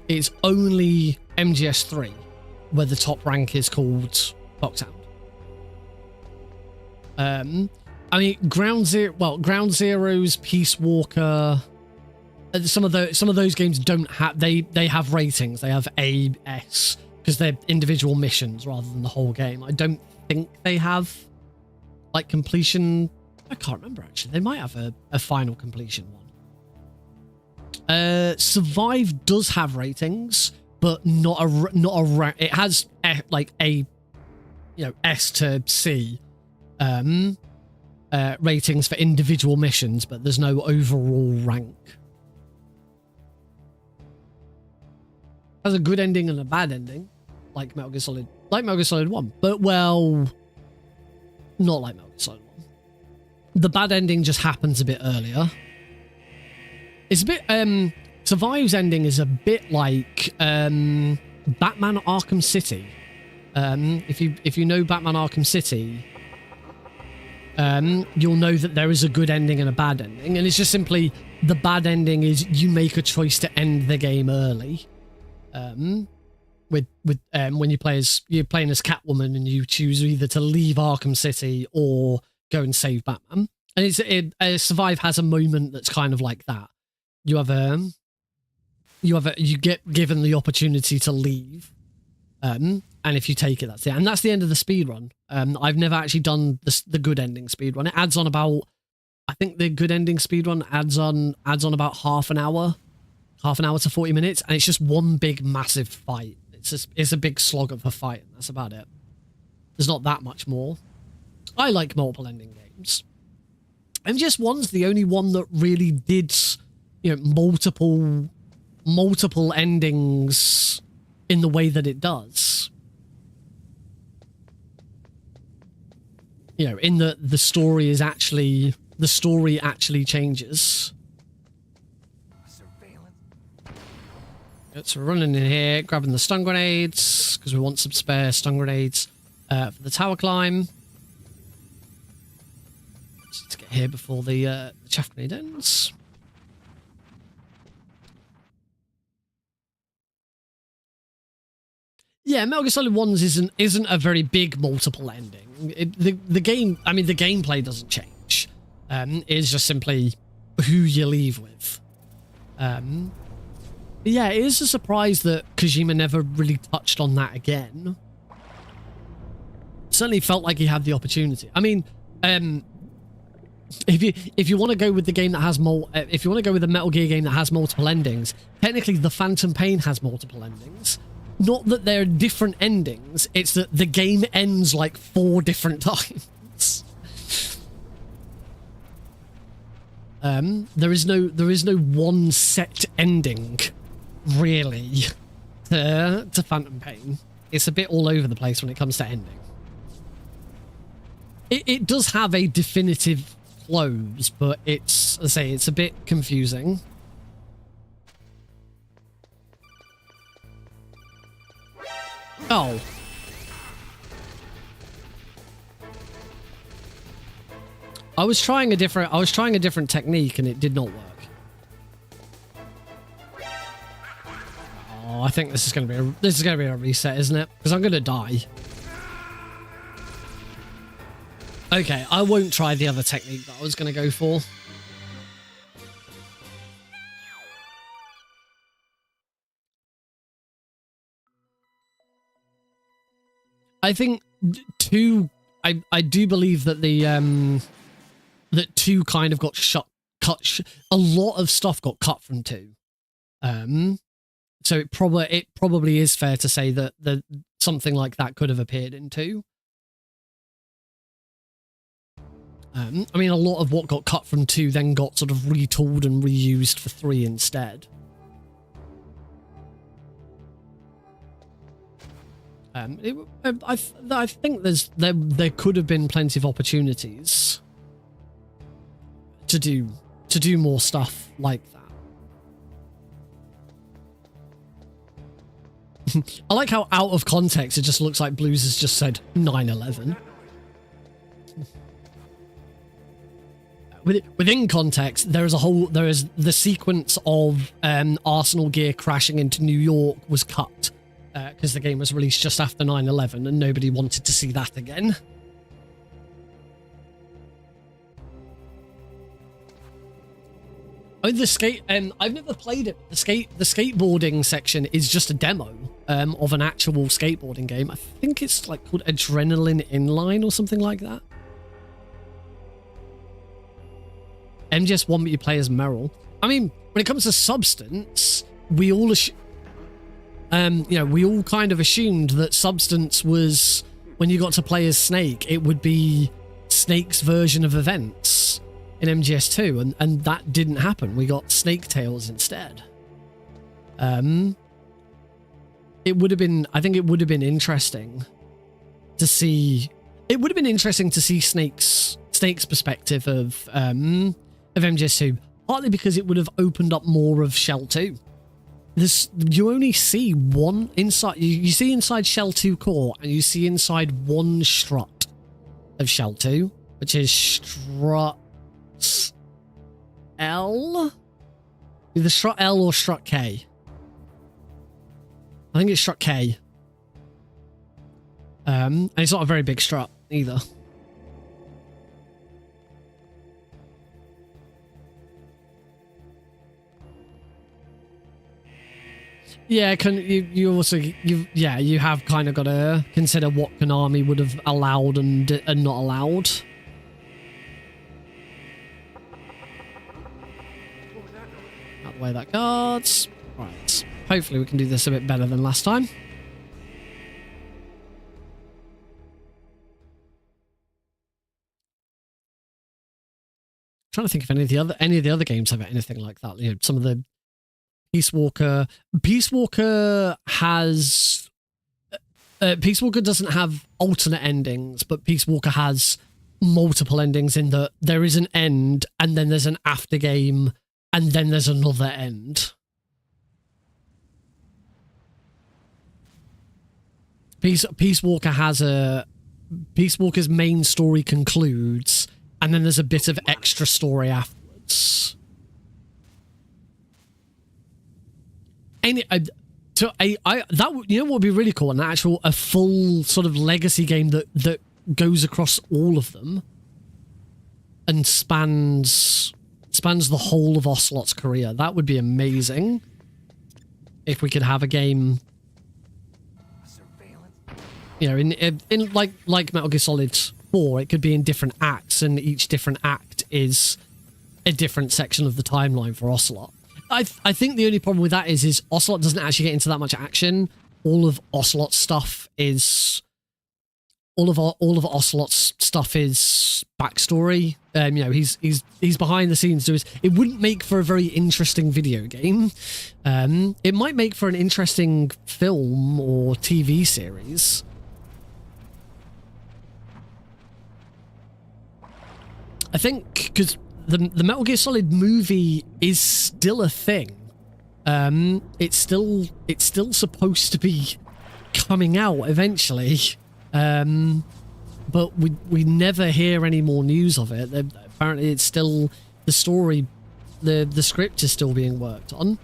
It's only MGS3 where the top rank is called Foxhound. I mean, Ground Zeroes, Peace Walker, some of those games don't have they have ratings. They have A, S, because they're individual missions rather than the whole game. I don't think they have like completion. I can't remember actually. They might have a final completion one. Survive does have ratings, but not a it has like a S to C ratings for individual missions, but there's no overall rank. Has a good ending and a bad ending, like Metal Gear Solid 1, but well, not like Metal Gear Solid 1. The bad ending just happens a bit earlier. It's a bit Survive's ending is a bit like Batman Arkham City. If you know Batman Arkham City, you'll know that there is a good ending and a bad ending, and it's just simply the bad ending is you make a choice to end the game early. When you're playing as Catwoman and you choose either to leave Arkham City or go and save Batman, and Survive has a moment that's kind of like that. You get given the opportunity to leave, and if you take it, that's it. And that's the end of the speed run. I've never actually done the good ending speed run. It adds on about, I think the good ending speed run adds on about half an hour to 40 minutes, and it's just one big massive fight. It's a big slog of a fight, and that's about it. There's not that much more. I like multiple ending games. MGS1's the only one that really did, multiple endings in the way that it does. In the story actually changes. So we're running in here, grabbing the stun grenades, because we want some spare stun grenades for the tower climb. Let's get here before the chaff grenade ends. Yeah, Metal Gear Solid 1's isn't a very big multiple ending. The gameplay doesn't change. It's just simply who you leave with. Yeah, it is a surprise that Kojima never really touched on that again. Certainly felt like he had the opportunity. I mean, if you want to go with the game that has if you want to go with a Metal Gear game that has multiple endings, technically the Phantom Pain has multiple endings. Not that they're different endings, it's that the game ends like 4 different times. There is no one set ending, really, to Phantom Pain. It's a bit all over the place when it comes to ending. It does have a definitive close, but it's, as I say, it's a bit confusing. Oh. I was trying a different technique and it did not work. Oh, I think this is going to be a reset, isn't it? Because I'm going to die. Okay, I won't try the other technique that I was going to go for. I think 2. I do believe that the that 2 kind of got a lot of stuff got cut from 2. So it probably is fair to say that something like that could have appeared in 2. I mean, a lot of what got cut from 2 then got sort of retooled and reused for 3 instead. I think there could have been plenty of opportunities to do more stuff like that. I like how out of context it just looks like Blues has just said 9/11. Within context, there is the sequence of Arsenal gear crashing into New York was cut because the game was released just after 9/11 and nobody wanted to see that again. Oh, I've never played it. The skateboarding section is just a demo of an actual skateboarding game. I think it's like called Adrenaline Inline or something like that. MGS1, but you play as Meryl. I mean, when it comes to Substance, we all we all kind of assumed that Substance was, when you got to play as Snake, it would be Snake's version of events in MGS2, and that didn't happen. We got Snake Tales instead. I think it would have been interesting to see. It would have been interesting to see Snake's perspective of MGS2, partly because it would have opened up more of Shell 2. You only see one inside. You see inside Shell 2 core, and you see inside one strut of Shell 2, which is strut L. Either strut L or strut K. I think it's strut K. And it's not a very big strut either. Yeah, you have kind of got to consider what Konami would have allowed and not allowed. Out the way that guards. Right. Hopefully we can do this a bit better than last time. Trying to think if any of the other games have anything like that. You know, some of the Peace Walker has Peace Walker doesn't have alternate endings, but Peace Walker has multiple endings in that there is an end and then there's an after game and then there's another end. Peace Walker's main story concludes and then there's a bit of extra story afterwards. That would be really cool, a full sort of legacy game that goes across all of them and spans the whole of Ocelot's career. That would be amazing if we could have a game, you know, in like Metal Gear Solid 4 4. It could be in different acts, and each different act is a different section of the timeline for Ocelot. I think the only problem with that is Ocelot doesn't actually get into that much action. All of Ocelot's stuff is backstory. You know, he's behind the scenes doing. It wouldn't make for a very interesting video game. It might make for an interesting film or TV series. I think because the Metal Gear Solid movie is still a thing. It's still supposed to be coming out eventually. But we never hear any more news of it. Apparently it's still the story, the script is still being worked on.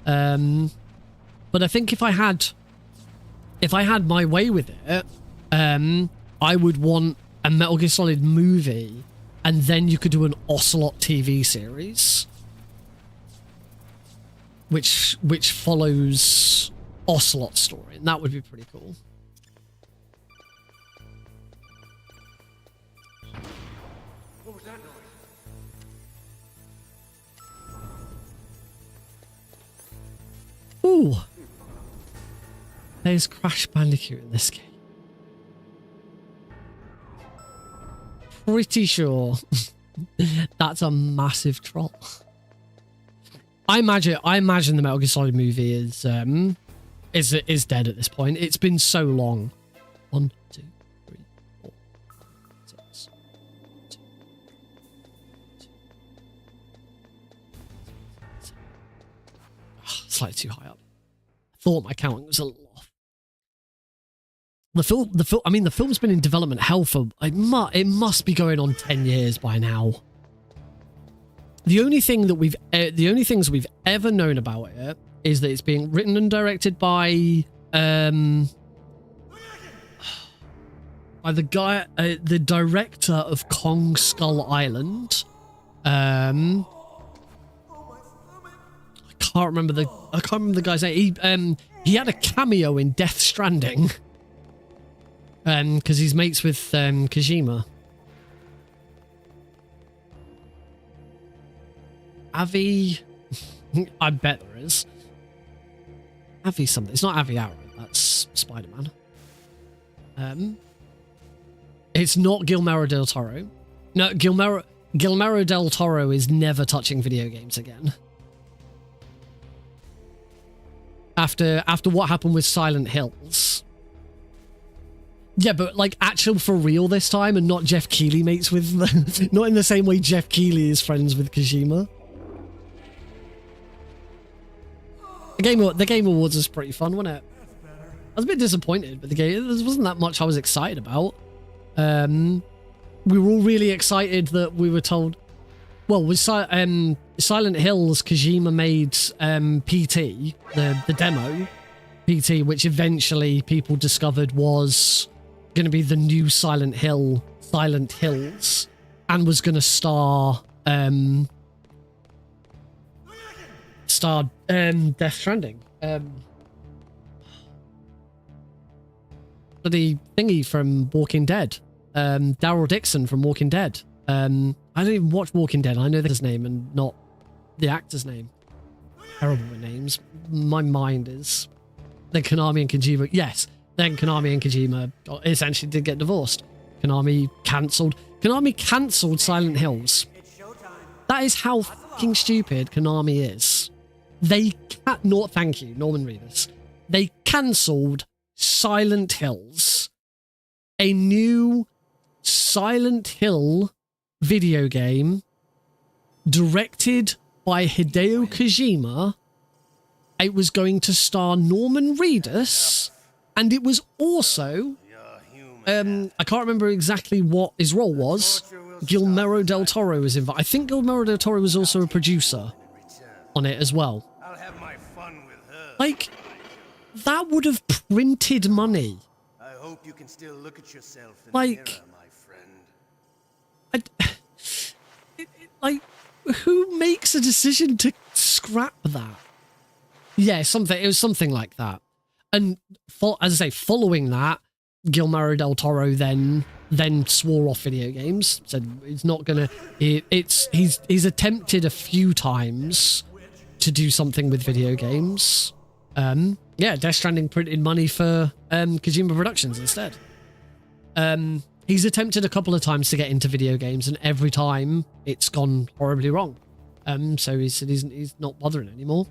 But I think if I had my way with it, I would want a Metal Gear Solid movie, and then you could do an Ocelot TV series, which follows Ocelot's story, and that would be pretty cool. What was that noise? Ooh. There's Crash Bandicoot in this game. Pretty sure that's a massive troll. I imagine the Metal Gear Solid movie is dead at this point. It's been so long. 1, 2, 3, 4, 6. Slightly too high up. I thought my counting was a little off. I mean, the film's been in development hell for it must be going on 10 years by now. The only things we've ever known about it is that it's being written and directed by the director of Kong Skull Island. I can't remember the guy's name. He had a cameo in Death Stranding. Because he's mates with Kojima. Avi, I bet there is. Avi something. It's not Avi Arrow. That's Spider-Man. It's not Guillermo del Toro. No, Guillermo del Toro is never touching video games again. After what happened with Silent Hills. Yeah, but like actual for real this time, and not Jeff Keighley mates with, not in the same way Jeff Keighley is friends with Kojima. The Game Awards was pretty fun, wasn't it? I was a bit disappointed with the game. There wasn't that much I was excited about. We were all really excited that we were told. Well, with Silent Hills, Kojima made PT, the demo PT, which eventually people discovered was going to be the new Silent Hills, and was going to star Death Stranding. The thingy from Walking Dead, Daryl Dixon from Walking Dead. I don't even watch Walking Dead. I know his name and not the actor's name. Terrible with names. My mind is. Then Konami and Kojima. Yes. Then Konami and Kojima essentially did get divorced. Konami cancelled Silent Hills. That is how fucking stupid Konami is. They not thank you, Norman Reedus. They cancelled Silent Hills. A new Silent Hill video game directed by Hideo Kojima. It was going to star Norman Reedus, and it was also I can't remember exactly what his role was. Guillermo del Toro was involved. I think Guillermo del Toro was also a producer on it as well. Like, that would have printed money. I hope you can still look at yourself in like, the mirror, my friend. Like, who makes a decision to scrap that? Yeah, it was something like that. And as I say, following that, Guillermo del Toro then swore off video games. Said it's not gonna. He's attempted a few times to do something with video games. Yeah, Death Stranding printed money for Kojima Productions instead. He's attempted a couple of times to get into video games, and every time it's gone horribly wrong. So he said he's not bothering anymore.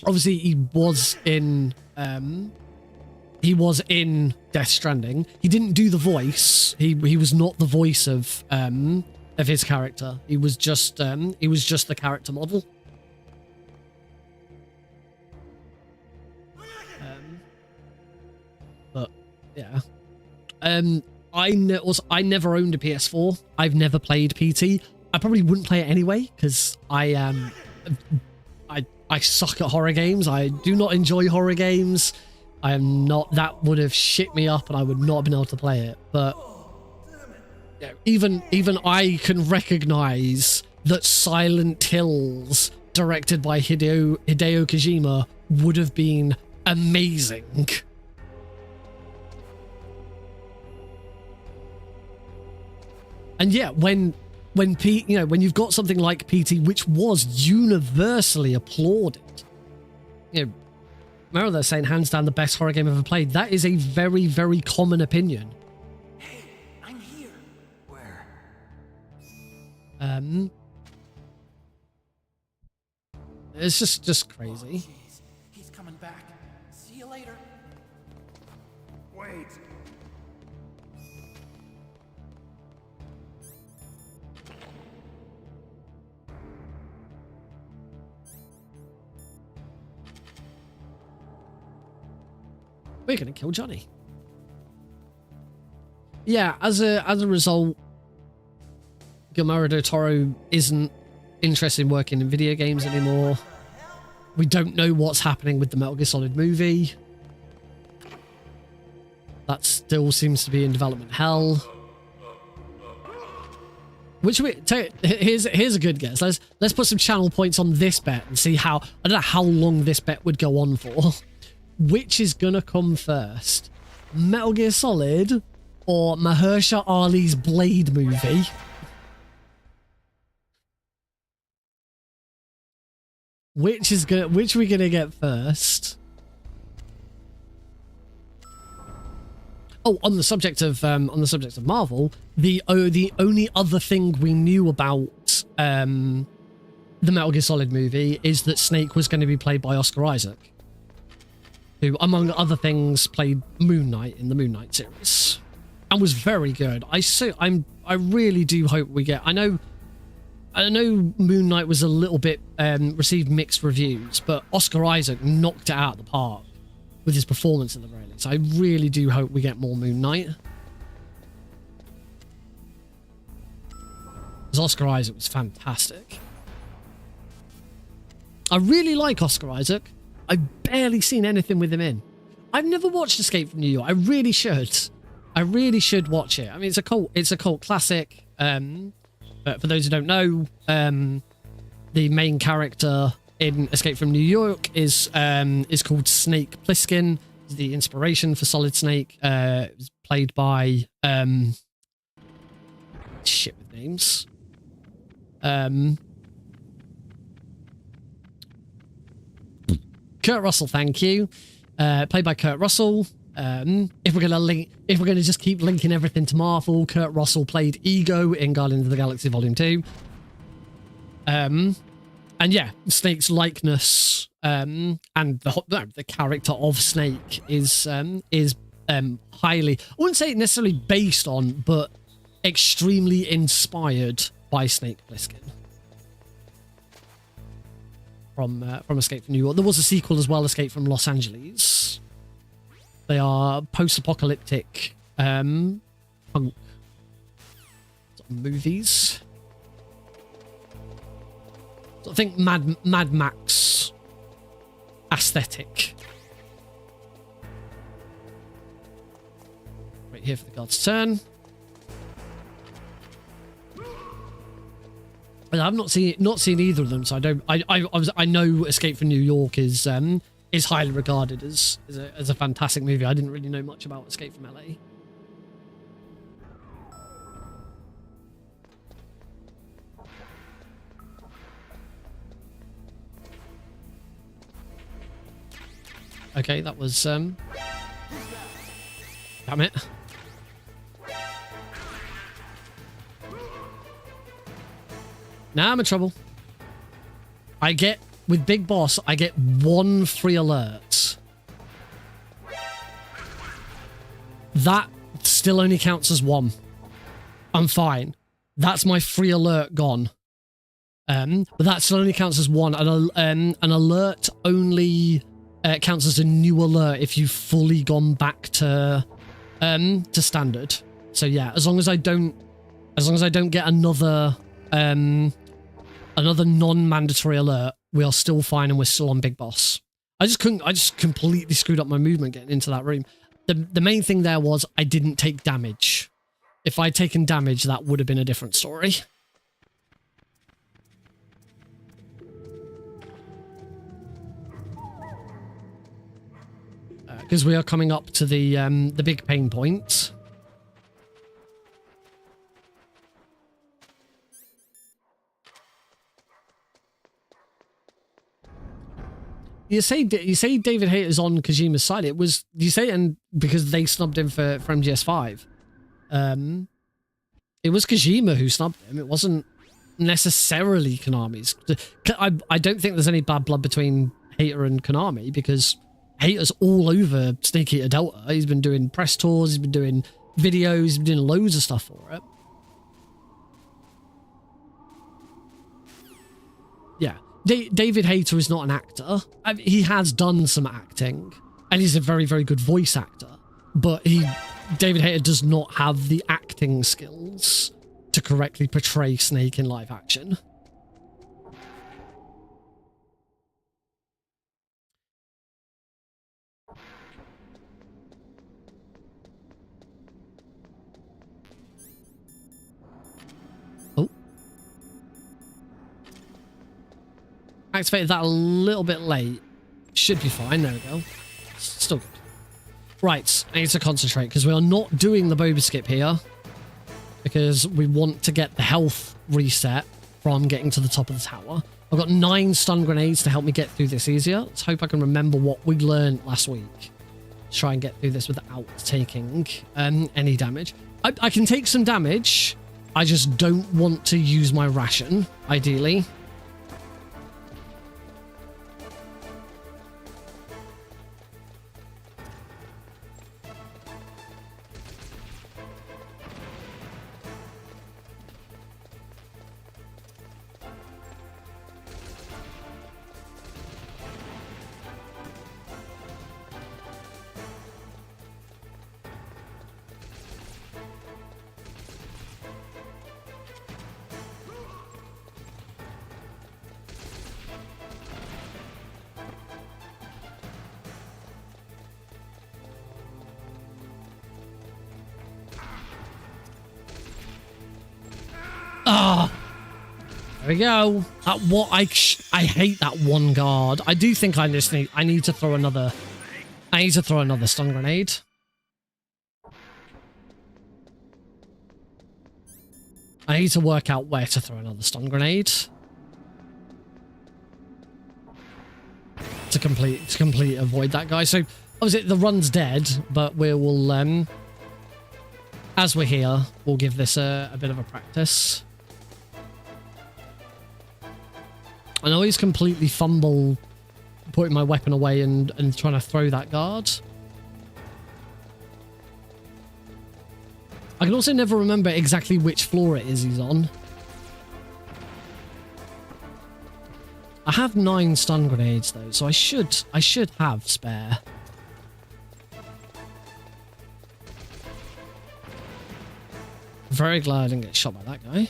Obviously, he was in Death Stranding. He didn't do the voice. He was not the voice of his character. He was just the character model. But yeah. I never owned a PS4. I've never played PT. I probably wouldn't play it anyway because I suck at horror games. I do not enjoy horror games. I am not. That would have shit me up, and I would not have been able to play it. But yeah, even I can recognize that Silent Hills, directed by Hideo Kojima, would have been amazing. And yeah, when you've got something like PT, which was universally applauded, remember they're saying hands down the best horror game ever played. That is a very, very common opinion. Hey, I'm here. Where? It's just crazy. Oh, jeez. He's coming back. See you later. Wait. We're gonna kill Johnny. Yeah, as a result, Guillermo del Toro isn't interested in working in video games anymore. We don't know what's happening with the Metal Gear Solid movie. That still seems to be in development hell. Here's a good guess. Let's put some channel points on this bet and see how. I don't know how long this bet would go on for. Which is gonna come first? Metal Gear Solid or Mahershala Ali's Blade movie? Which are we gonna get first? Oh, on the subject of Marvel, the only other thing we knew about the Metal Gear Solid movie is that Snake was going to be played by Oscar Isaac, who, among other things, played Moon Knight in the Moon Knight series, and was very good. I really do hope we get. I know Moon Knight was a little bit received mixed reviews, but Oscar Isaac knocked it out of the park with his performance in the very least. I really do hope we get more Moon Knight, because Oscar Isaac was fantastic. I really like Oscar Isaac. I've barely seen anything with him in. I've never watched Escape from New York. I really should. I really should watch it. I mean, it's a cult classic. But for those who don't know, the main character in Escape from New York is called Snake Plissken. The inspiration for Solid Snake. It was played by shit with names. Kurt Russell, thank you. Played by Kurt Russell. If we're gonna just keep linking everything to Marvel, Kurt Russell played Ego in Guardians of the Galaxy Volume 2. And yeah, Snake's likeness and the character of Snake is highly, I wouldn't say necessarily based on, but extremely inspired by Snake Plissken. From Escape from New York. There was a sequel as well, Escape from Los Angeles. They are post-apocalyptic punk sort of movies. So I think Mad Max aesthetic. Wait here for the guard's turn. I've not seen either of them, so I don't. I know Escape from New York is is highly regarded as a fantastic movie. I didn't really know much about Escape from LA. Okay, that was damn it. Now I'm in trouble. With Big Boss, I get 1 free alert. That still only counts as 1. I'm fine. That's my free alert gone. But that still only counts as 1. An alert only counts as a new alert if you've fully gone back to standard. So yeah, as long as I don't get another non-mandatory alert, we are still fine and we're still on Big Boss. I just completely screwed up my movement getting into that room. The main thing there was I didn't take damage. If I'd taken damage, that would have been a different story. Because we are coming up to the big pain point. You say David Hayter's on Kojima's side. It was, you say, and because they snubbed him for MGS5. It was Kojima who snubbed him. It wasn't necessarily Konami's. I don't think there's any bad blood between Hayter and Konami, because Hayter's all over Snake Eater Delta. He's been doing press tours, he's been doing videos, he's been doing loads of stuff for it. Yeah. David Hayter is not an actor. I mean, he has done some acting, and he's a very, very good voice actor. But David Hayter does not have the acting skills to correctly portray Snake in live action. Activated that a little bit late. Should be fine. There we go. Still good. Right. I need to concentrate because we are not doing the boba skip here, because we want to get the health reset from getting to the top of the tower. I've got 9 stun grenades to help me get through this easier. Let's hope I can remember what we learned last week. Try and get through this without taking any damage. I can take some damage. I just don't want to use my ration, ideally. There we go. I hate that one guard. I do think I need to throw another. I need to throw another stun grenade. I need to work out where to throw another stun grenade to complete avoid that guy. So obviously the run's dead, but we will as we're here, we'll give this a bit of a practice. I always completely fumble putting my weapon away and trying to throw that guard. I can also never remember exactly which floor it is he's on. I have 9 stun grenades though, so I should have spare. Very glad I didn't get shot by that guy.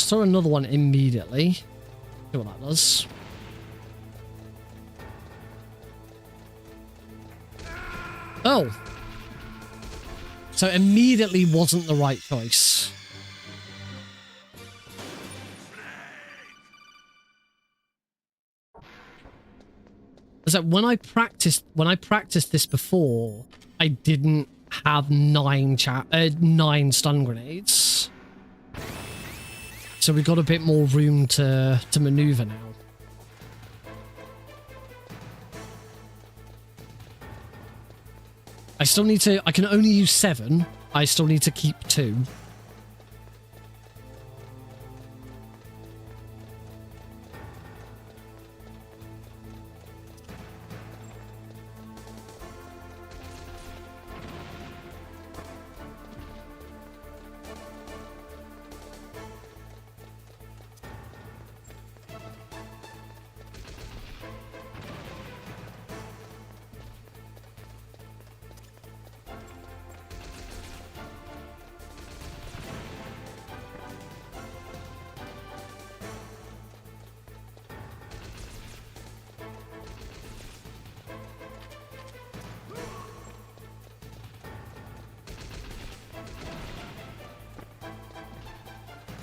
let's throw another one immediately. See what that does. Oh. So immediately wasn't the right choice. So when I practiced this before, I didn't have 9 stun grenades. So we've got a bit more room to maneuver now. I still need to, I can only use 7. I still need to keep 2.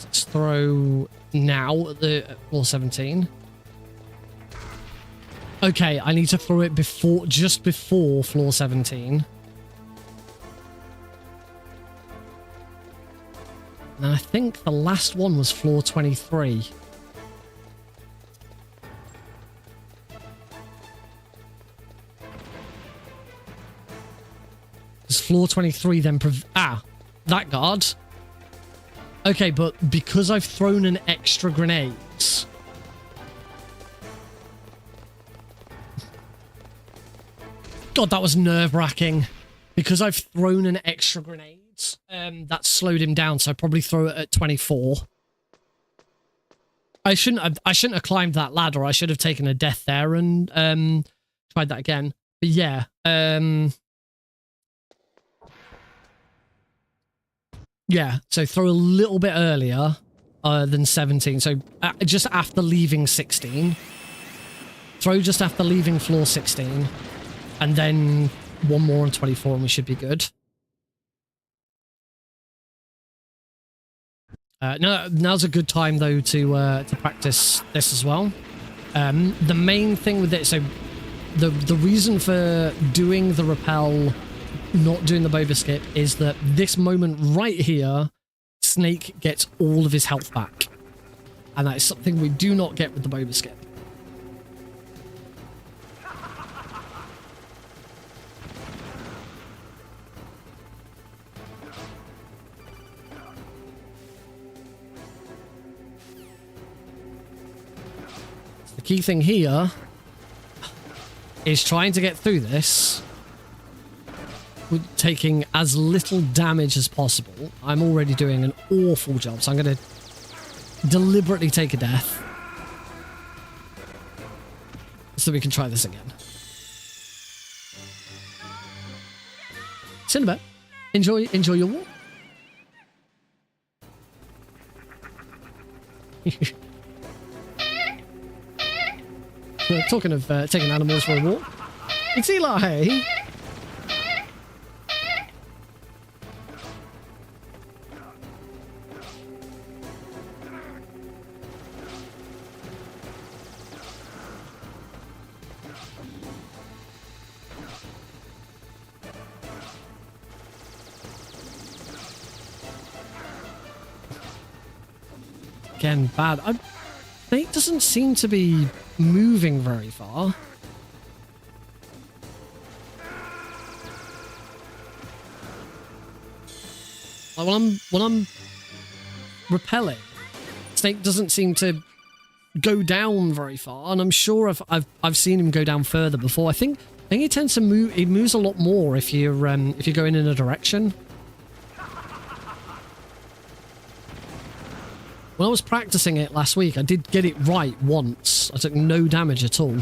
Let's throw now at the floor 17. Okay, I need to throw it before, just before floor 17. And I think the last one was floor 23. Is floor 23 then that guard? Okay, but because I've thrown an extra grenades... God, that was nerve-wracking. Because I've thrown an extra grenades, that slowed him down, so I'd probably throw it at 24. I shouldn't have climbed that ladder. I should have taken a death there and tried that again. But yeah, yeah, so throw a little bit earlier than 17. So just after leaving 16. Throw just after leaving floor 16. And then one more on 24 and we should be good. Now's a good time, though, to practice this as well. The main thing with it, so the reason for doing the rappel, not doing the boba skip, is that this moment right here, Snake gets all of his health back. And that is something we do not get with the boba skip. The key thing here is trying to get through this with taking as little damage as possible. I'm already doing an awful job, so I'm going to deliberately take a death so we can try this again. See you in a bit. Enjoy your walk. Talking of taking animals for a walk, it's Eli. Again, bad. Snake doesn't seem to be moving very far. Like when I'm repelling, Snake doesn't seem to go down very far, and I'm sure I've seen him go down further before. I think he tends to move. He moves a lot more if you're going in a direction. When I was practicing it last week, I did get it right once. I took no damage at all.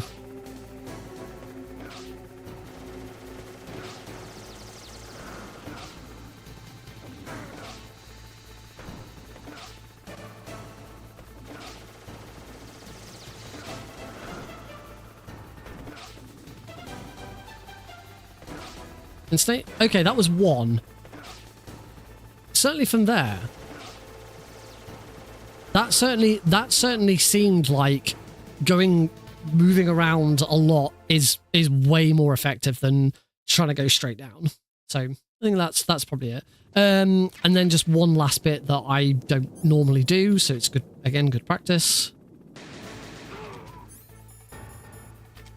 And Snake... Okay, that was one. Certainly from there. That certainly seemed like moving around a lot is way more effective than trying to go straight down. So I think that's probably it. And then just one last bit that I don't normally do, so it's good, again, good practice.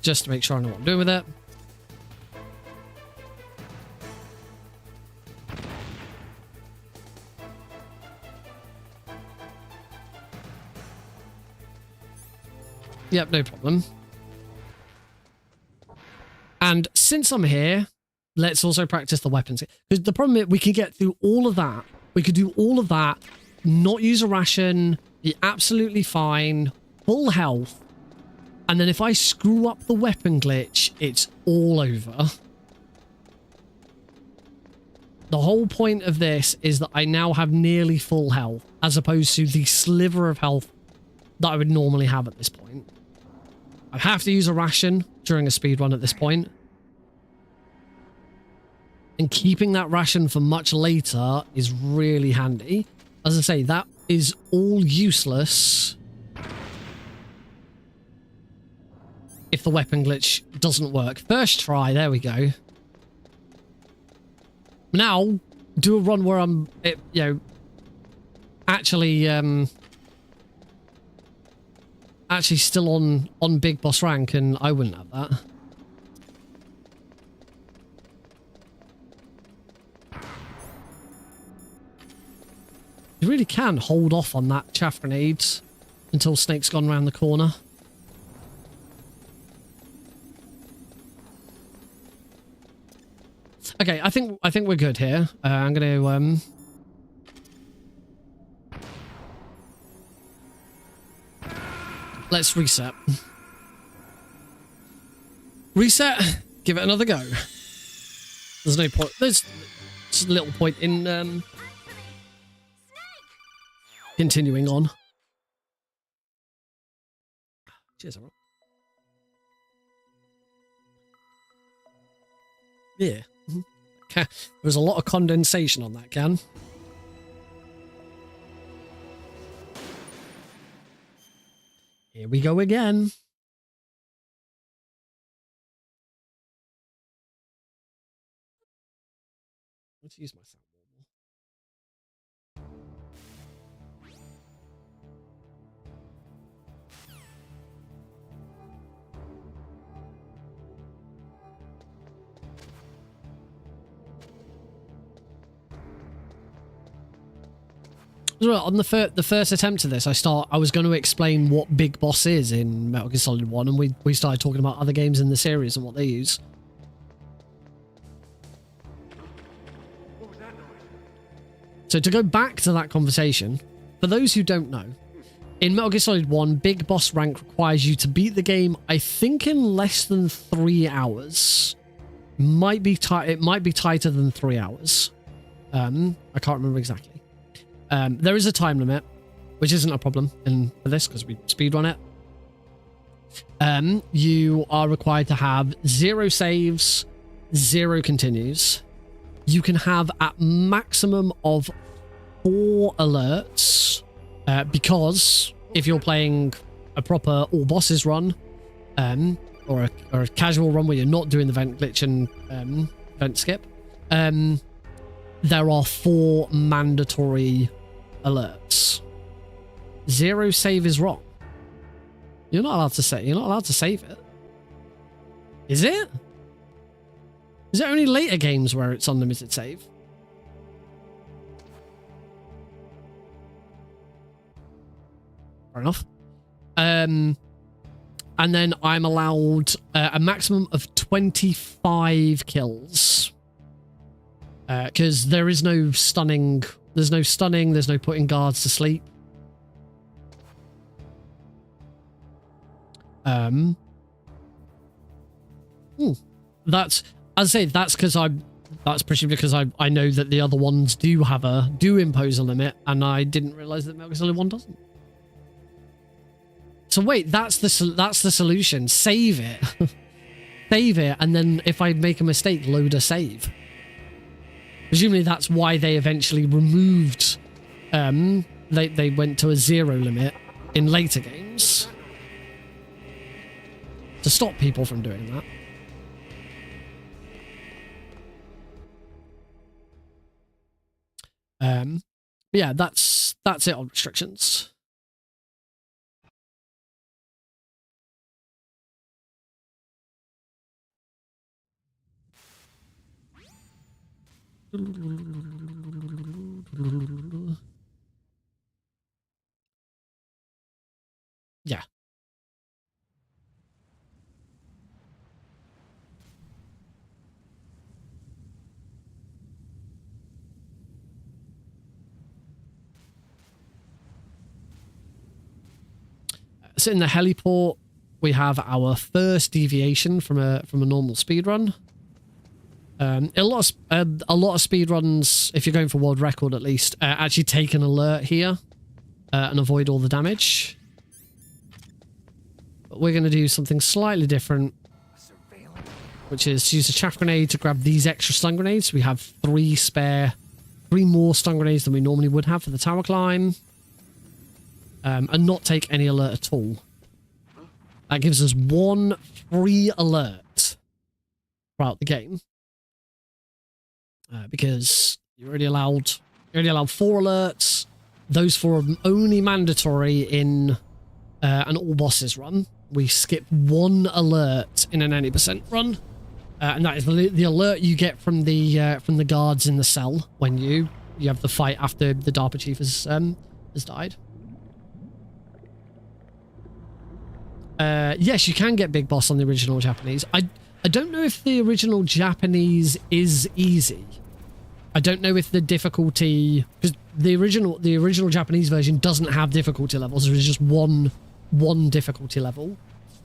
Just to make sure I know what I'm doing with it. Yep, no problem. And since I'm here, let's also practice the weapons. Because the problem is we can get through all of that. We could do all of that, not use a ration, be absolutely fine, full health. And then if I screw up the weapon glitch, it's all over. The whole point of this is that I now have nearly full health, as opposed to the sliver of health that I would normally have at this point. I have to use a ration during a speedrun at this point. And keeping that ration for much later is really handy. As I say, that is all useless if the weapon glitch doesn't work. First try, there we go. Now, do a run where I'm, actually still on Big Boss rank, and I wouldn't have that. You really can hold off on that chaff grenades until Snake's gone around the corner. Okay, I think we're good here. I'm gonna let's reset. Reset. Give it another go. There's no point. There's just a little point in continuing on. Cheers, everyone. Yeah. There's a lot of condensation on that can. Here we go again. Let's use my sound. On the first attempt of this, I was going to explain what Big Boss is in Metal Gear Solid 1, and we started talking about other games in the series and what they use. What was that noise? So to go back to that conversation, for those who don't know, in Metal Gear Solid 1, Big Boss rank requires you to beat the game, I think, in less than 3 hours. It might be tighter than 3 hours. I can't remember exactly. There is a time limit, which isn't a problem for this because we speedrun it. You are required to have 0 saves, 0 continues. You can have a maximum of 4 alerts, because if you're playing a proper all bosses run, or a casual run where you're not doing the vent glitch and vent skip, there are 4 mandatory alerts. 0 save is wrong. You're not allowed to save it. Is it? Is it only later games where it's unlimited save? Fair enough. And then I'm allowed a maximum of 25 kills. Because there is no stunning. There's no stunning. There's no putting guards to sleep. That's, as I say, that's presumably because I know that the other ones do impose a limit, and I didn't realize that Metal Gear Solid 1 doesn't. So wait, that's the solution. Save it. Save it, and then if I make a mistake, load a save. Presumably that's why they eventually removed, they went to a 0 limit in later games. To stop people from doing that. Yeah, that's it on restrictions. Yeah. So in the heliport, we have our first deviation from a normal speedrun. A lot of speedruns, if you're going for world record at least, actually take an alert here and avoid all the damage. But we're going to do something slightly different, which is to use a chaff grenade to grab these extra stun grenades. We have 3 more stun grenades than we normally would have for the tower climb. And not take any alert at all. That gives us 1 free alert throughout the game. Because you're only allowed 4 alerts. Those 4 are only mandatory in an all bosses run. We skip 1 alert in an 80% run. And that is the alert you get from the guards in the cell when you have the fight after the DARPA chief has died. Yes, you can get Big Boss on the original Japanese. I don't know if the original Japanese is easy. I don't know if the difficulty, because the original Japanese version doesn't have difficulty levels. There is just one difficulty level.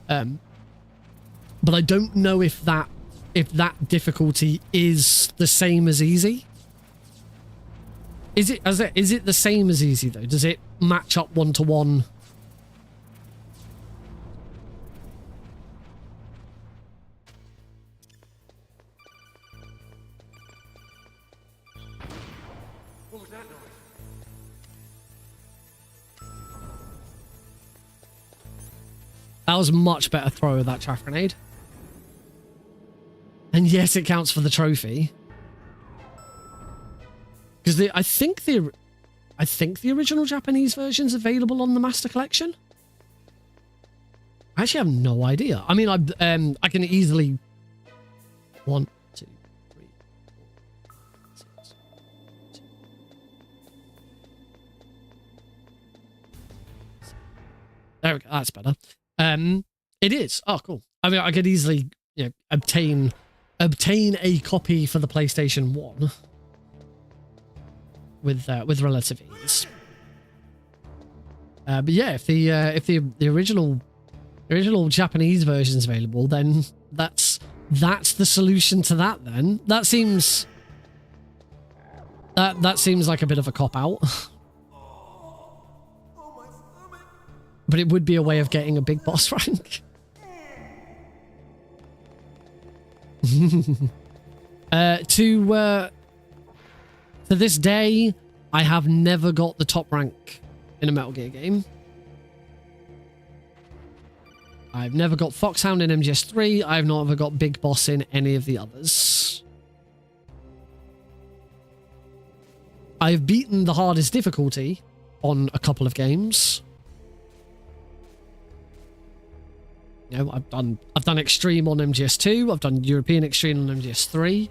But I don't know if that difficulty is the same as easy. Is it the same as easy though? Does it match up 1-to-1? What was that noise? That was a much better throw of that chaff grenade. And yes, it counts for the trophy. Because I think the original Japanese version's available on the Master Collection. I actually have no idea. I mean, I can easily 1, 2, 3, 4, 6, 2. There we go. That's better. It is. Oh, cool. I mean, I could easily, obtain a copy for the PlayStation 1 with relative ease. But yeah, if the original Japanese version is available, then that's the solution to that. Then that seems like a bit of a cop out. But it would be a way of getting a big boss rank. To this day, I have never got the top rank in a Metal Gear game. I've never got Foxhound in MGS3. I've not ever got Big Boss in any of the others. I've beaten the hardest difficulty on a couple of games. I've done Extreme on MGS2. I've done European Extreme on MGS3.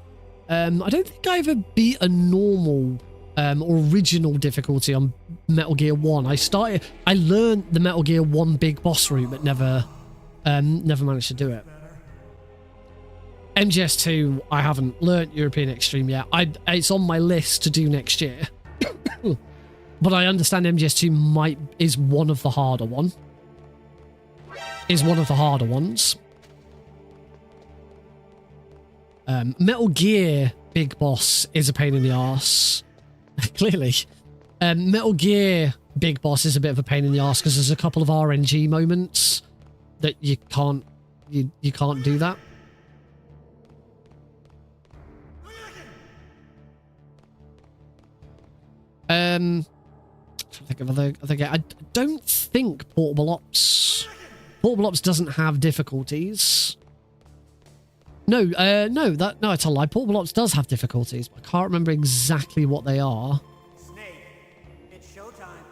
I don't think I ever beat a normal original difficulty on Metal Gear 1. I learned the Metal Gear 1 Big Boss route, but never managed to do it. MGS2, I haven't learnt European Extreme yet. It's on my list to do next year. But I understand MGS2 is one of the harder ones. Metal Gear Big Boss is a pain in the arse. Clearly. Metal Gear Big Boss is a bit of a pain in the arse because there's a couple of RNG moments that you can't do that. I'm trying to think of other games. I don't think Portable Ops doesn't have difficulties. No, no, it's a lie. Portable Ops does have difficulties. I can't remember exactly what they are. Snake, it's showtime.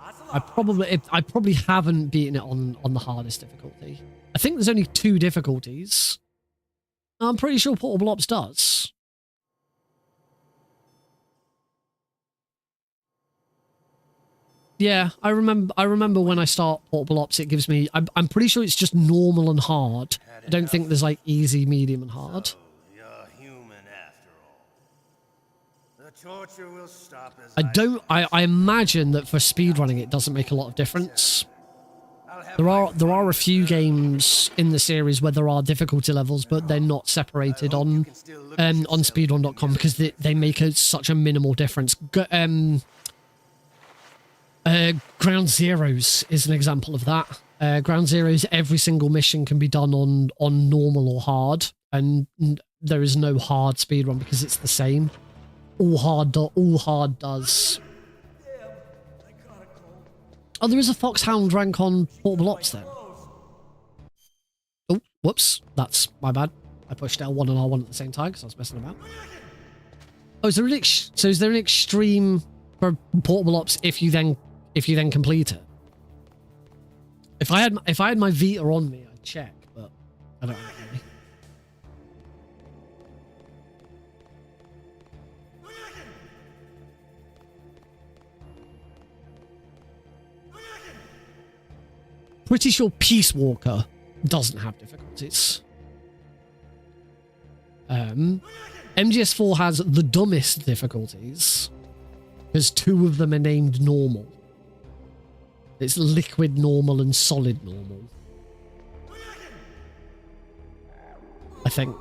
I probably haven't beaten it on the hardest difficulty. I think there's only 2 difficulties. I'm pretty sure Portable Ops does. Yeah, I remember when I start Portable Ops, it gives me. I'm pretty sure it's just normal and hard. I don't think there's like easy, medium, and hard. So, you're human after all. The torture will stop as I imagine that for speedrunning it doesn't make a lot of difference. There are a few games in the series where there are difficulty levels, but they're not separated on speedrun.com because they make such a minimal difference. Ground Zeroes is an example of that. Ground Zeroes, every single mission can be done on normal or hard, and there is no hard speedrun because it's the same. All hard does. Oh, there is a Foxhound rank on Portable Ops then. Oh, whoops, that's my bad. I pushed L1 and R1 at the same time because I was messing about. Oh, is there an extreme for Portable Ops if you then complete it? If I had my Vita on me, I'd check, but I don't know really. Pretty sure Peace Walker doesn't have difficulties. MGS4 has the dumbest difficulties because 2 of them are named normal. It's liquid normal and solid normal. I think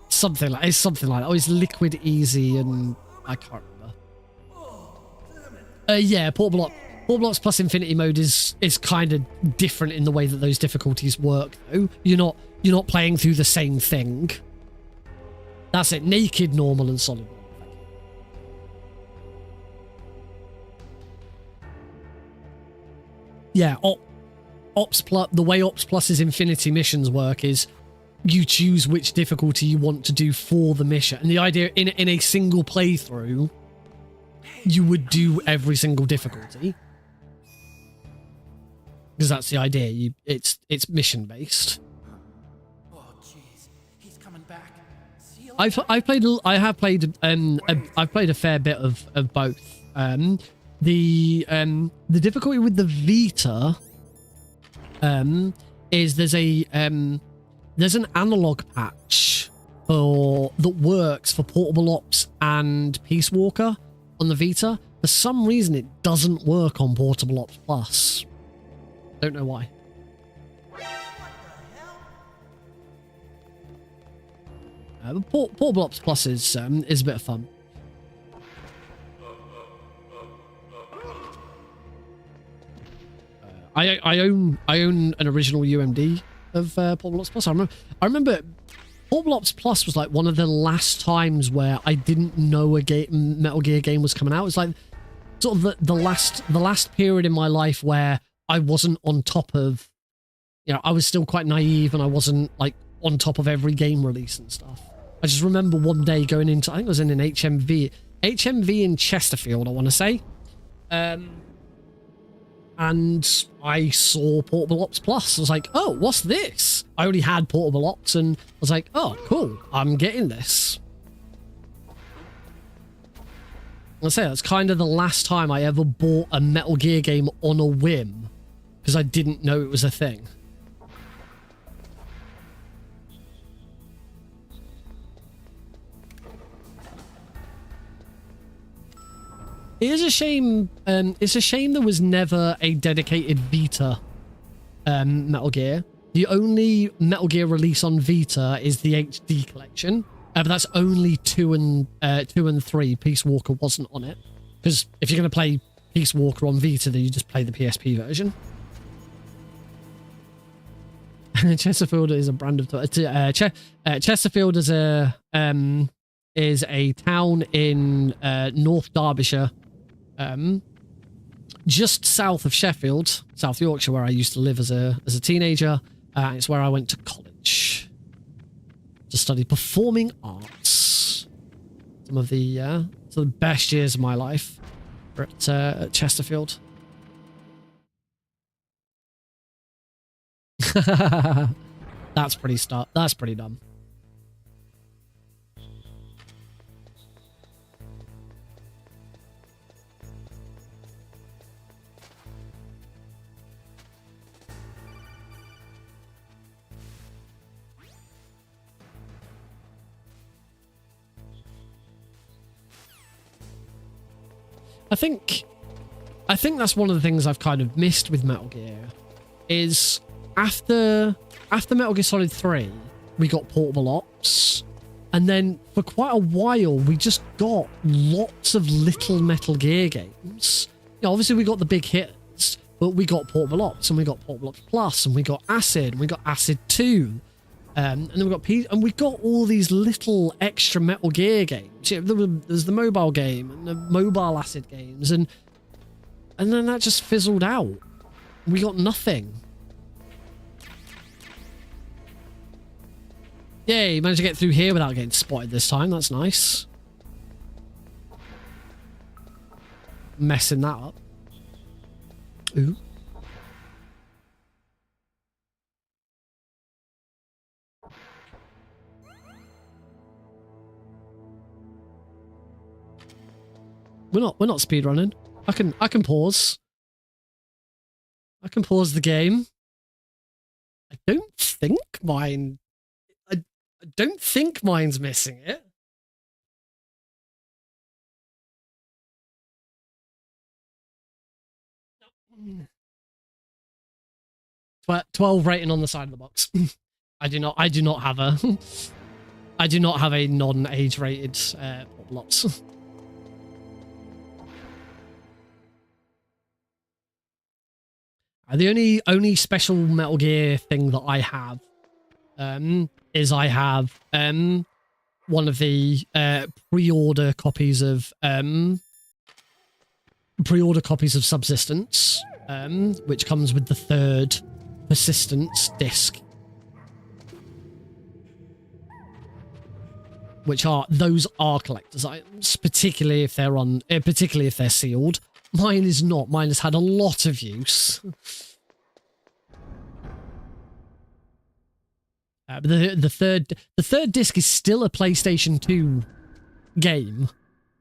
something like that. Oh, it's liquid easy and I can't remember. Yeah, Portable Ops plus Infinity Mode is kind of different in the way that those difficulties work, though. You're not playing through the same thing. That's it. Naked, normal, and solid. Yeah, Ops Plus. The way Ops Plus's Infinity missions work is you choose which difficulty you want to do for the mission, and the idea in a single playthrough, you would do every single difficulty. Because that's the idea. It's mission based. Oh, jeez. He's coming back. See you I've played a fair bit of both. The difficulty with the Vita is there's an analog patch that works for Portable Ops and Peace Walker on the Vita. For some reason, it doesn't work on Portable Ops Plus. Don't know why. But Portable Ops Plus is a bit of fun. I own an original UMD of Portable Ops Plus. I remember Portable Ops Plus was like one of the last times where I didn't know a Metal Gear game was coming out. It was like sort of the last period in my life where I wasn't on top of, I was still quite naive and I wasn't like on top of every game release and stuff. I just remember one day going into, I think it was in an HMV in Chesterfield, I want to say. And I saw Portable Ops Plus. I was like, oh, what's this? I already had Portable Ops and I was like, oh, cool, I'm getting this. I'll say that's kind of the last time I ever bought a Metal Gear game on a whim because I didn't know it was a thing. It is a shame. It's a shame there was never a dedicated Vita Metal Gear. The only Metal Gear release on Vita is the HD collection, but that's only 2 and 3. Peace Walker wasn't on it because if you're going to play Peace Walker on Vita, then you just play the PSP version. Chesterfield is a brand of Chesterfield is a town in North Derbyshire. just south of Sheffield, South Yorkshire, where I used to live as a teenager. It's where I went to college to study performing arts. Some of the best years of my life were at Chesterfield. That's pretty dumb. I think that's one of the things I've kind of missed with Metal Gear is after Metal Gear Solid 3, we got Portable Ops, and then for quite a while we just got lots of little Metal Gear games. You know, obviously we got the big hits, but we got Portable Ops, and we got Portable Ops Plus, and we got Acid, and we got Acid 2. And then we got all these little extra Metal Gear games. You know, there's the mobile game and the mobile Acid games, and then that just fizzled out. We got nothing. Yay, managed to get through here without getting spotted this time. That's nice. Messing that up. Ooh. We're not speedrunning. I can pause. I can pause the game. I don't think mine. I don't think mine's missing it. But 12 rating on the side of the box. I do not have a I do not have a non-age rated lots. The only special Metal Gear thing that I have is I have one of the pre-order copies of Subsistence, which comes with the 3rd Persistence disc, those are collector's items, particularly if they're sealed. Mine is not. Mine has had a lot of use. But the third disc is still a PlayStation 2 game.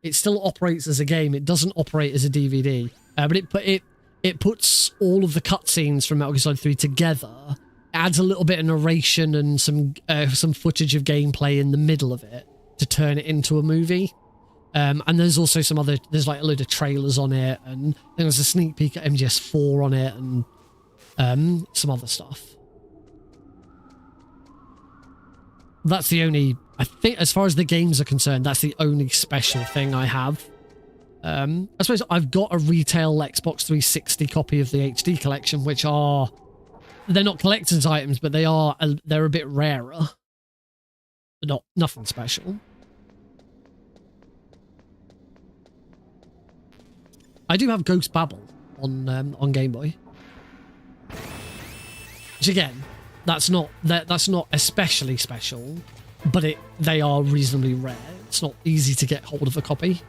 It still operates as a game. It doesn't operate as a DVD. But it puts all of the cutscenes from Metal Gear Solid 3 together. Adds a little bit of narration and some footage of gameplay in the middle of it to turn it into a movie. And there's also there's like a load of trailers on it, and there's a sneak peek at MGS4 on it, and some other stuff. That's the only, I think, as far as the games are concerned, that's the only special thing I have. I suppose I've got a retail Xbox 360 copy of the HD collection, which they're not collector's items, but they're a bit rarer. But nothing special. I do have Ghost Babel on Game Boy, which again, that's not especially special, but they are reasonably rare. It's not easy to get hold of a copy.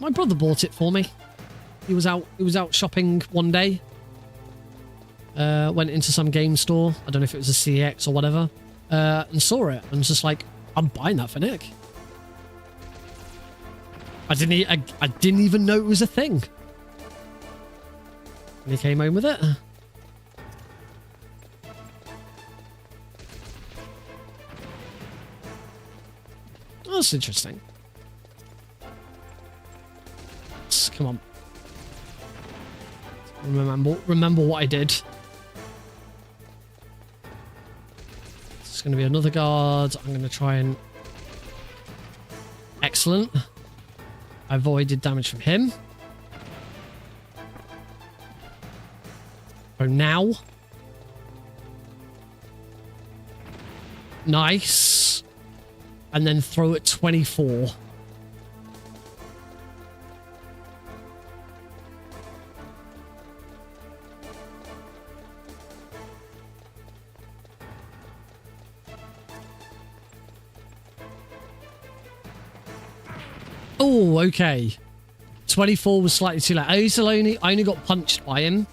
My brother bought it for me. He was out shopping one day. Went into some game store. I don't know if it was a CX or whatever, and saw it and was just like, I'm buying that for Nick. I didn't even know it was a thing. And he came home with it. Oh, that's interesting. Come on. Remember what I did. It's going to be another guard. I'm going to try and... Excellent. I avoided damage from him. So now. Nice. And then throw at 24. Oh, okay. 24 was slightly too late. I only got punched by him.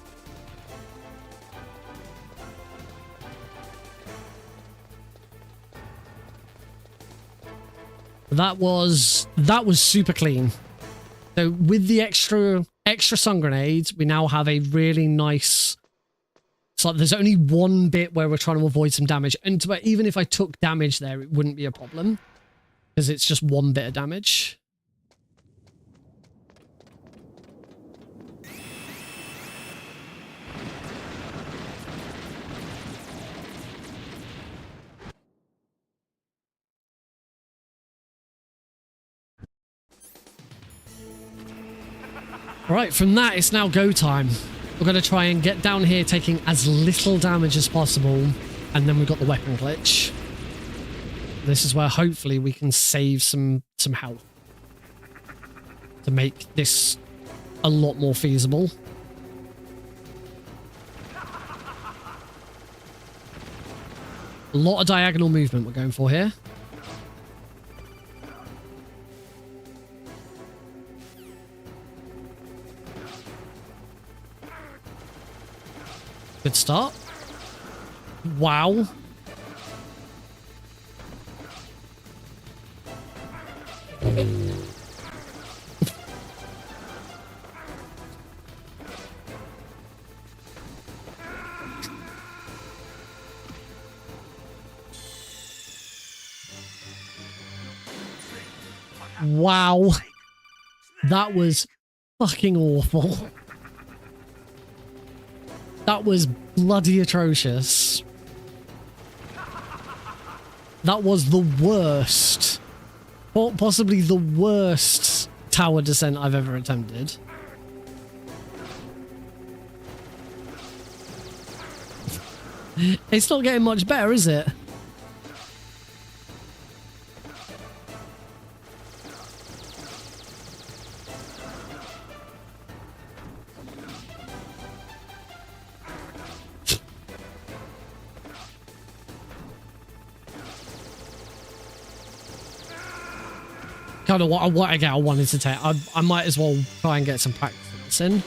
That was super clean. So with the extra stun grenades, we now have a really nice. So there's only one bit where we're trying to avoid some damage, and even if I took damage there, it wouldn't be a problem because it's just one bit of damage. Right, from that, it's now go time. We're going to try and get down here taking as little damage as possible, and then we've got the weapon glitch. This is where hopefully we can save some health to make this a lot more feasible. A lot of diagonal movement we're going for here. Good start. Wow. Wow. That was fucking awful. That was bloody atrocious. That was the worst. Possibly the worst tower descent I've ever attempted. It's not getting much better, is it? Kind of what I wanted to take. I might as well try and get some practice in this in.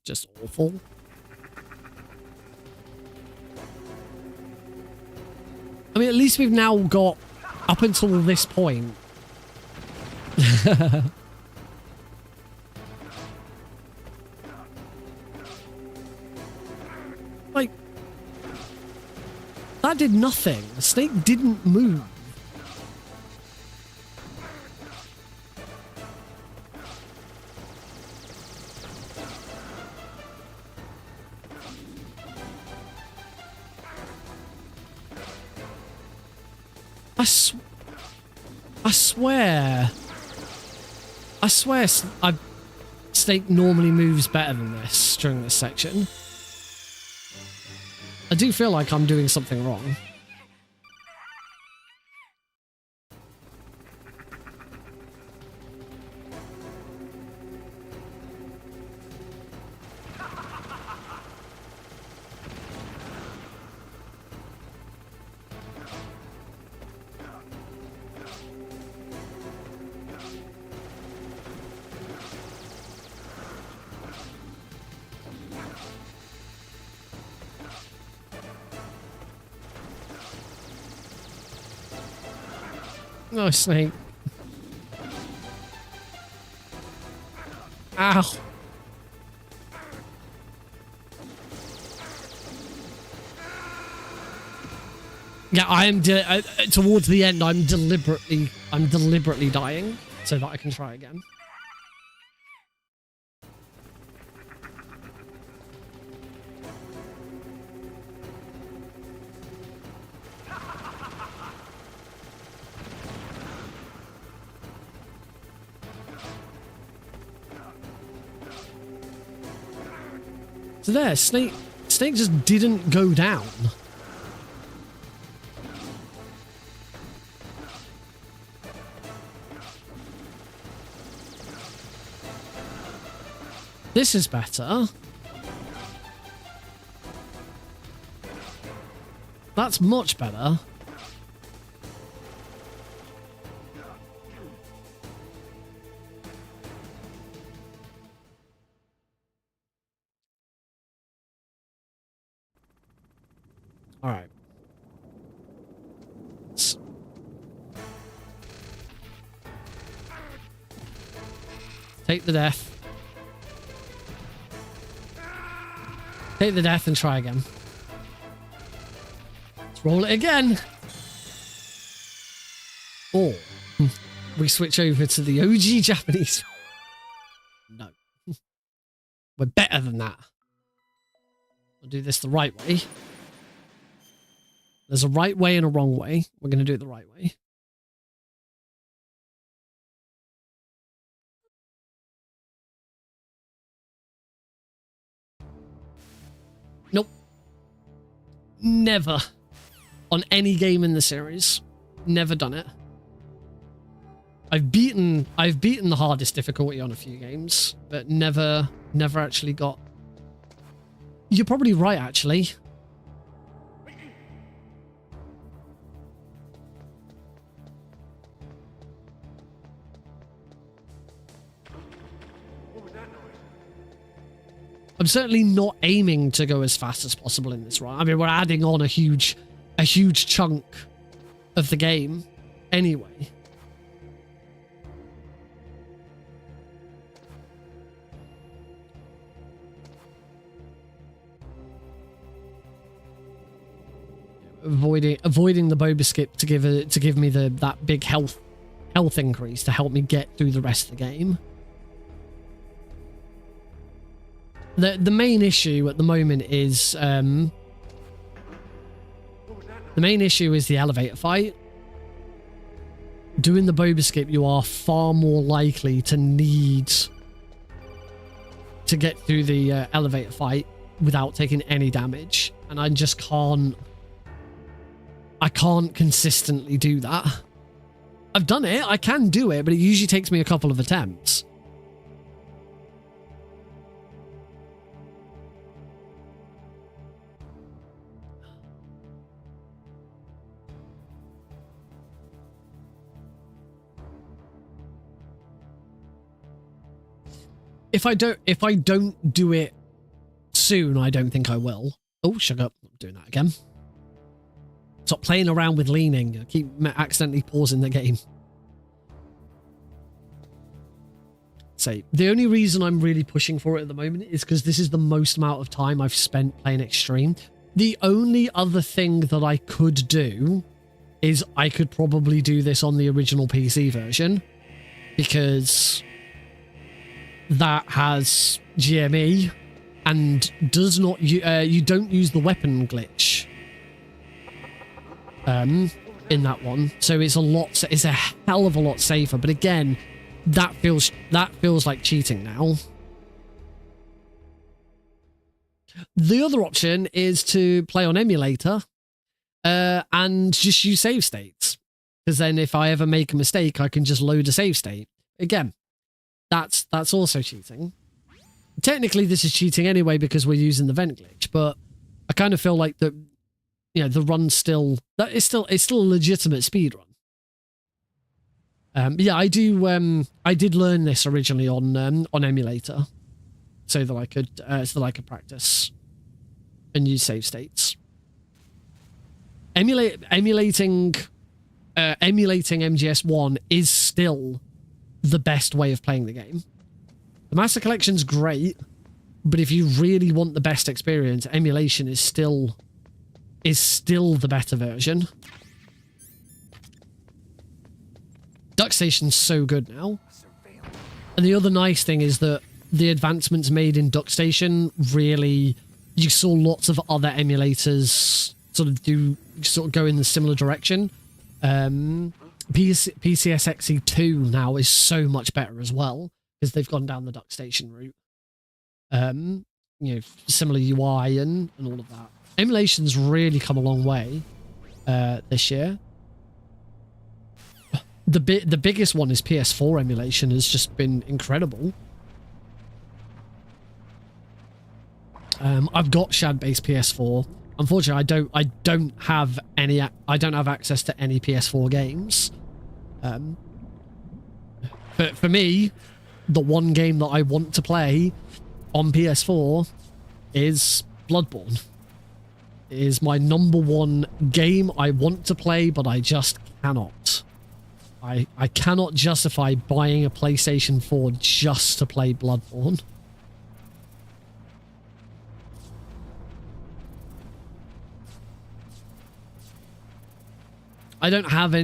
Just awful. I mean, at least we've now got up until this point. Like, that did nothing. The snake didn't move. I swear snake normally moves better than this during this section. I do feel like I'm doing something wrong. Oh, snake. Ow. Yeah, I am towards the end. I'm deliberately dying so that I can try again. So there, snake just didn't go down. This is better. That's much better. All right. Take the death. Take the death and try again. Let's roll it again. Or we switch over to the OG Japanese. No. We're better than that. We'll do this the right way. There's a right way and a wrong way. We're going to do it the right way. Nope. Never. On any game in the series. Never done it. I've beaten the hardest difficulty on a few games, but never actually got... You're probably right, actually. I'm certainly not aiming to go as fast as possible in this run. I mean, we're adding on a huge chunk of the game anyway. Avoiding the boba skip to give me that big health increase to help me get through the rest of the game. The main issue at the moment is the elevator fight. Doing the boba skip, you are far more likely to need to get through the elevator fight without taking any damage, and I just can't. I can't consistently do that. I've done it, I can do it, but it usually takes me a couple of attempts. If I don't do it soon, I don't think I will. Oh, shut up. I'm doing that again. Stop playing around with leaning. I keep accidentally pausing the game. So, the only reason I'm really pushing for it at the moment is because this is the most amount of time I've spent playing Extreme. The only other thing that I could do is I could probably do this on the original PC version, because that has GME and does not you don't use the weapon glitch in that one, so it's a hell of a lot safer. But again, that feels like cheating now. The other option is to play on emulator and just use save states, because then if I ever make a mistake, I can just load a save state again. That's also cheating. Technically, this is cheating anyway because we're using the vent glitch, but I kind of feel like the run's still it's still a legitimate speed run. Yeah, I did learn this originally on emulator, so that I could practice and use save states. Emulating MGS1 is still the best way of playing the game. The Master Collection's great, but if you really want the best experience, emulation is still the better version. Duck Station's so good now. And the other nice thing is that the advancements made in Duck Station really, you saw lots of other emulators sort of go in the similar direction. PCSXE2 now is so much better as well, because they've gone down the Duck Station route. Similar UI and all of that. Emulation's really come a long way this year. The biggest one is PS4 emulation has just been incredible. I've got shad-based PS4. Unfortunately, I don't have access to any PS4 games. But for me, the one game that I want to play on PS4 is Bloodborne. It is my number one game I want to play, but I just cannot. I cannot justify buying a PlayStation 4 just to play Bloodborne. I don't have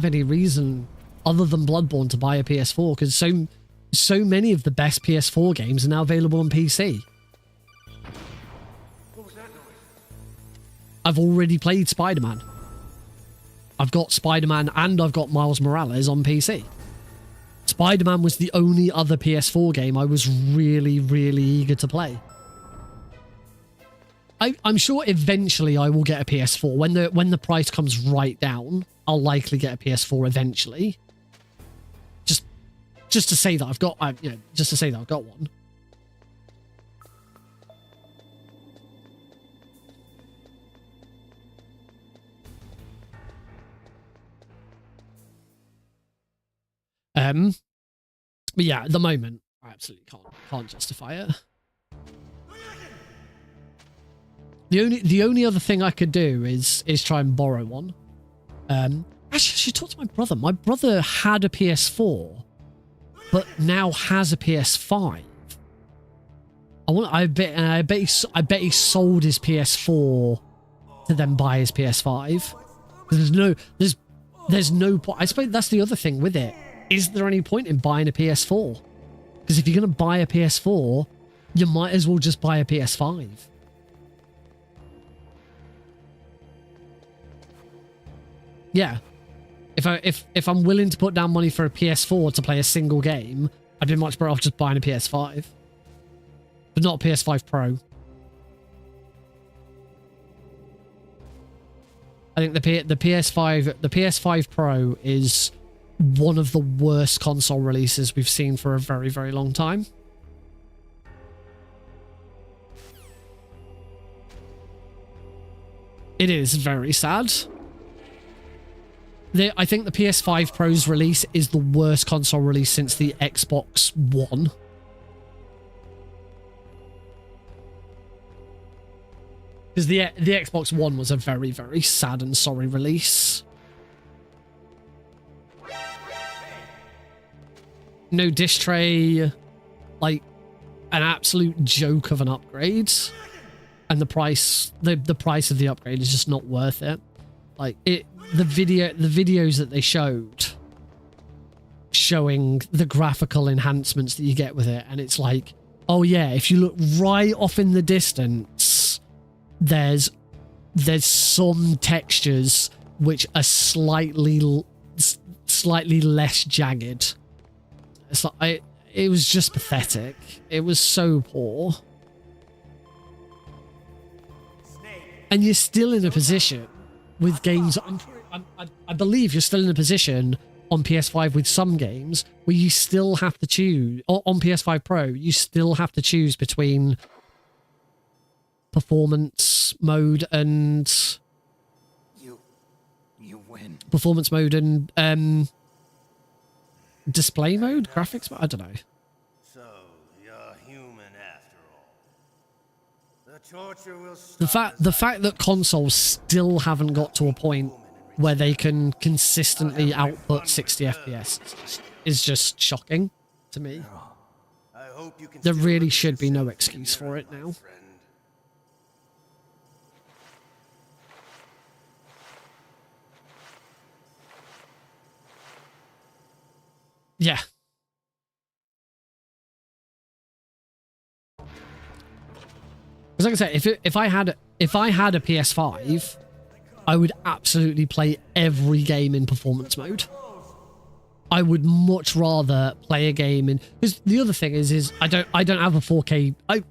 any reason other than Bloodborne to buy a PS4 because so many of the best PS4 games are now available on PC. What was that noise? I've already played Spider-Man. I've got Spider-Man and I've got Miles Morales on PC. Spider-Man was the only other PS4 game I was really, really eager to play. I'm sure eventually I will get a PS4 when the price comes right down. I'll likely get a PS4 eventually. Just to say that I've got, just to say that I've got one. But yeah, at the moment, I absolutely can't justify it. The only other thing I could do is try and borrow one. Actually, I should talk to my brother. My brother had a PS4, but now has a PS5. I bet he sold his PS4 to then buy his PS5. There's no point. I suppose that's the other thing with it. Is there any point in buying a PS4? Because if you're going to buy a PS4, you might as well just buy a PS5. Yeah. If I'm willing to put down money for a PS4 to play a single game, I'd be much better off just buying a PS5. But not a PS5 Pro. I think the PS5 Pro is one of the worst console releases we've seen for a very, very long time. It is very sad. I think the PS5 Pro's release is the worst console release since the Xbox One. Because the Xbox One was a very, very sad and sorry release. No disc tray, like an absolute joke of an upgrade, and the price of the upgrade is just not worth it. Like the videos that they showed showing the graphical enhancements that you get with it, and it's like, oh yeah, if you look right off in the distance, there's some textures which are slightly less jagged. It's like it was just pathetic. It was so poor. And you're still in a position with games. I believe you're still in a position on PS5 with some games where you still have to choose, or on PS5 Pro, you still have to choose between performance mode and You win. performance mode and display mode, graphics mode. I don't know. So, you're human after all. The torture will The fact that consoles still haven't got to a point where they can consistently output 60 FPS is just shocking to me. I hope you can There still really look should be no yourself in the excuse mirror, for it my now. friend. Yeah. Because like I said, if I had a PS5, I would absolutely play every game in performance mode. I would much rather play a game in, because the other thing is I don't have a 4K. I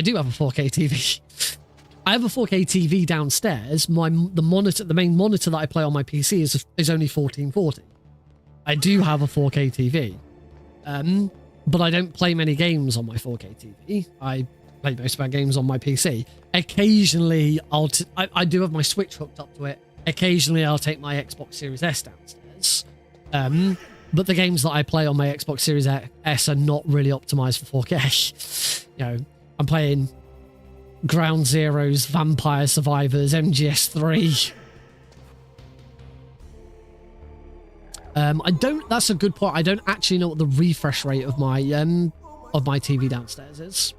do have a 4K TV. I have a 4K TV downstairs. The main monitor that I play on my PC is only 1440. I do have a 4K TV, but I don't play many games on my 4K TV. I play most of my games on my PC. Occasionally, I do have my Switch hooked up to it. Occasionally, I'll take my Xbox Series S downstairs. But the games that I play on my Xbox Series S are not really optimized for 4K. You know, I'm playing Ground Zeroes, Vampire Survivors, MGS3. I don't. That's a good point. I don't actually know what the refresh rate of my TV downstairs is.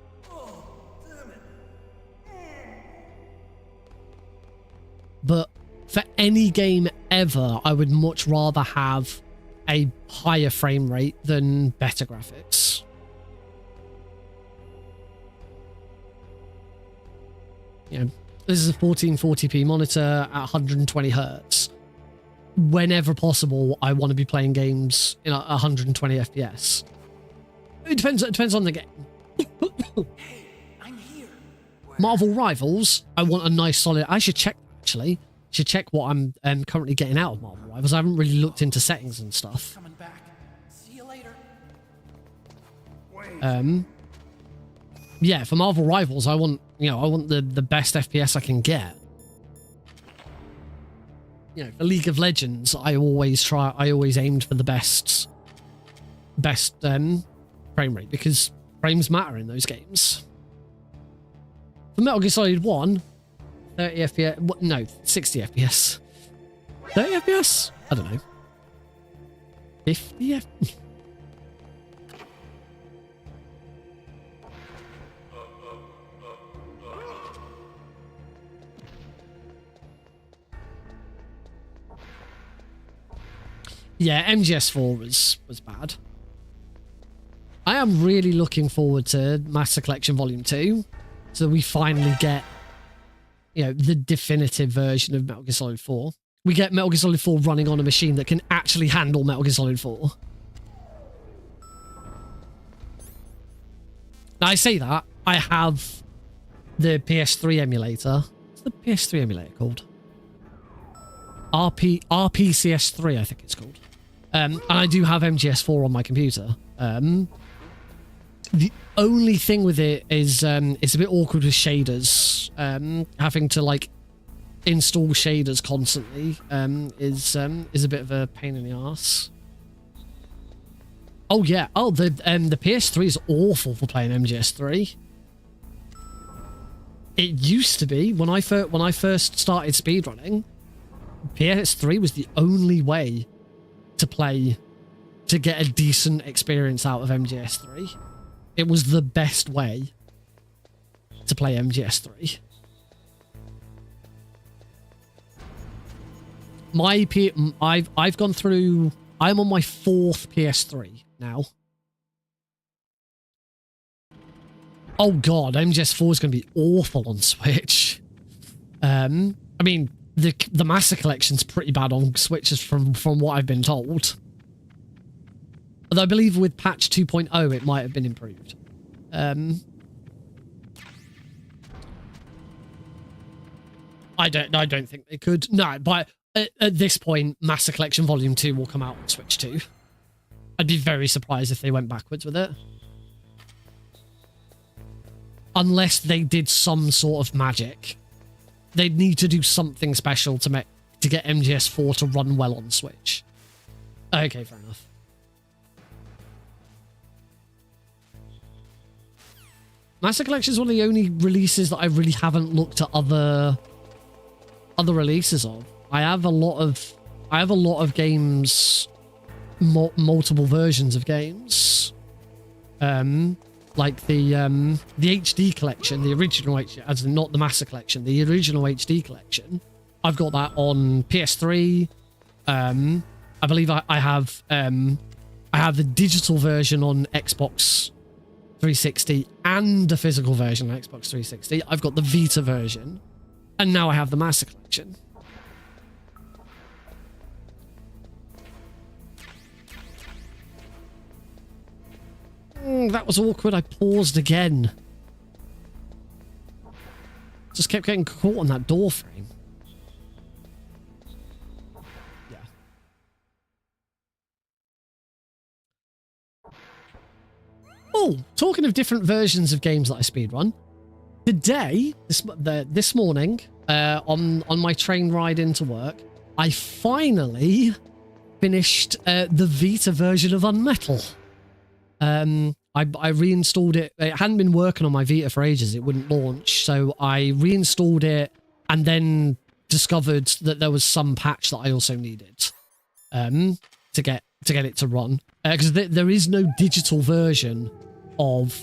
But for any game ever, I would much rather have a higher frame rate than better graphics. You know, this is a 1440p monitor at 120 hertz. Whenever possible, I want to be playing games in 120 FPS. It depends on the game. Hey, I'm here. Marvel Rivals, I want a nice solid. I should check actually. Should check what I'm currently getting out of Marvel Rivals. I haven't really looked into settings and stuff. Coming back. See you later. Yeah, for Marvel Rivals, I want the best FPS I can get. You know, for League of Legends, I always aimed for the best frame rate because frames matter in those games. For Metal Gear Solid 1, 30 FPS, no, 60 FPS. 30 FPS? I don't know. 50 FPS? Yeah, MGS4 was bad. I am really looking forward to Master Collection Volume 2, so we finally get, you know, the definitive version of Metal Gear Solid 4. We get Metal Gear Solid 4 running on a machine that can actually handle Metal Gear Solid 4. Now, I say that, I have the PS3 emulator. What's the PS3 emulator called? RPCS3, I think it's called. And I do have MGS4 on my computer. The only thing with it is it's a bit awkward with shaders. Having to like install shaders constantly is a bit of a pain in the arse. Oh yeah. Oh, the PS3 is awful for playing MGS3. It used to be when I first started speedrunning. PS3 was the only way to get a decent experience out of MGS3. It was the best way to play MGS3. I've gone through. I'm on my 4th PS3 now. Oh god, MGS4 is going to be awful on Switch. I mean, the Master Collection's pretty bad on Switches from what I've been told. Although I believe with patch 2.0 it might have been improved. I don't think they could. No, but at this point, Master Collection Volume 2 will come out on Switch 2. I'd be very surprised if they went backwards with it. Unless they did some sort of magic. They'd need to do something special to get MGS4 to run well on Switch. Okay, fair enough. Master Collection is one of the only releases that I really haven't looked at other releases of. I have a lot of games, multiple versions of games. Like the HD collection, the original HD, as in not the Master Collection, the original HD collection. I've got that on PS3. I believe I have the digital version on Xbox 360 and the physical version on Xbox 360. I've got the Vita version, and now I have the Master Collection. That was awkward. I paused again. Just kept getting caught on that door frame. Yeah. Oh, talking of different versions of games that I speedrun. Today, this morning, on my train ride into work, I finally finished the Vita version of Unmetal. I reinstalled it. It hadn't been working on my Vita for ages. It wouldn't launch. So I reinstalled it and then discovered that there was some patch that I also needed to get it to run. Because there is no digital version of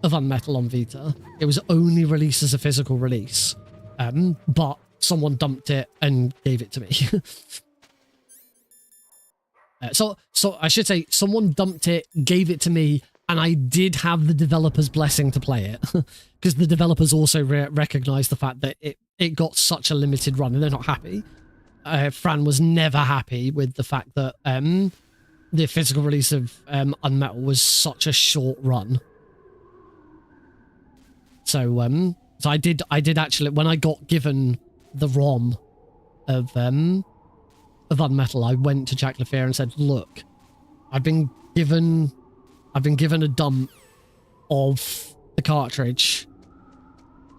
Unmetal on Vita. It was only released as a physical release. But someone dumped it and gave it to me. So I should say someone dumped it, gave it to me, and I did have the developer's blessing to play it. Because the developers also recognized the fact that it got such a limited run and they're not happy. Fran was never happy with the fact that the physical release of Unmetal was such a short run. So I did actually, when I got given the ROM of Unmetal, I went to Jack LaFear and said, look, I've been given a dump of the cartridge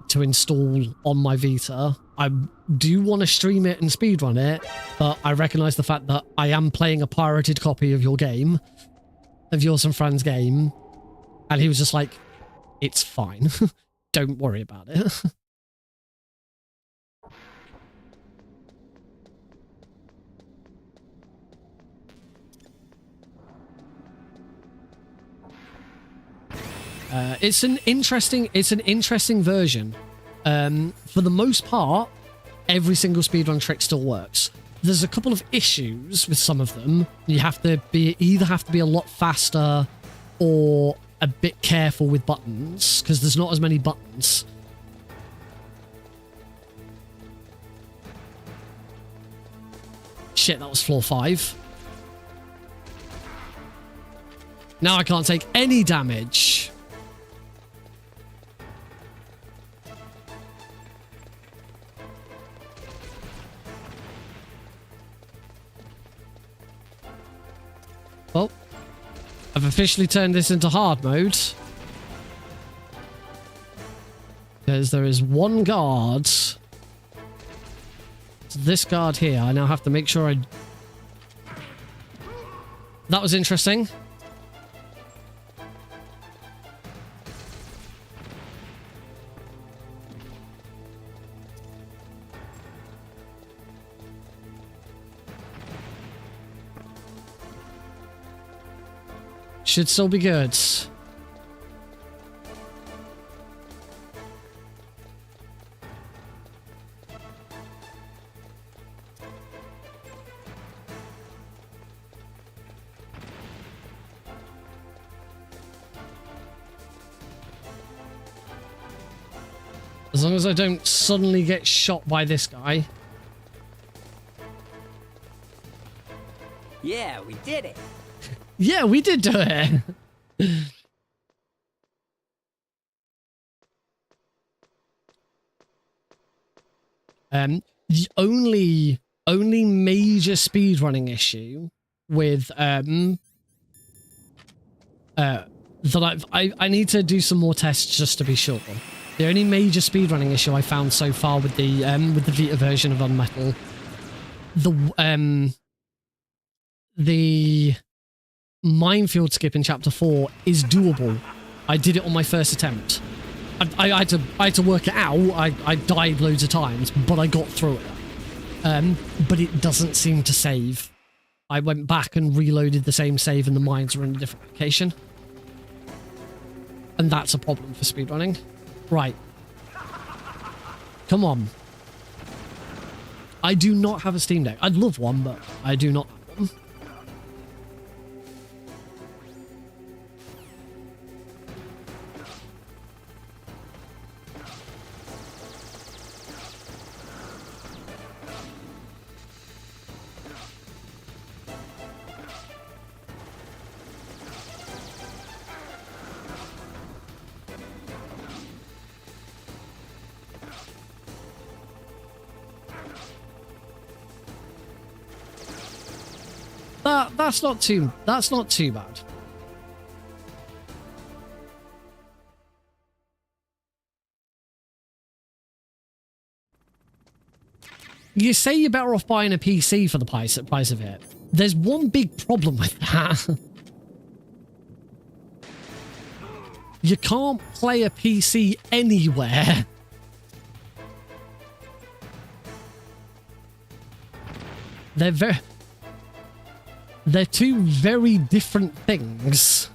to install on my Vita. I do want to stream it and speedrun it, but I recognize the fact that I am playing a pirated copy of your game, of yours and Fran's game. And he was just like, it's fine. Don't worry about it. It's an interesting version. For the most part, every single speedrun trick still works. There's a couple of issues with some of them. You have to either have to be a lot faster or a bit careful with buttons, because there's not as many buttons. Shit, that was floor 5. Now I can't take any damage. Well, I've officially turned this into hard mode. Because there is one guard. It's this guard here. I now have to make sure I... That was interesting. Should still be good. As long as I don't suddenly get shot by this guy. Yeah, we did it. Yeah, we did do it. The only major speedrunning issue with that I need to do some more tests just to be sure. The only major speedrunning issue I found so far with the Vita version of Unmetal, the minefield skip in chapter 4 is doable. I did it on my first attempt. I had to work it out. I died loads of times, but I got through it. But it doesn't seem to save. I went back and reloaded the same save and the mines were in a different location. And that's a problem for speedrunning. Right. Come on. I do not have a Steam Deck. I'd love one, but I do not have one. That's not too bad. You say you're better off buying a PC for the price of it. There's one big problem with that. You can't play a PC anywhere. They're two very different things.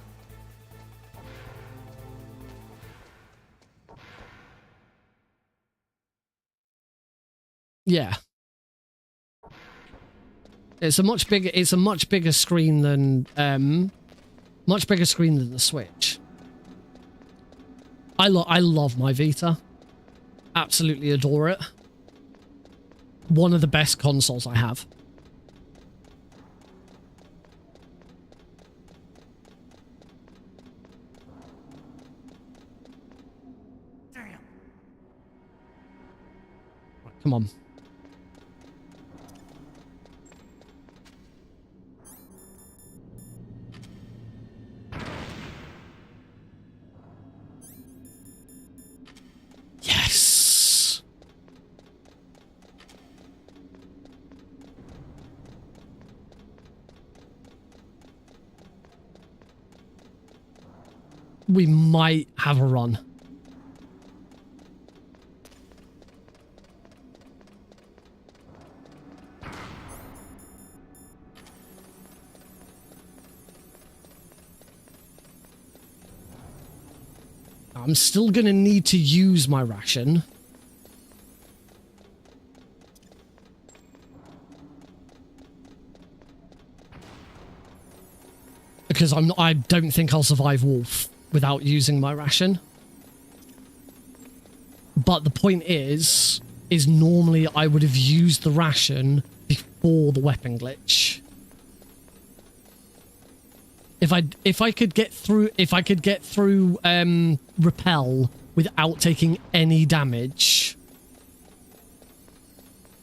Yeah. It's a much bigger screen than the Switch. I love my Vita. Absolutely adore it. One of the best consoles I have. Damn. Come on. Yes. We might have a run. I'm still going to need to use my ration. Because I don't think I'll survive Wolf without using my ration. But the point is normally I would have used the ration before the weapon glitch. If I could get through repel without taking any damage,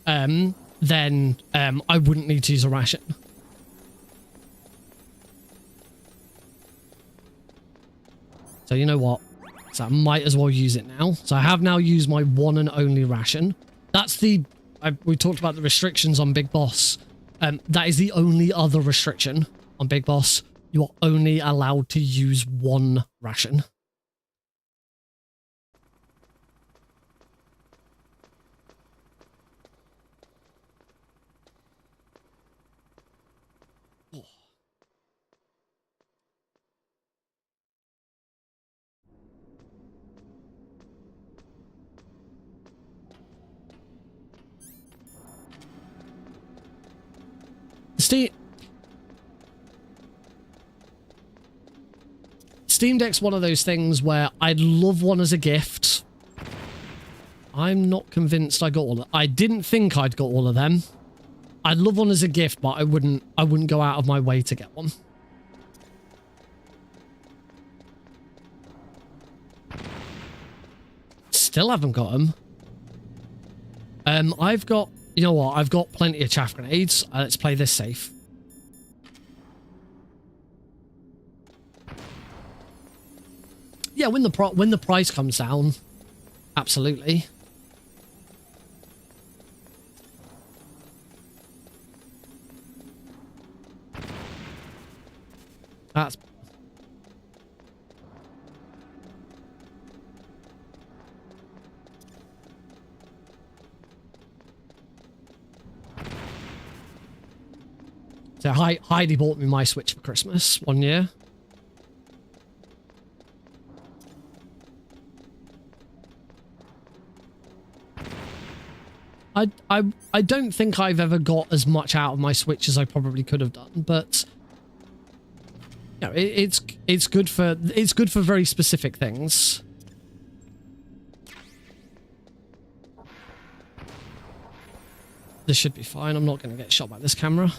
then I wouldn't need to use a ration. So you know what? So I might as well use it now. So I have now used my one and only ration. That's we talked about the restrictions on Big Boss. That is the only other restriction on Big Boss. You are only allowed to use one ration. Oh. Steam Deck's one of those things where I'd love one as a gift. I'm not convinced I got all of I didn't think I'd got all of them. I'd love one as a gift, but I wouldn't go out of my way to get one. Still haven't got them. I've got, you know what? I've got plenty of chaff grenades. Let's play this safe. Yeah, when the price comes down, absolutely. That's so Heidi bought me my Switch for Christmas one year. I don't think I've ever got as much out of my Switch as I probably could have done, but you know, it's good for very specific things. This should be fine. I'm not going to get shot by this camera.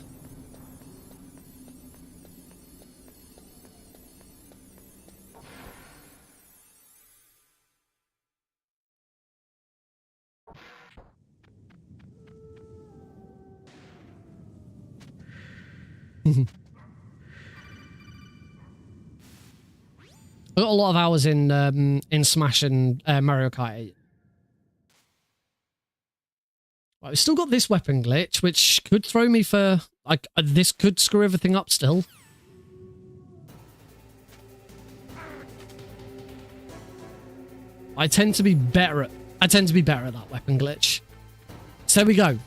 I got a lot of hours in Smash and Mario Kart 8. Right, we've still got this weapon glitch, which could throw me for like this could screw everything up still. I tend to be better at that weapon glitch. So there we go.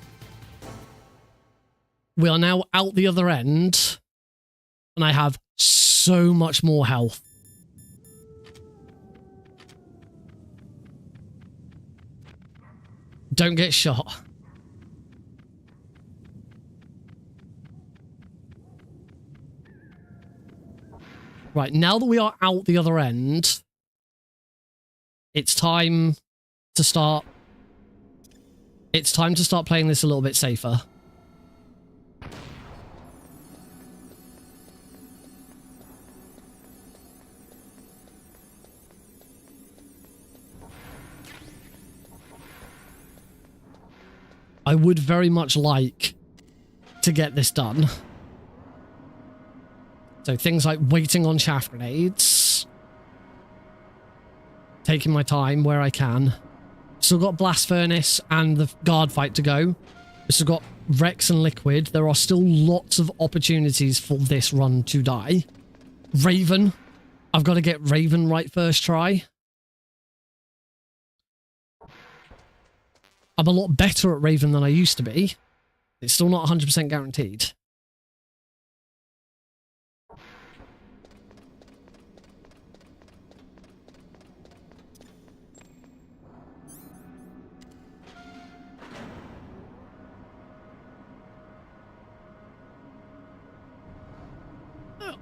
We are now out the other end, and I have so much more health. Don't get shot. Right, now that we are out the other end, it's time to start. It's time to start playing this a little bit safer. I would very much like to get this done. So things like waiting on chaff grenades. Taking my time where I can. Still got Blast Furnace and the guard fight to go. Still got Rex and Liquid. There are still lots of opportunities for this run to die. Raven. I've got to get Raven right first try. I'm a lot better at Raven than I used to be. It's still not 100% guaranteed.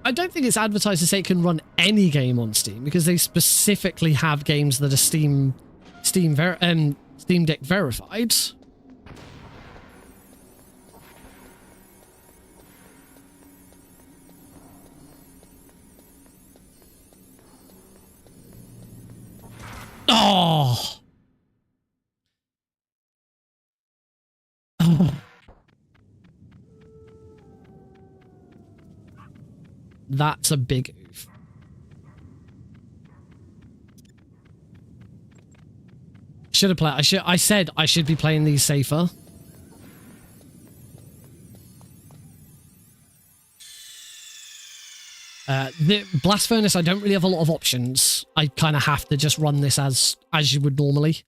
I don't think it's advertised to say it can run any game on Steam, because they specifically have games that are Steam Deck verified. Oh. Oh. That's a big oof. Should have played. I said I should be playing these safer. The Blast Furnace, I don't really have a lot of options. I kind of have to just run this as you would normally.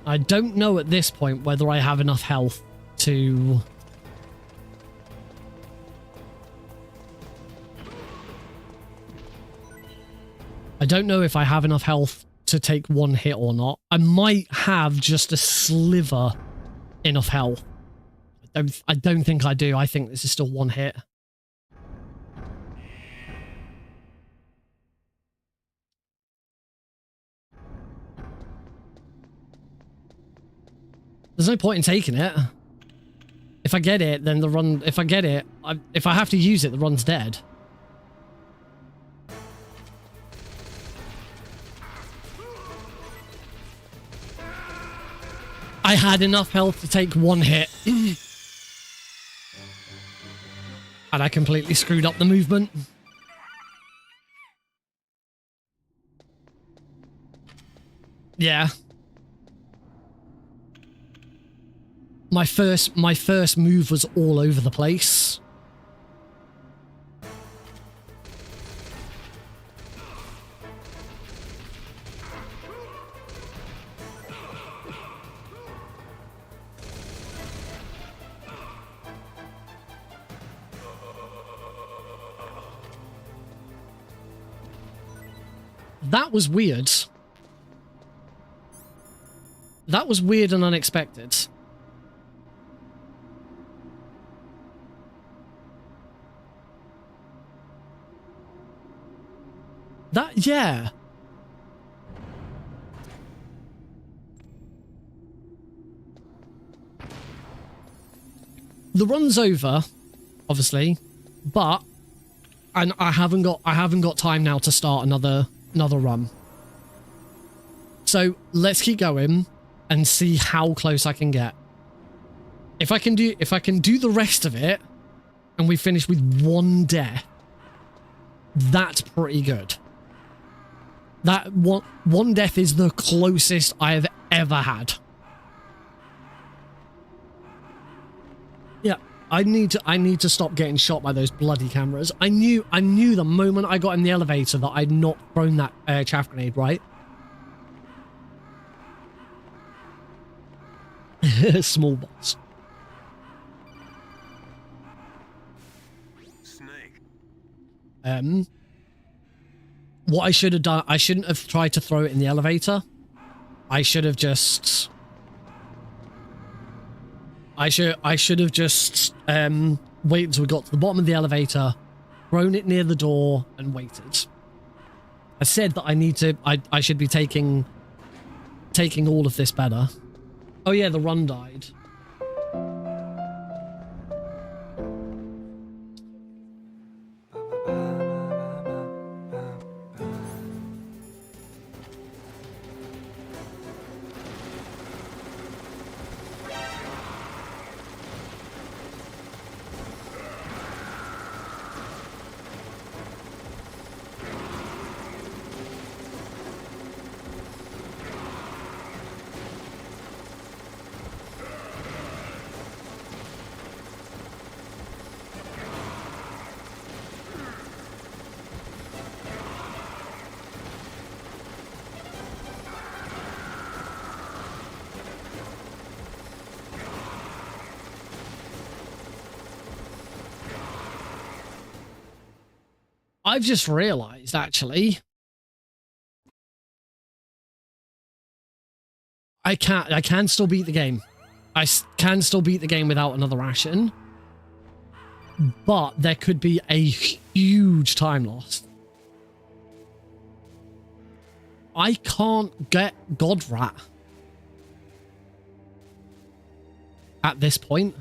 I don't know at this point whether I have enough health to... I don't know if I have enough health to take one hit or not. I might have just a sliver enough health. I don't think I do. I think this is still one hit. There's no point in taking it. If I get it, then the run... If I get it, if I have to use it, the run's dead. I had enough health to take one hit. And I completely screwed up the movement. Yeah. My first move was all over the place. That was weird. That was weird and unexpected. Yeah. the run's over, obviously, but and I haven't got time now to start another run. So let's keep going and see how close I can get. If I can do the rest of it and we finish with 1 death, that's pretty good. That one death is the closest I have ever had. Yeah, I need to stop getting shot by those bloody cameras. I knew the moment I got in the elevator that I'd not thrown that chaff grenade, right? Small boss. Snake. What I should have done, I shouldn't have tried to throw it in the elevator. I should have just waited until we got to the bottom of the elevator, thrown it near the door, and waited. I said that I should be taking all of this better. Oh yeah, the run died. I've just realized, actually, I can still beat the game. I can still beat the game without another ration, but there could be a huge time loss. I can't get God Rat at this point.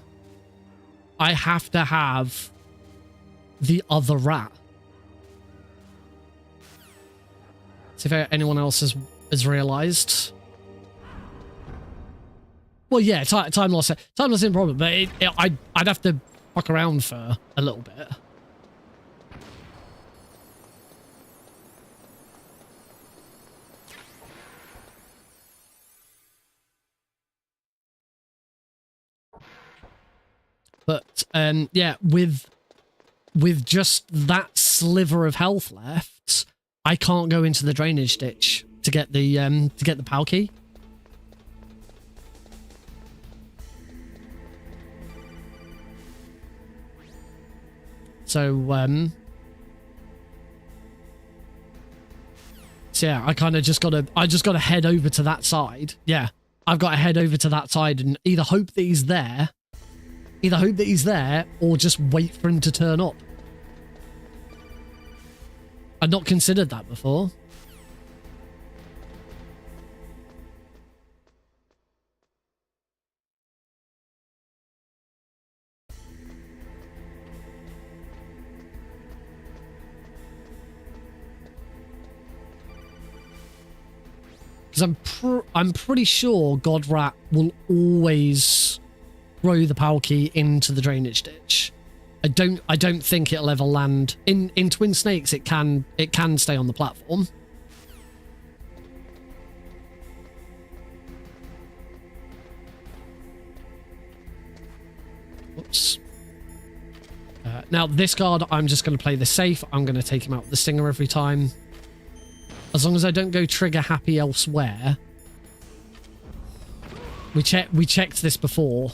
I have to have the other rat. See if anyone else has realized. Well, yeah, time loss isn't a problem, but I'd have to fuck around for a little bit. But yeah, with just that sliver of health left, I can't go into the drainage ditch to get the PAL key. So yeah, I just gotta head over to that side. Yeah, I've got to head over to that side and either hope that he's there, or just wait for him to turn up. I'd not considered that before. Because I'm pretty sure God Rat will always throw the PAL key into the drainage ditch. I don't think it'll ever land in Twin Snakes. It can stay on the platform. Whoops. Now this guard, I'm just going to play this safe. I'm going to take him out with the stinger every time, as long as I don't go trigger happy elsewhere. We checked this before.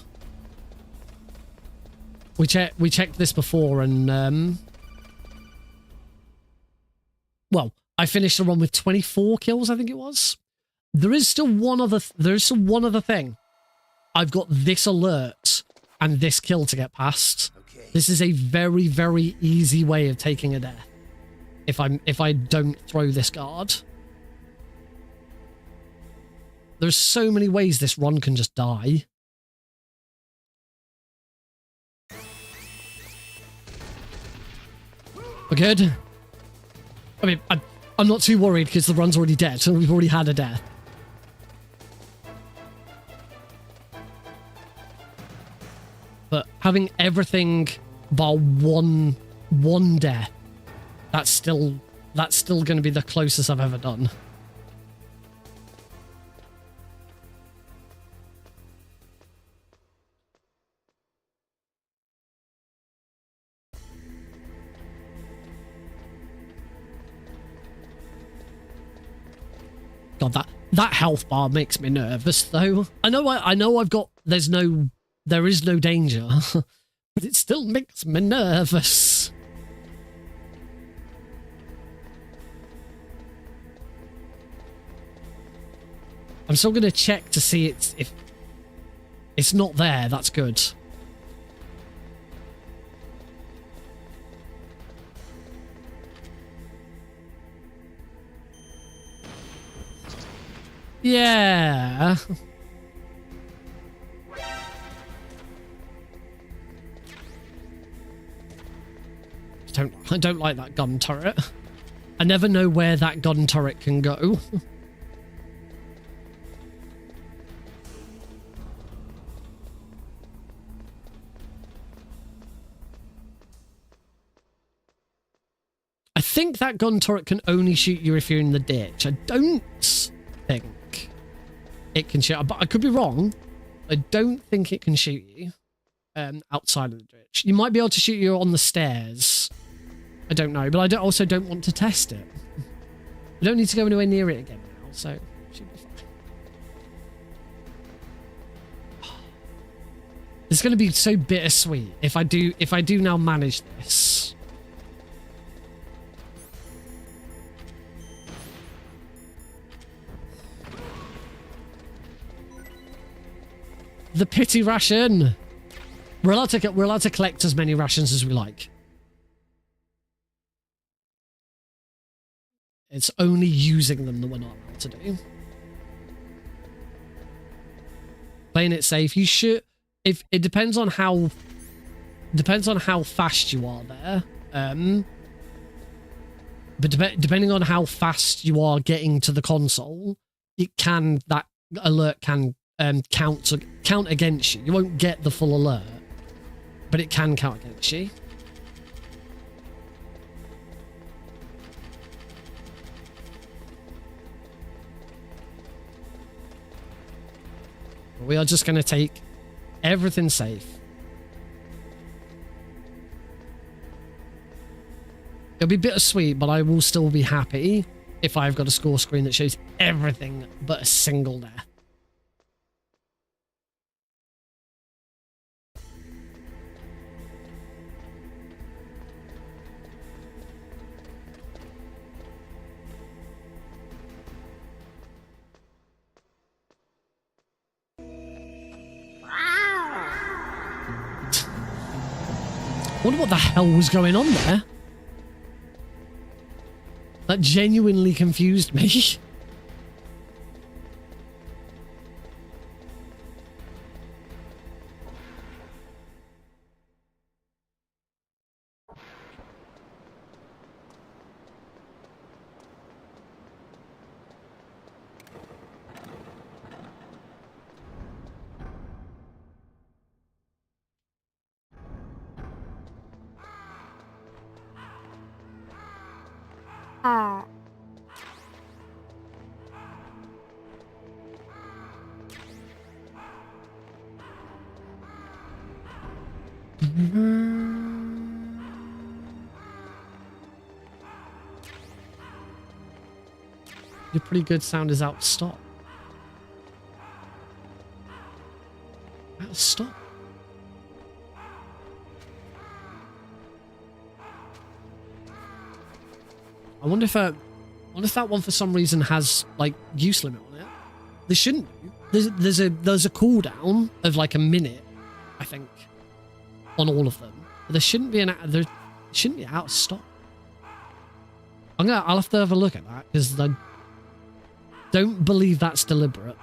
We checked this before, and well, I finished the run with 24 kills, I think it was. There is still one other thing. I've got this alert and this kill to get past. Okay. This is a very, very easy way of taking a death if I don't throw this guard. There's so many ways this run can just die. good. I mean, I'm not too worried because the run's already dead, so we've already had a death. But having everything bar one death, that's still going to be the closest I've ever done. God, that health bar makes me nervous, though. I know I've got. There is no danger, but it still makes me nervous. I'm still gonna check to see if it's not there. That's good. Yeah. I don't like that gun turret. I never know where that gun turret can go. I think that gun turret can only shoot you if you're in the ditch. I don't think it can shoot, but I could be wrong. I don't think it can shoot you outside of the ditch. You might be able to shoot you on the stairs. I don't know, but I also don't want to test it. I don't need to go anywhere near it again now, so it should be fine. It's going to be so bittersweet if I do now manage this. The pity ration. We're allowed to collect as many rations as we like. It's only using them that we're not allowed to do. Playing it safe. You should. If it depends on how fast you are there. But depending on how fast you are getting to the console, that alert can count against you. You won't get the full alert, but it can count against you. We are just going to take everything safe. It'll be bittersweet, but I will still be happy if I've got a score screen that shows everything but a single death. I wonder what the hell was going on there. That genuinely confused me. Your pretty good sound is out of stop. Out of stop. I wonder if that one for some reason has like use limit on it. There shouldn't do. There's a cooldown of like a minute, I think, on all of them. But there shouldn't be there shouldn't be out of stock. I'll have to have a look at that because I don't believe that's deliberate.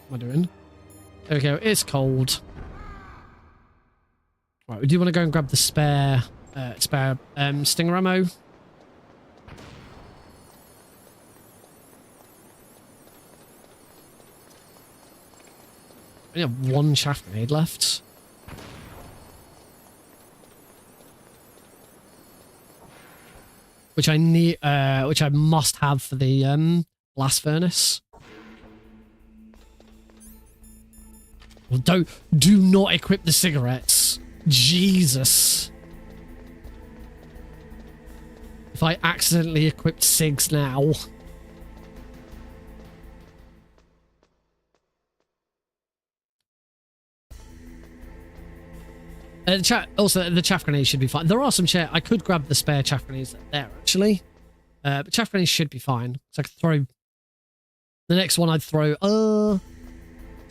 What am I doing? There we go. It's cold. Right, we do want to go and grab the spare stinger ammo. We have one chaff grenade left. Which I need, which I must have for the blast furnace. Well, do not equip the cigarettes. Jesus. If I accidentally equipped cigs now. Also, the chaff grenades should be fine. There are some I could grab the spare chaff grenades there, actually. But chaff grenades should be fine. So I could throw... The next one I'd throw...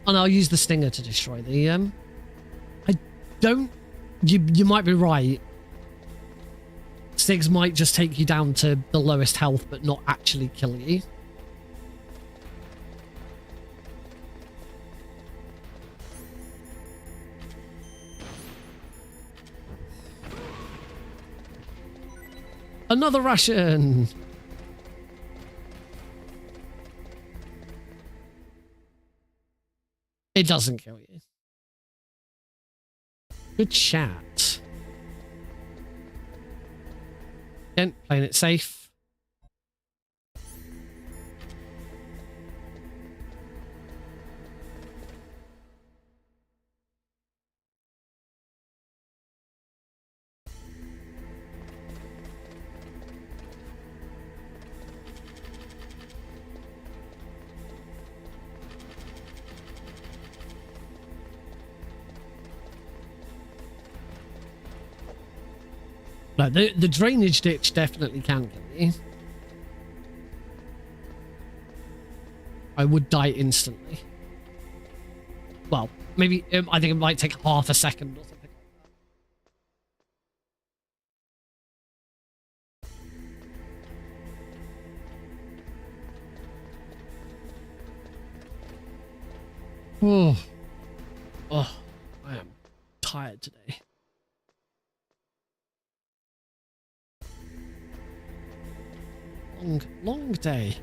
And I'll use the stinger to destroy the... I don't... You might be right. Cigs might just take you down to the lowest health, but not actually kill you. Another ration! It doesn't kill you. Good chat. Again, playing it safe. No, the drainage ditch definitely can kill you. I would die instantly. Well, maybe I think it might take half a second or something like that. Oh, I am tired today. Long day.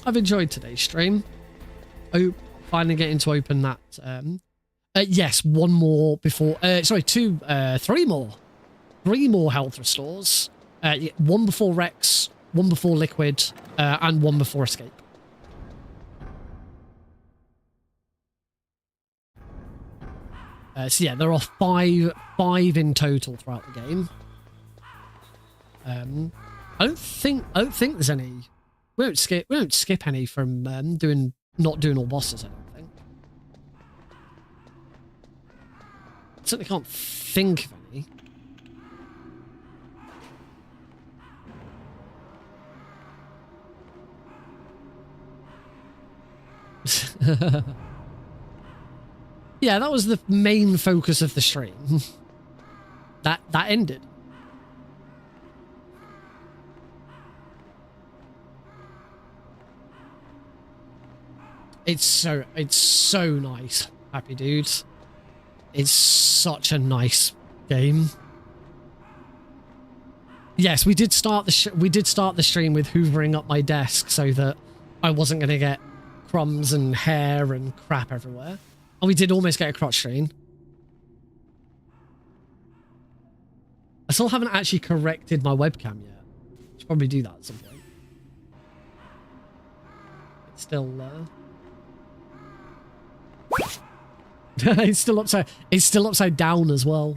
I've enjoyed today's stream. Oh, finally getting to open that. Yes, one more before. Sorry, three more. Three more health restores. One before Rex, one before Liquid, and one before Escape. So yeah, there are five in total throughout the game. I don't think there's any. We don't skip any from not doing all bosses. I don't think. I certainly can't think of any. Yeah, that was the main focus of the stream. That ended. It's so nice, happy dudes. It's such a nice game. Yes, we did start the stream with hoovering up my desk so that I wasn't going to get crumbs and hair and crap everywhere. And we did almost get a crotch strain. I still haven't actually corrected my webcam yet. Should probably do that at some point. It's still it's still upside down as well.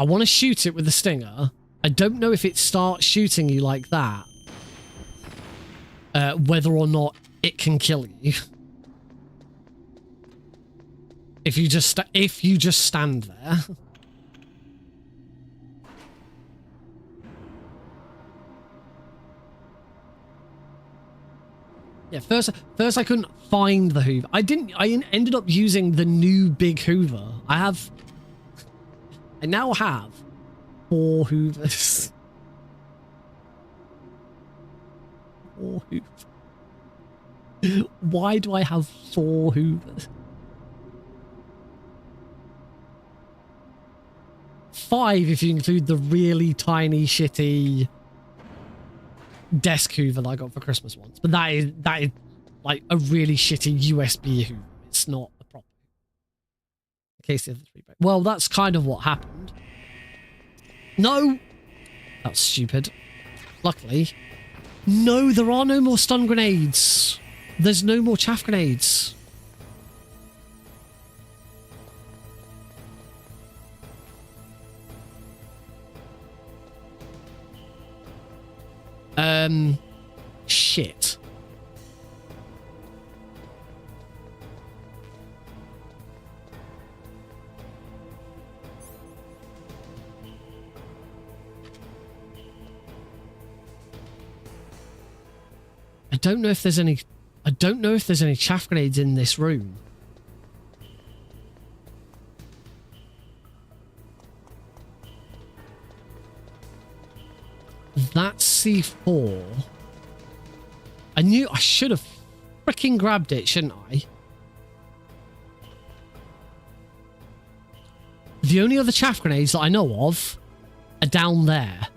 I want to shoot it with the stinger. I don't know if it starts shooting you like that. Whether or not it can kill you. If you just stand there. Yeah, first I couldn't find the Hoover. I ended up using the new big Hoover. I now have 4 Hoovers. 4 Hoovers. Why do I have 4 Hoovers? 5 if you include the really tiny, shitty desk Hoover that I got for Christmas once. But that is like a really shitty USB Hoover. It's not a proper. In case the other 3 break. Well, that's kind of what happened. No! That's stupid. Luckily. No, there are no more stun grenades. There's no more chaff grenades. Shit. I don't know if there's any chaff grenades in this room. That's C4. I knew I should have freaking grabbed it, shouldn't I? The only other chaff grenades that I know of are down there.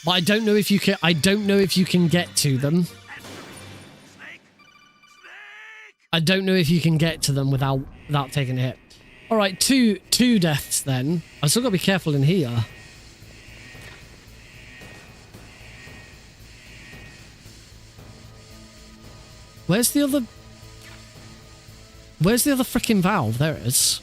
But I don't know if you can get to them. I don't know if you can get to them without taking a hit. All right, two deaths then. I still got to be careful in here. Where's the other freaking valve? There it is.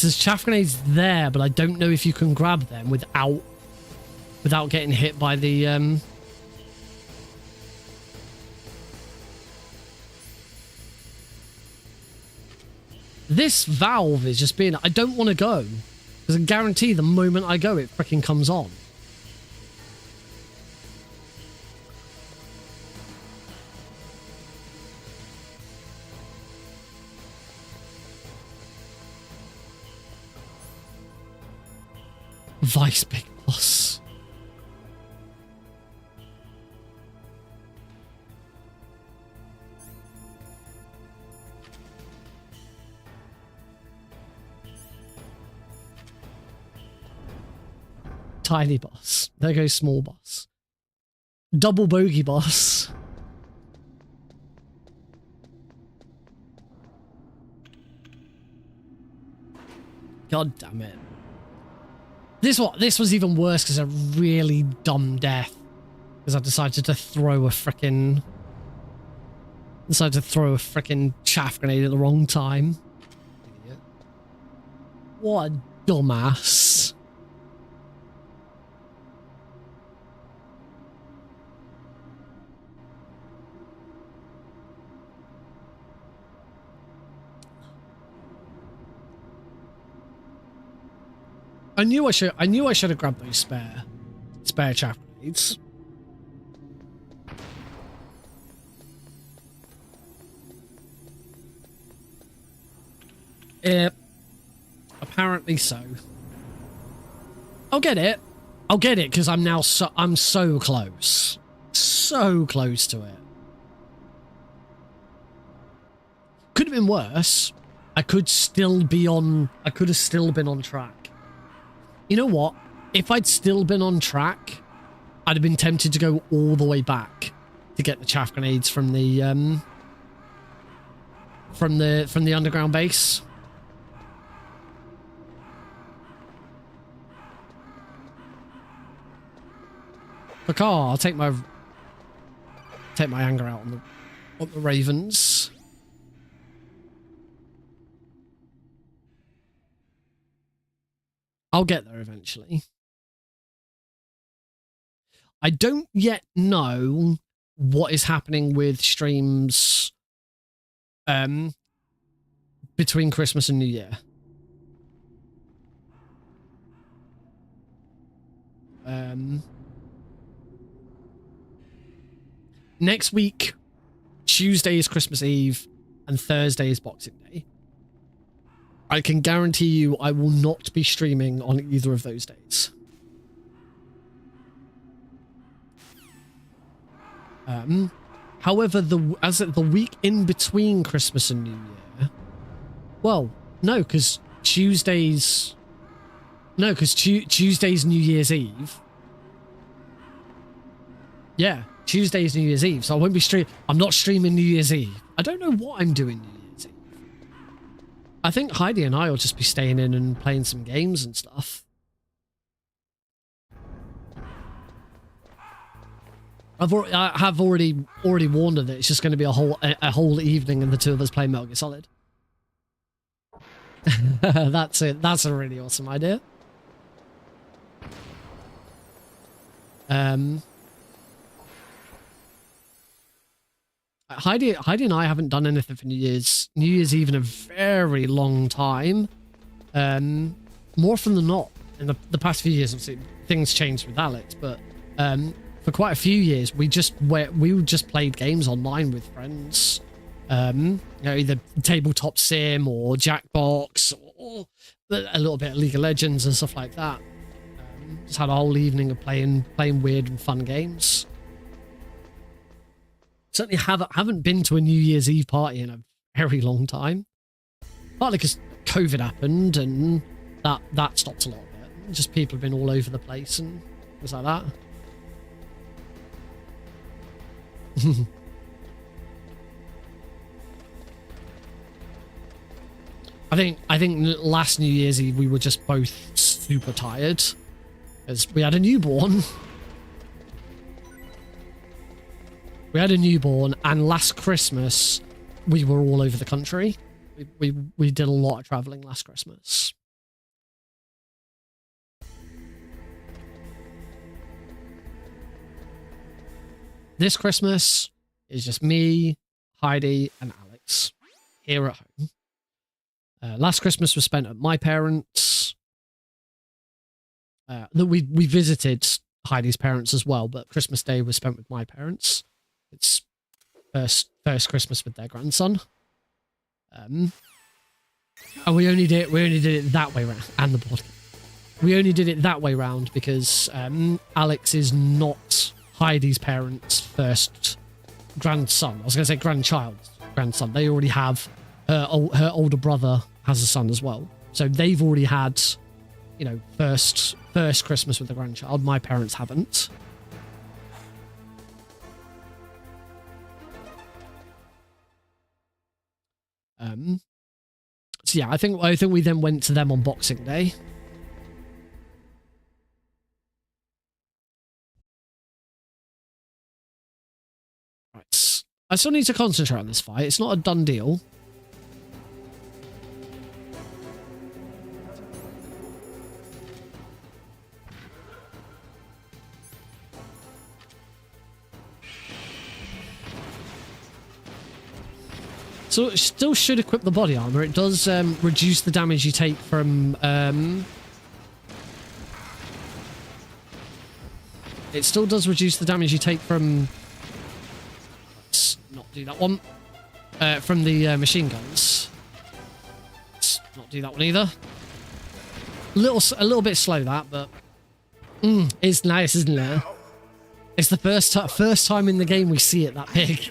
There's chaff grenades there, but I don't know if you can grab them without getting hit by the This valve is just being... I don't want to go. Because I guarantee the moment I go, it freaking comes on. Vice Big Boss. Tiny boss. There goes small boss. Double bogey boss. God damn it. This was even worse because a really dumb death. Because I decided to throw a frickin' chaff grenade at the wrong time. Idiot. What a dumbass. I knew I should have grabbed those spare chaff grenades. Apparently so. I'll get it because I'm so close. So close to it. Could have been worse. I could have still been on track. You know what? If I'd still been on track, I'd have been tempted to go all the way back to get the chaff grenades from the underground base. Look, I'll take my anger out on the Ravens. I'll get there eventually. I don't yet know what is happening with streams between Christmas and New Year. Next week, Tuesday is Christmas Eve and Thursday is Boxing Day. I can guarantee you I will not be streaming on either of those days. However, the week in between Christmas and New Year, well, no, because Tuesday's New Year's Eve. Yeah, Tuesday's New Year's Eve, so I won't be I'm not streaming New Year's Eve. I don't know what I'm doing New Year's Eve. I think Heidi and I will just be staying in and playing some games and stuff. I have already warned her that it's just going to be a whole evening and the two of us playing Metal Gear Solid. That's it. That's a really awesome idea. Heidi and I haven't done anything for New Year's Eve in a very long time. More often than not, in the past few years, obviously things changed with Alex, but for quite a few years, we just played games online with friends. You know, either tabletop sim or Jackbox or a little bit of League of Legends and stuff like that. Just had a whole evening of playing weird and fun games. Certainly haven't been to a New Year's Eve party in a very long time. Partly because COVID happened and that stopped a lot of it. Just people have been all over the place and things like that. I think last New Year's Eve we were just both super tired as we had a newborn. And last Christmas we were all over the country. We did a lot of traveling last Christmas. This Christmas is just me, Heidi, and Alex here at home. Last Christmas was spent at my parents'. We visited Heidi's parents as well, but Christmas Day was spent with my parents. It's first Christmas with their grandson. And we only did it that way round, and the body. We only did it that way round because Alex is not Heidi's parents' first grandson. I was going to say grandson. They already have her older brother has a son as well, so they've already had, you know, first Christmas with the grandchild. My parents haven't. So yeah, I think we then went to them on Boxing Day. Right. I still need to concentrate on this fight. It's not a done deal. So it still should equip the body armor. It does reduce the damage you take from... It still does reduce the damage you take from... Let's not do that one. From the machine guns. Let's not do that one either. A little bit slow, that, but... it's nice, isn't it? It's the first time in the game we see it that big.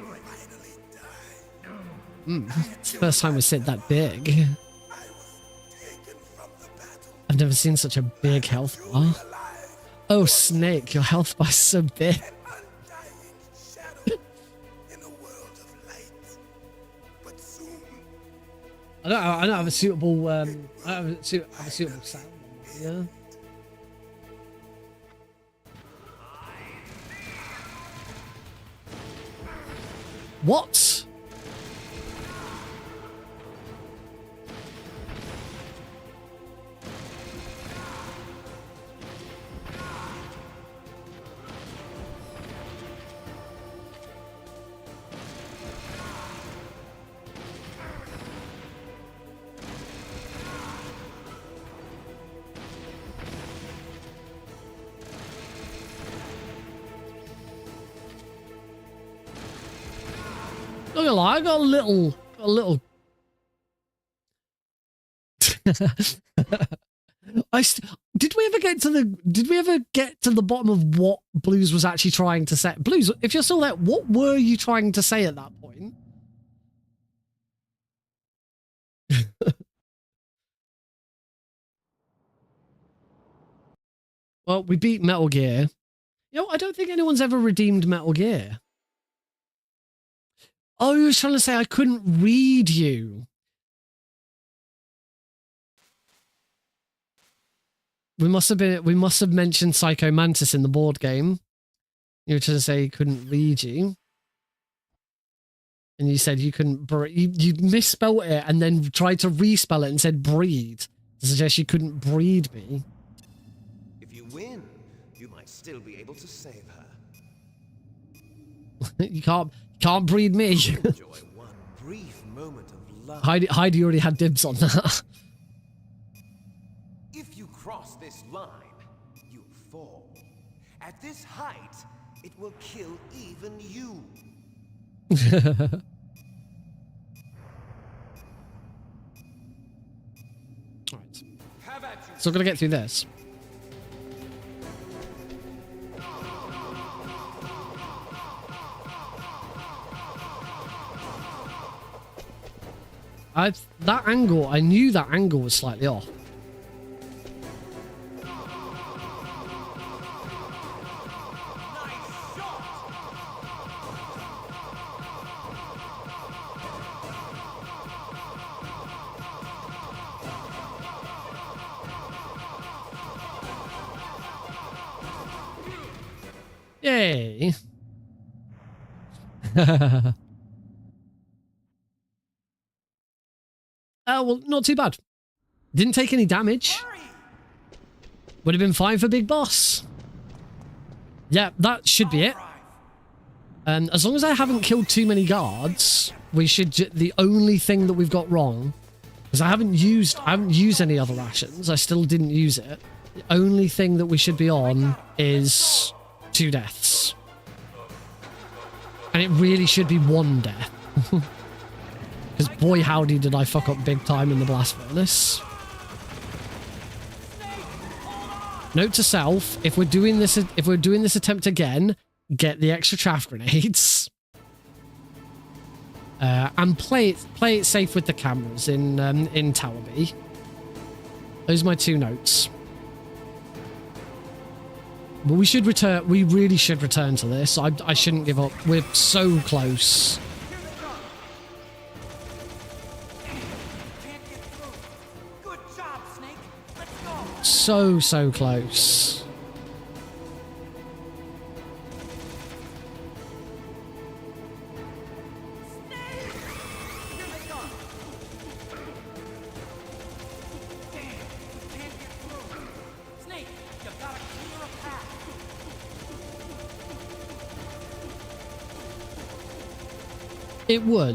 It's the first time we see it that big. I've never seen such a big health bar. Oh, Snake, your health bar is so big. I don't have a suitable sound. Yeah. What? Not gonna lie, I got a little. Did we ever get to the bottom of what Blues was actually trying to say? Blues, if you're still there, what were you trying to say at that point? Well, we beat Metal Gear. You know, I don't think anyone's ever redeemed Metal Gear. Oh, you were trying to say I couldn't read you. We must have mentioned Psycho Mantis in the board game. You were trying to say he couldn't read you. And you said you couldn't you misspelled it and then tried to respell it and said breed to suggest you couldn't breed me. If you win, you might still be able to save her. You can't breed me. Enjoy one brief moment of love. Heidi already had dibs on that. If you cross this line, you fall. At this height, it will kill even you. Alright. So we're gonna get through this. That angle, I knew that angle was slightly off. Yay. Well, not too bad. Didn't take any damage. Would have been fine for Big Boss. Yeah, that should be it. And as long as I haven't killed too many guards, we should. The only thing that we've got wrong, because I haven't used any other rations. I still didn't use it. The only thing that we should be on is 2 deaths, and it really should be 1 death. Because boy howdy did I fuck up big time in the blast furnace. Note to self: if we're doing this attempt again, get the extra chaff grenades, and play it safe with the cameras in Tower B. Those are my 2 notes. But we should return. We really should return to this. I shouldn't give up. We're so close. So close. It would.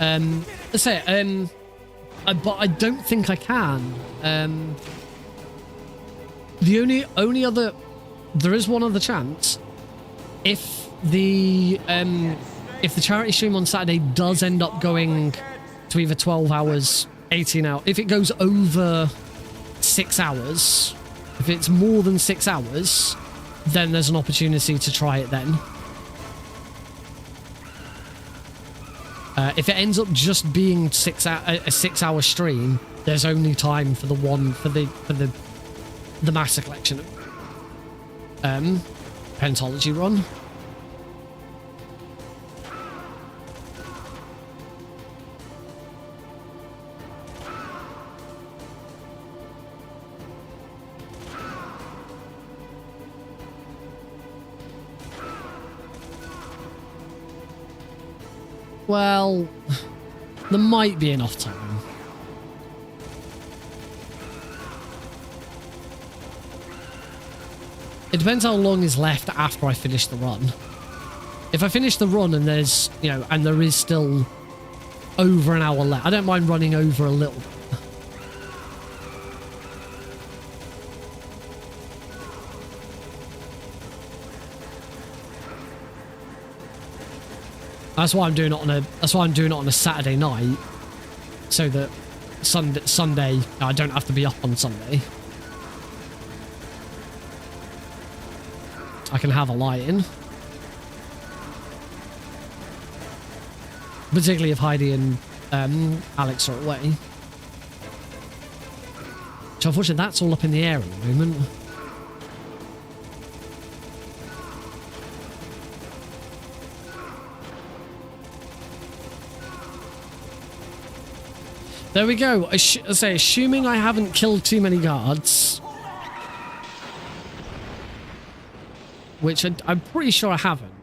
Let's say, but I don't think I can. The only other, there is one other chance. If the charity stream on Saturday does end up going to either 12 hours, 18 hours, if it goes over 6 hours, if it's more than 6 hours, then there's an opportunity to try it then. If it ends up just being a 6-hour stream, there's only time for the Master Collection Pentology run. Well, there might be enough time. It depends how long is left after I finish the run. If I finish the run and there's, and there is still over an hour left, I don't mind running over a little bit. That's why I'm doing it on a Saturday night, so that Sunday I don't have to be up on Sunday. I can have a lie in. Particularly if Heidi and Alex are away. So unfortunately that's all up in the air at the moment. There we go. Assuming I haven't killed too many guards, which I'm pretty sure I haven't,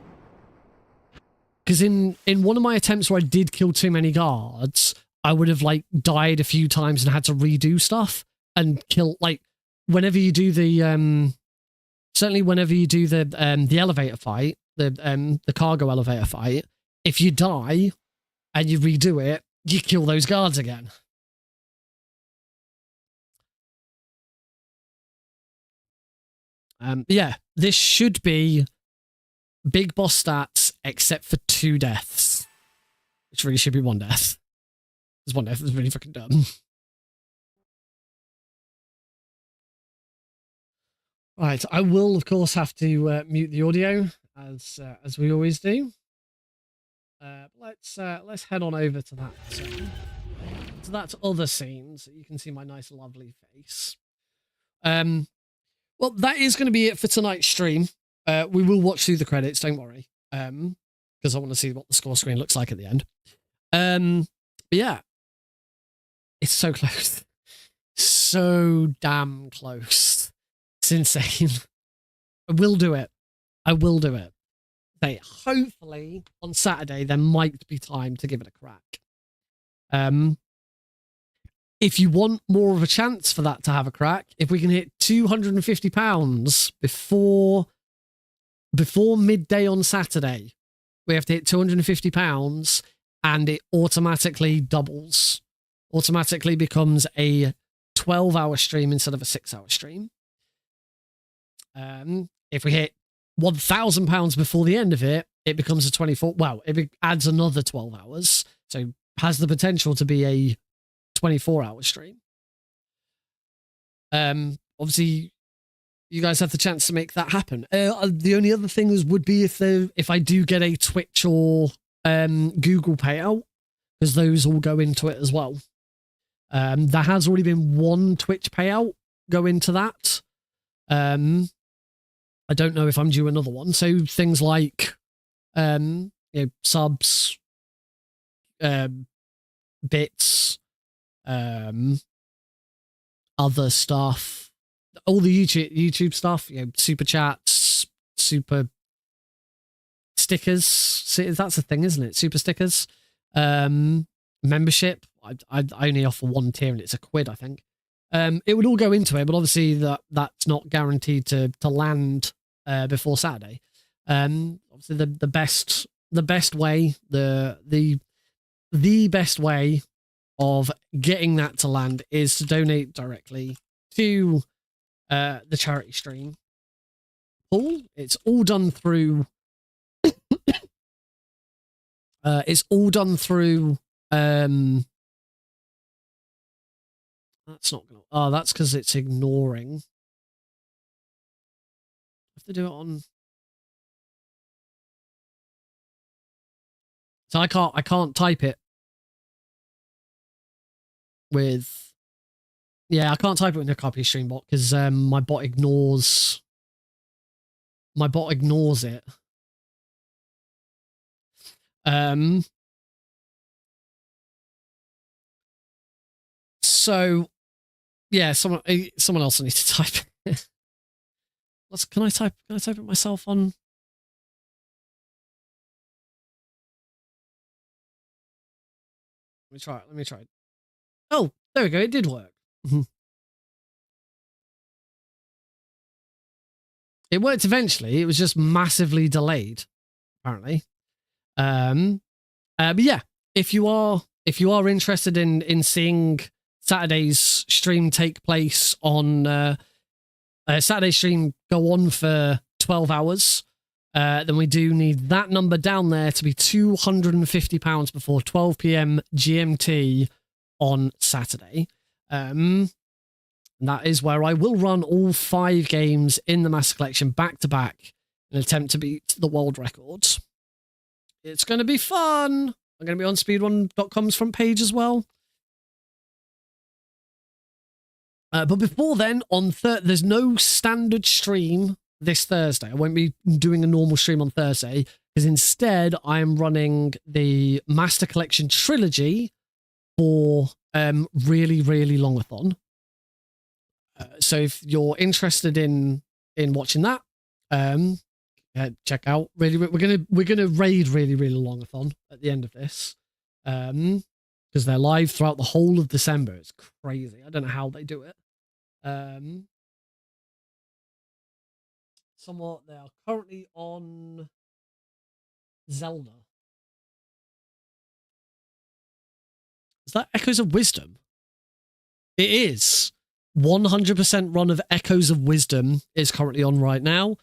because in one of my attempts where I did kill too many guards, I would have like died a few times and had to redo stuff and kill, like, whenever you do the certainly whenever you do the elevator fight, the cargo elevator fight, if you die and you redo it, you kill those guards again. Yeah, this should be Big Boss stats except for 2 deaths, which really should be 1 death. Because 1 death is really fucking dumb. Right, I will of course have to mute the audio as we always do. Let's head on over to that other scene so you can see my nice lovely face. Well, that is going to be it for tonight's stream. We will watch through the credits, don't worry, because I want to see what the score screen looks like at the end. But yeah, it's so close, so damn close. It's insane. I will do it. Hopefully on Saturday there might be time to give it a crack. If you want more of a chance for that to have a crack, if we can hit £250 before midday on Saturday, we have to hit £250 and it automatically doubles. Automatically becomes a 12-hour stream instead of a 6-hour stream. If we hit £1,000 before the end of it, it becomes a 24. Well, it adds another 12 hours. So has the potential to be a 24-hour stream. Obviously, you guys have the chance to make that happen. The only other thing would be if I do get a Twitch or Google payout, because those all go into it as well. There has already been 1 Twitch payout go into that. I don't know if I'm due another one. So things like subs, bits, other stuff, all the YouTube stuff, super chats, super stickers. That's a thing, isn't it? Super stickers, membership. I only offer 1 tier and it's £1, I think. It would all go into it, but obviously that's not guaranteed to land before Saturday. Obviously the best way, the best way of getting that to land is to donate directly to the charity stream pool. It's all done through that's not gonna, oh, that's because it's ignoring. I have to do it on, so I can't type it with, yeah, I can't type it with the copy stream bot because my bot ignores it. So yeah, someone else will need to type it. Can I type it myself on? Let me try it. Oh, there we go. It did work. It worked eventually. It was just massively delayed, apparently. But yeah, if you are interested in seeing Saturday's stream take place on Saturday's stream go on for 12 hours, then we do need that number down there to be £250 before 12 p.m. GMT on Saturday. That is where I will run all 5 games in the Master Collection back to back in an attempt to beat the world records. It's going to be fun. I'm going to be on speedrun.com's front page as well. But before then, there's no standard stream this Thursday. I won't be doing a normal stream on Thursday because instead I am running the Master Collection Trilogy for really, really longathon. So if you're interested in watching that, check out. Really, we're gonna raid really, really longathon at the end of this, because they're live throughout the whole of December. It's crazy. I don't know how they do it. Somewhat they are currently on Zelda. Is that Echoes of Wisdom? It is. 100% run of Echoes of Wisdom is currently on right now.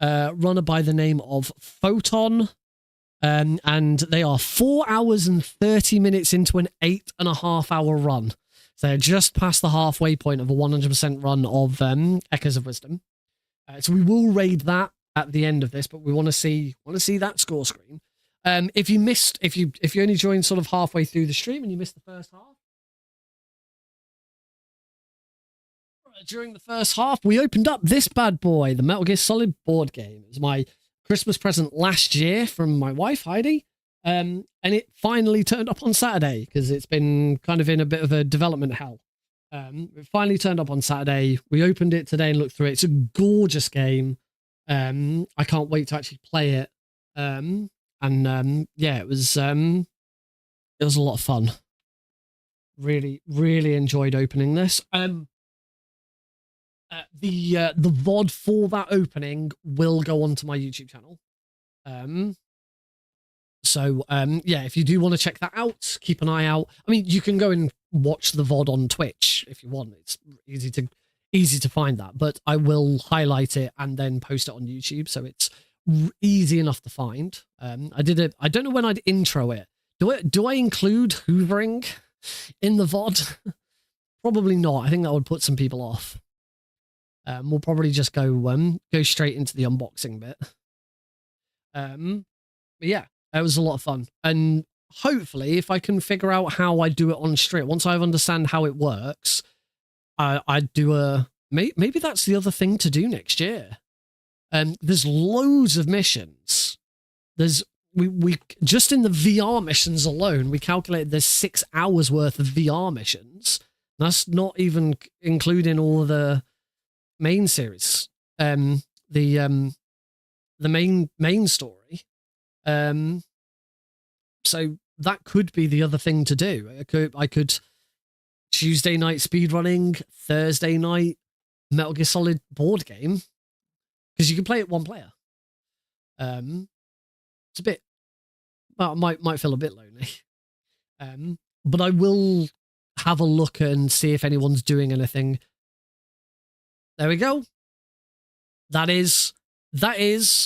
Runner by the name of Photon. And they are 4 hours and 30 minutes into an 8.5 hour run. So they're just past the halfway point of a 100% run of Echoes of Wisdom. So we will raid that at the end of this, but we want to see that score screen. If you only joined sort of halfway through the stream and you missed the first half, during the first half, we opened up this bad boy, the Metal Gear Solid board game. It was my Christmas present last year from my wife, Heidi. And it finally turned up on Saturday because it's been kind of in a bit of a development hell. It finally turned up on Saturday. We opened it today and looked through it. It's a gorgeous game. I can't wait to actually play it. Yeah, it was a lot of fun. Really, really enjoyed opening this. The VOD for that opening will go onto my YouTube channel. Yeah, if you do want to check that out, keep an eye out. I mean, you can go and watch the VOD on Twitch if you want. It's easy to find that, but I will highlight it and then post it on YouTube, so it's easy enough to find. I don't know when I'd intro it. Do I include hoovering in the VOD? Probably not. I think that would put some people off. We'll probably just go straight into the unboxing bit. But yeah, it was a lot of fun, and hopefully, if I can figure out how I do it on stream, once I understand how it works, I'd do maybe that's the other thing to do next year. There's loads of missions. We just in the VR missions alone, we calculated there's 6 hours worth of VR missions. That's not even including all the main series, the main story. So that could be the other thing to do. I could Tuesday night speedrunning, Thursday night Metal Gear Solid board game, because you can play it one player. It's a bit, well, might feel a bit lonely. But I will have a look and see if anyone's doing anything. There we go. That is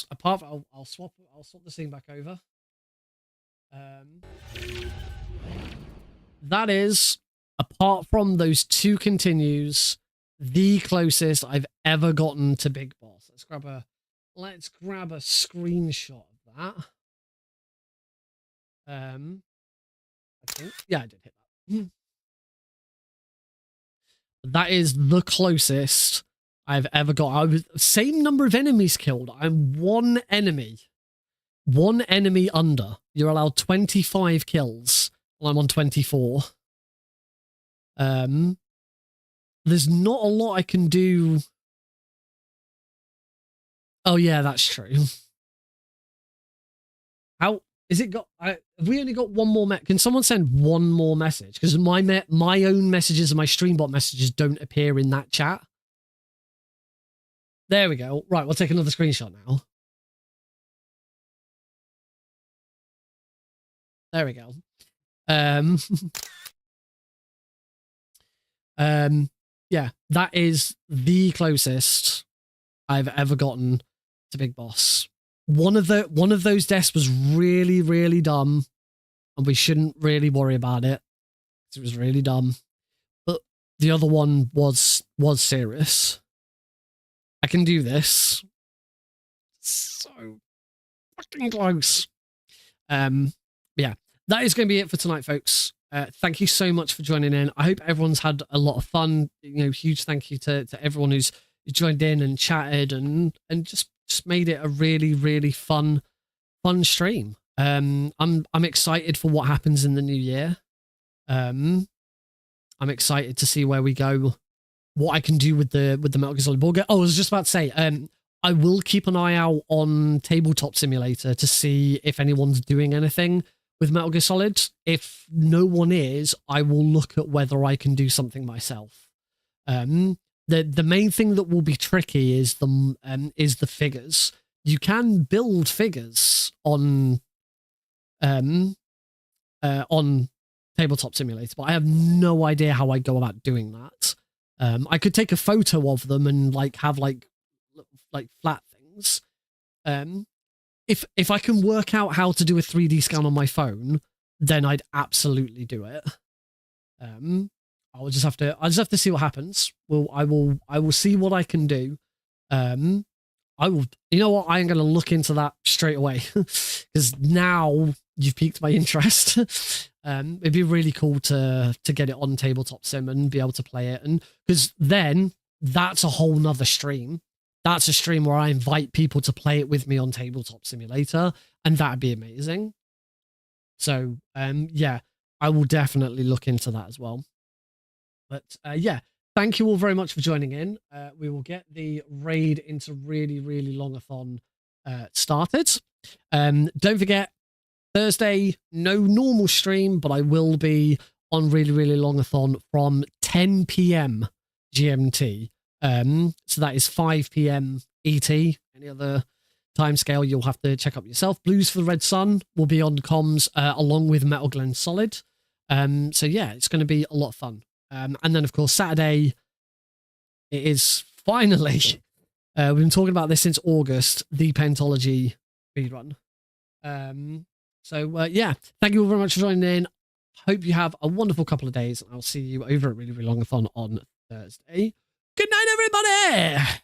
apart from, I'll swap the scene back over. That is, apart from those 2 continues, the closest I've ever gotten to Big Boss. Let's grab a screenshot of that. I think, yeah, I did hit that. That is the closest I've ever got. I was same number of enemies killed. I'm one enemy under. You're allowed 25 kills. Well, I'm on 24. There's not a lot I can do. Oh yeah, that's true. How is it got? Have we only got one more? Can someone send one more message? Because my own messages and my Streambot messages don't appear in that chat. There we go. Right, we'll take another screenshot now. There we go. Yeah, that is the closest I've ever gotten to Big Boss. one of those deaths was really, really dumb, and we shouldn't really worry about it. It was really dumb. But the other one was serious. I can do this. So fucking close. Yeah, that is going to be it for tonight, folks. Thank you so much for joining in. I hope everyone's had a lot of fun. You know, huge thank you to everyone who's joined in and chatted and just made it a really, really fun stream. I'm excited for what happens in the new year. I'm excited to see where we go, what I can do with the Metal Gear Solid board game. Oh, I was just about to say, I will keep an eye out on Tabletop Simulator to see if anyone's doing anything with Metal Gear Solid. If no one is, I will look at whether I can do something myself. The main thing that will be tricky is the figures. You can build figures on Tabletop Simulator, but I have no idea how I go about doing that. I could take a photo of them and have flat things. If I can work out how to do a 3D scan on my phone, then I'd absolutely do it. I'll just have to see what happens. I will see what I can do. I will, you know what? I am going to look into that straight away because now you've piqued my interest. It'd be really cool to get it on Tabletop Sim and be able to play it. And because then that's a whole nother stream. That's a stream where I invite people to play it with me on Tabletop Simulator, and that'd be amazing. So, yeah, I will definitely look into that as well. But yeah, thank you all very much for joining in. We will get the raid into really, really longathon started. Don't forget, Thursday, no normal stream, but I will be on really, really longathon from 10 p.m. GMT. So that is 5 p.m. ET. Any other time scale you'll have to check up yourself. Blues for the Red Sun will be on comms along with Metal Gear Solid. So yeah, it's going to be a lot of fun. And then of course Saturday, it is finally, we've been talking about this since August, the Pentology speedrun. So yeah, thank you all very much for joining in. Hope you have a wonderful couple of days. I'll see you over at Really, Really Longathon on Thursday. Good night, everybody!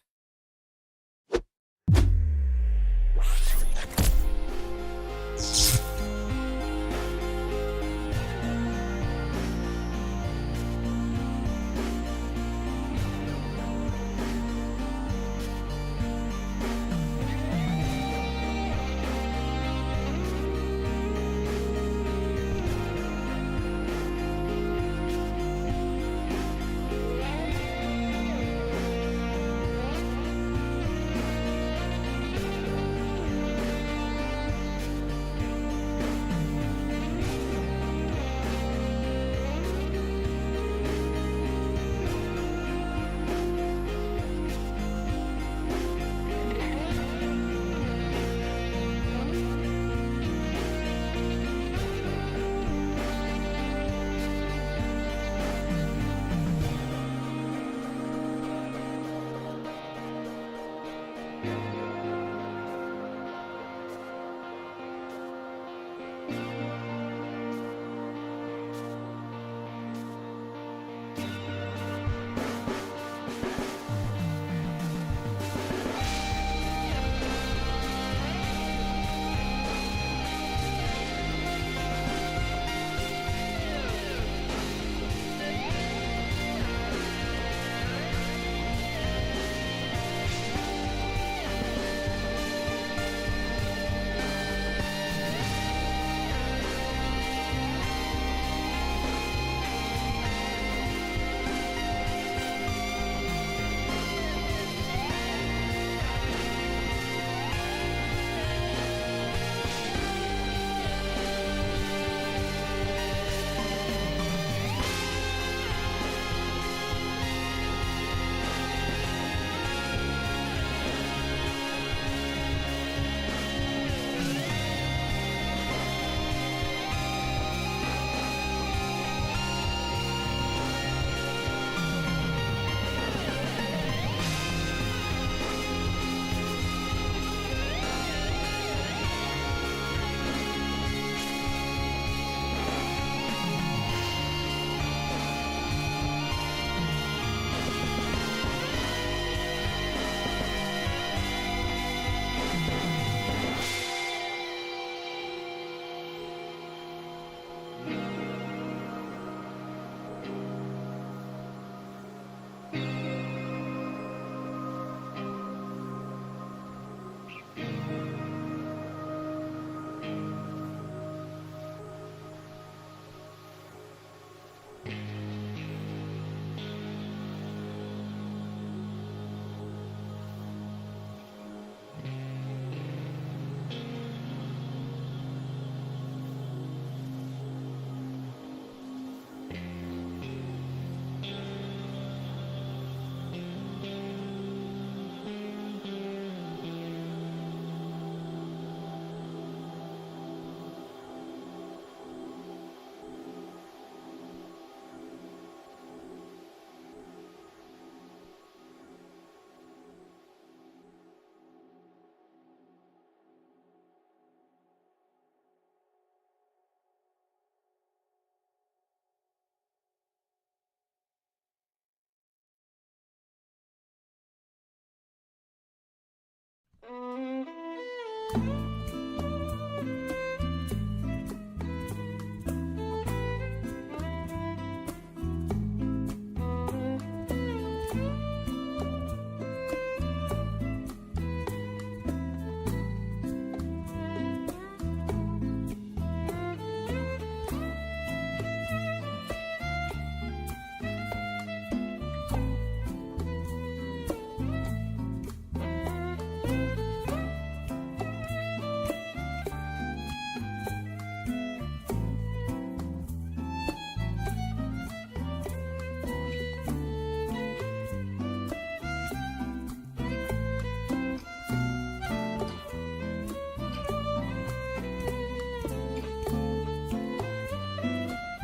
Bye.